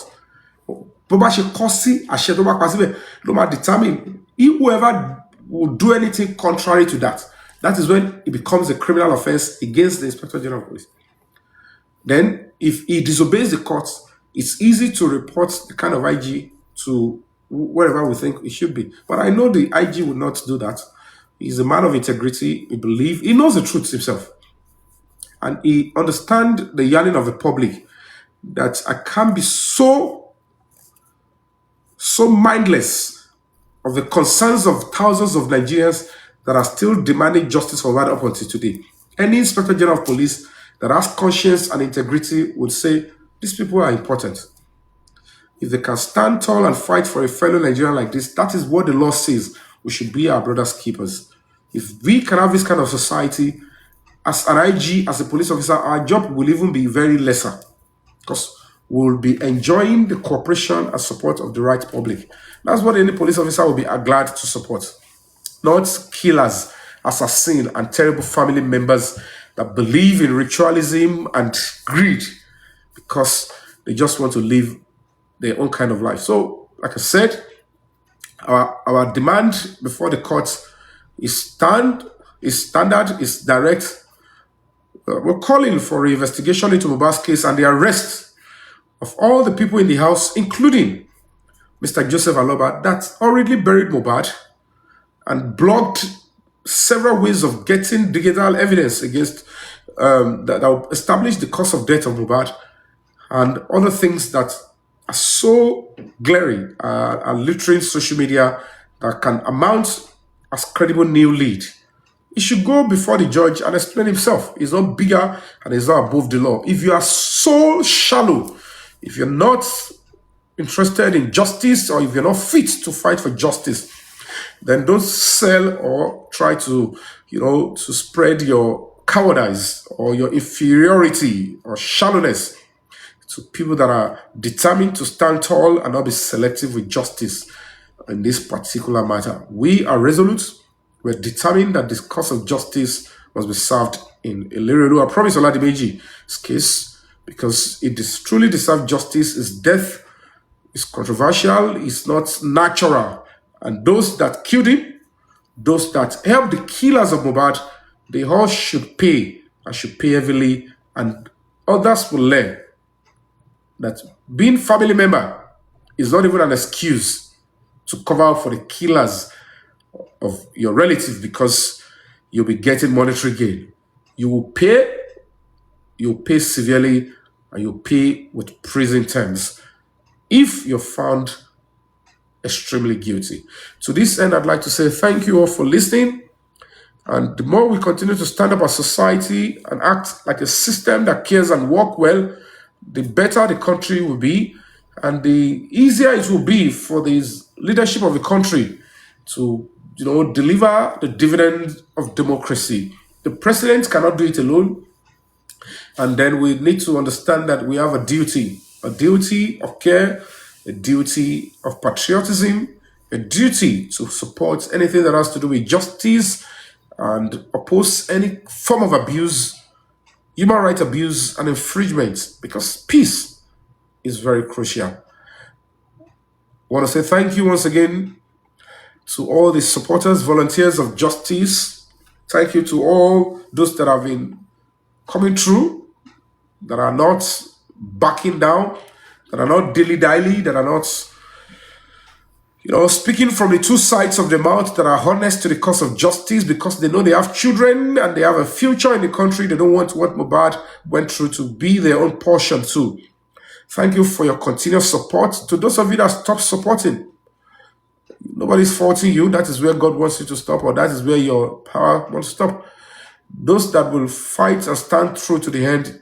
Bó bá ṣe kọ́ sí àṣẹ tó bá pa síbẹ̀ ló máa determine whoever will do anything contrary to that. That is when it becomes a criminal offense against the Inspector General of Police. Then, if he disobeys the court, it's easy to report the kind of IG to wherever we think it should be. But I know the IG would not do that. He's a man of integrity. He knows the truth himself. And he understands the yearning of the public that I can't be so mindless of the concerns of thousands of Nigerians that are still demanding justice for that up until today. Any Inspector General of Police that has conscience and integrity would say, these people are important. If they can stand tall and fight for a fellow Nigerian like this, that is what the law says. We should be our brother's keepers. If we can have this kind of society, as an IG, as a police officer, our job will even be very lesser because we'll be enjoying the cooperation and support of the right public. That's what any police officer will be glad to support. Not killers, assassins, and terrible family members that believe in ritualism and greed because they just want to live their own kind of life. So, like I said, our demand before the courts is standard, is direct. We're calling for an investigation into Mohbad's case and the arrest of all the people in the house, including Mr. Joseph Aloba, that already buried Mohbad and blocked several ways of getting digital evidence against that will establish the cause of death of Mohbad and other things that are so glaring and littering social media that can amount as credible new lead. He should go before the judge and explain himself. He's not bigger and he's not above the law. If you are so shallow, if you're not interested in justice or if you're not fit to fight for justice, then don't sell or try to, to spread your cowardice or your inferiority or shallowness to people that are determined to stand tall and not be selective with justice in this particular matter. We are resolute. We're determined that this cause of justice must be served in Ileriolu. I promise Oladimeji's case, because it is truly deserves justice. His death is controversial. It's not natural. And those that killed him, those that helped the killers of Mohbad, they all should pay and should pay heavily. And others will learn that being family member is not even an excuse to cover up for the killers of your relative because you'll be getting monetary gain. You'll pay severely, and you'll pay with prison terms if you're found extremely guilty. To this end, I'd like to say thank you all for listening. And the more we continue to stand up as society and act like a system that cares and work well, the better the country will be, and the easier it will be for the leadership of the country to, deliver the dividend of democracy. The president cannot do it alone, and then we need to understand that we have a duty of care, a duty of patriotism, a duty to support anything that has to do with justice and oppose any form of abuse, human rights abuse, and infringement, because peace is very crucial. I want to say thank you once again to all the supporters, volunteers of justice. Thank you to all those that have been coming through, that are not backing down, that are not dilly-dally, that are not, speaking from the two sides of the mouth, that are honest to the cause of justice because they know they have children and they have a future in the country. They don't want what Mohbad went through to be their own portion too. Thank you for your continuous support. To those of you that stopped supporting, nobody's faulting you. That is where God wants you to stop, or that is where your power wants to stop. Those that will fight and stand through to the end,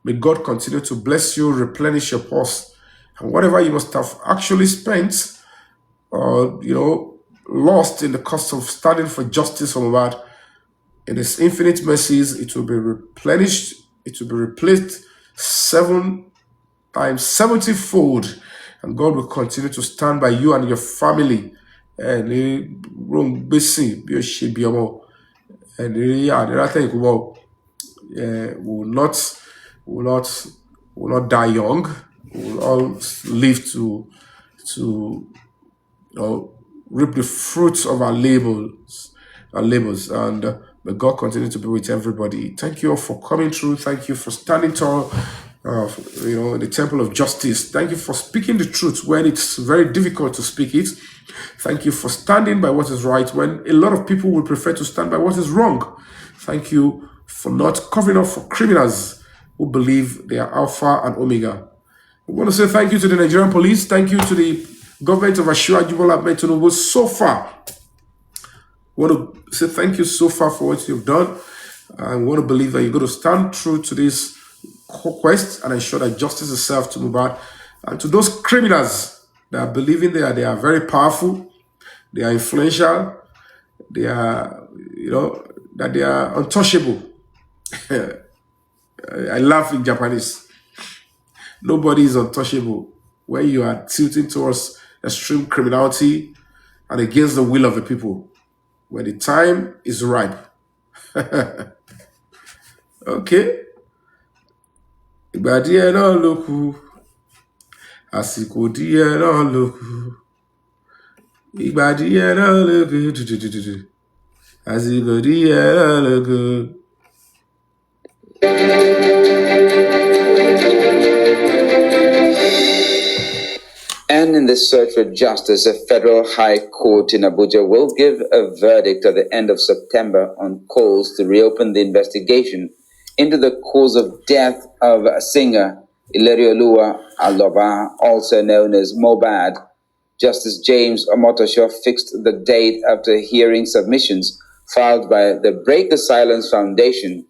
may God continue to bless you, replenish your purse, and whatever you must have actually spent or, lost in the cost of standing for justice for Mohbad, in His infinite mercies, it will be replenished, it will be replaced 7 times 70-fold, and God will continue to stand by you and your family. And will not We will not die young. We will all live to reap the fruits of our labors, and may God continue to be with everybody. Thank you all for coming through. Thank you for standing tall, in the temple of justice. Thank you for speaking the truth when it's very difficult to speak it. Thank you for standing by what is right when a lot of people would prefer to stand by what is wrong. Thank you for not covering up for criminals who believe they are Alpha and Omega. We want to say thank you to the Nigerian police. Thank you to the government of Ashura Bola Ahmed Tinubu so far. We want to say thank you so far for what you've done. I want to believe that you're going to stand true to this quest and ensure that justice is served to Mohbad. And to those criminals that are believing they are very powerful, they are influential, they are, that they are untouchable. I laugh in Japanese. Nobody is untouchable when you are tilting towards extreme criminality and against the will of the people. When the time is ripe. Okay. Ìgbà díẹ̀ náà ló kù. Àsìkò díẹ̀ náà ló kù. Ìgbà díẹ̀ náà ló kù. Àsìkò díẹ̀ náà ló kù. And in the search for justice, a federal high court in Abuja will give a verdict at the end of September on calls to reopen the investigation into the cause of death of singer Ilerioluwa Aloba, also known as Mohbad. Justice James Omotosho fixed the date after hearing submissions filed by the Break the Silence Foundation.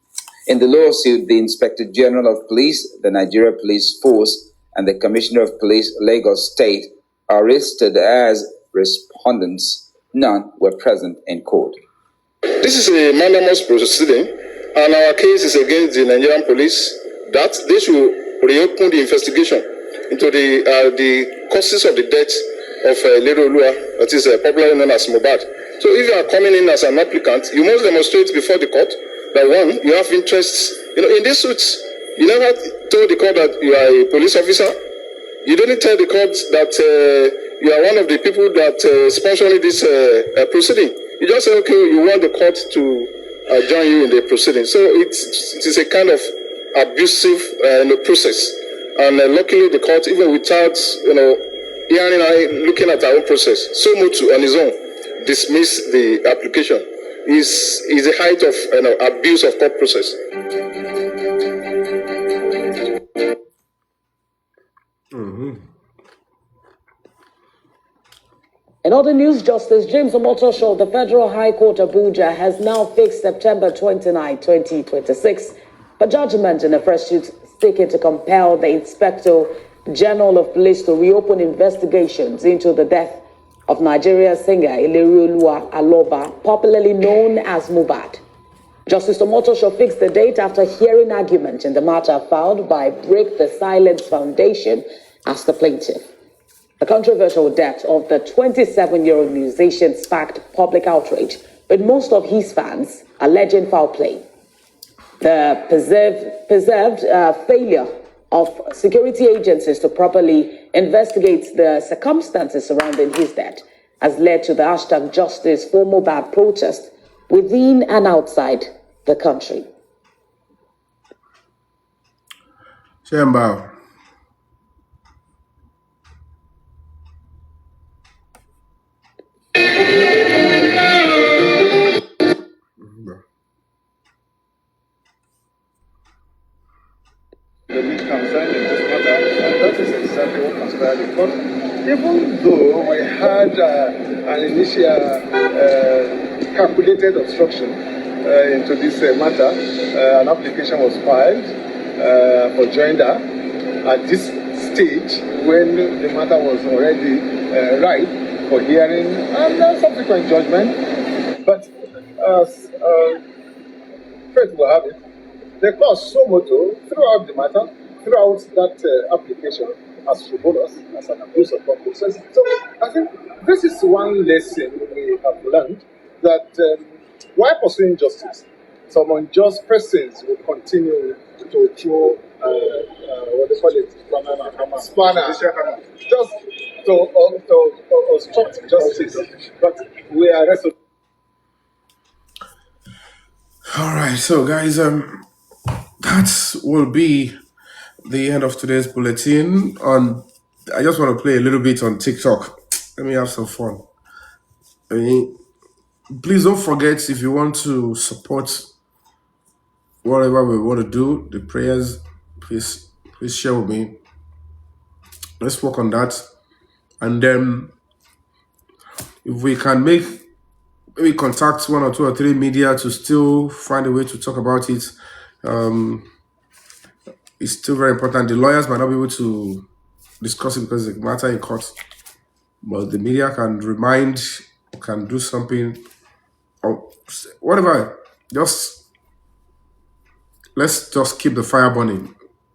In the lawsuit, the Inspector General of Police, the Nigeria Police Force, and the Commissioner of Police, Lagos State, are listed as respondents. None were present in court. This is a anonymous proceeding, and our case is against the Nigerian police that they should reopen the investigation into the causes of the death of Ilerioluwa, that is popularly known as Mohbad. So if you are coming in as an applicant, you must demonstrate before the court that one, you have interests. In this suit, you never told the court that you are a police officer. You didn't tell the court that you are one of the people that sponsoring this proceeding. You just say, okay, you want the court to join you in the proceeding. So it is a kind of abusive process. And luckily, the court, even without hearing, looking at our own process, so much on his own, dismiss the application. Is the height of abuse of court process. In other news, Justice James Omotosho of the Federal High Court Abuja has now fixed September 29, 2026 for judgment in a fresh suit seeking to compel the Inspector General of Police to reopen investigations into the death of Nigerian singer Ilerioluwa Aloba, popularly known as Mohbad. Justice Omotosho fixed the date after hearing argument in the matter filed by Break the Silence Foundation as the plaintiff. The controversial death of the 27-year-old musician sparked public outrage, with most of his fans alleging foul play. The perceived failure of security agencies to properly investigate the circumstances surrounding his death has led to the hashtag Justice for Mohbad protest within and outside the country. Shamba. The lead concern in this matter, and that is exactly what transpired in court. Even though we had an initial calculated obstruction into this matter, an application was filed for joinder at this stage when the matter was already ripe for hearing and subsequent judgment. But as fate will have it, the court so moto throughout the matter, throughout that application, as frivolous, as an abuse of court process. So I think this is one lesson we have learned, that while pursuing justice, some unjust persons will continue to throw what they call it, spanner, just to obstruct justice. But we are resolute. All right, so guys, that will be the end of today's bulletin. On, I just want to play a little bit on TikTok. Let me have some fun. I mean, please don't forget, if you want to support whatever we want to do, the prayers, please share with me. Let's work on that, and then if we can make, maybe contact one or two or three media to still find a way to talk about it. It's still very important. The lawyers might not be able to discuss it because it's a matter in court, but the media can remind, can do something, or whatever. Just let's just keep the fire burning.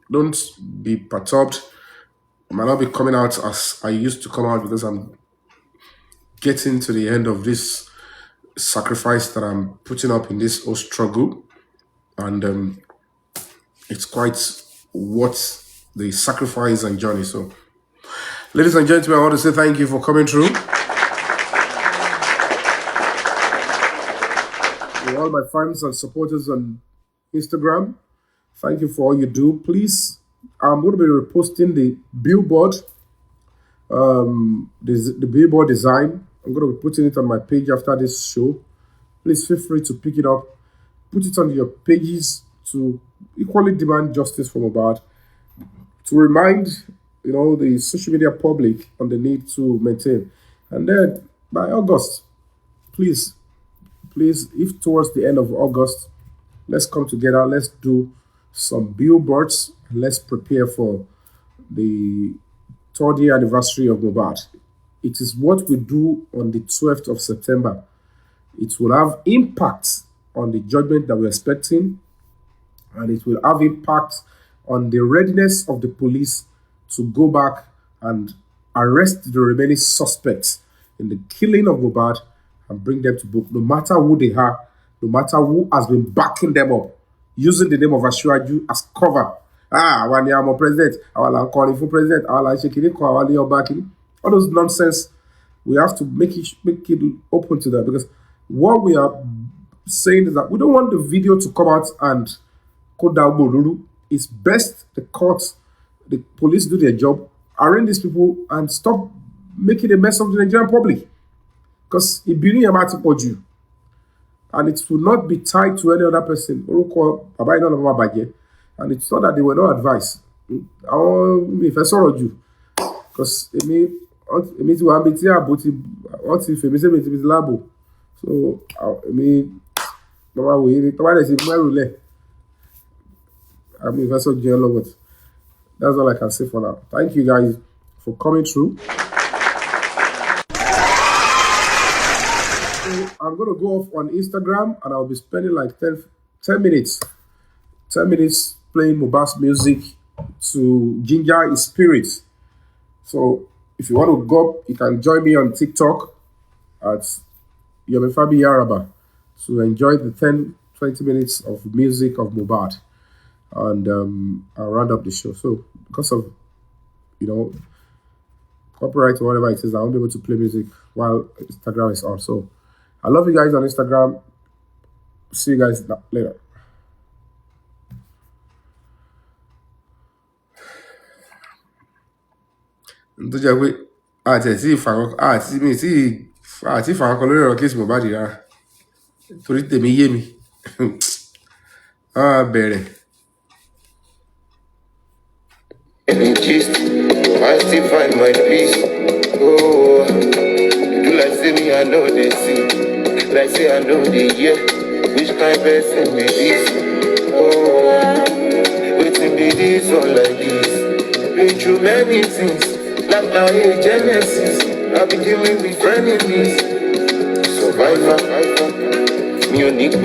Don't be perturbed. I might not be coming out as I used to come out because I'm getting to the end of this sacrifice that I'm putting up in this whole struggle, and it's quite worth the sacrifice and journey. So, ladies and gentlemen, I want to say thank you for coming through. To all my fans and supporters on Instagram, thank you for all you do. Please, I'm going to be reposting the billboard, the billboard design. I'm going to be putting it on my page after this show. Please feel free to pick it up, put it on your pages to equally demand justice from Mohbad, to remind the social media public on the need to maintain. And then by August, please, if towards the end of August, let's come together, let's do some billboards, let's prepare for the 3rd year anniversary of Mohbad. It is what we do on the 12th of September. It will have impact on the judgment that we're expecting, and it will have impact on the readiness of the police to go back and arrest the remaining suspects in the killing of Mohbad and bring them to book, no matter who they are, no matter who has been backing them up, using the name of Ashwaju as cover. When ni I'm a president, I will call for president, I will shake it, I will backing. All those nonsense, we have to make it open to them, because what we are saying is that we don't want the video to come out and go down Bolulu. It's best the courts, the police do their job, arraign these people, and stop making a mess of the Nigerian public. Because it being a matter for you, and it will not be tied to any other person. And it's not that they were not advised. If I saw you, because it will be here, but what if it labo? So no way. If I saw you, but that's all I can say for now. Thank you guys for coming through. So I'm going to go off on Instagram, and I'll be spending like 10 minutes playing Mohbad's music to ginger his spirit. So if you want to go, you can join me on TikTok at Yomi fabiyi to enjoy the 10-20 minutes of music of Mohbad, and I'll round up the show. So because of copyright or whatever it is, I won't be able to play music while Instagram is on. So I love you guys on Instagram. See you guys later. Tó jẹ́ pé àti ìfàwọn kan lórí ọ̀rọ̀ kéèsì Mohbad rárá, torí tèmi yé mi. Bẹ̀rẹ̀. I still find my peace. Oh, do like say me, I know they see. Like say I know they hear. Which kind person be this? Oh, waiting be this one like this. Been through many things, like my Genesis. I've been dealing with frenemies. Survivor, me unique,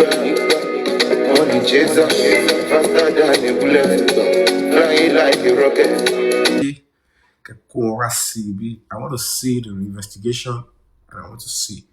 money chaser, faster than a bullet, flying like a rocket. I want to see the investigation, and I want to see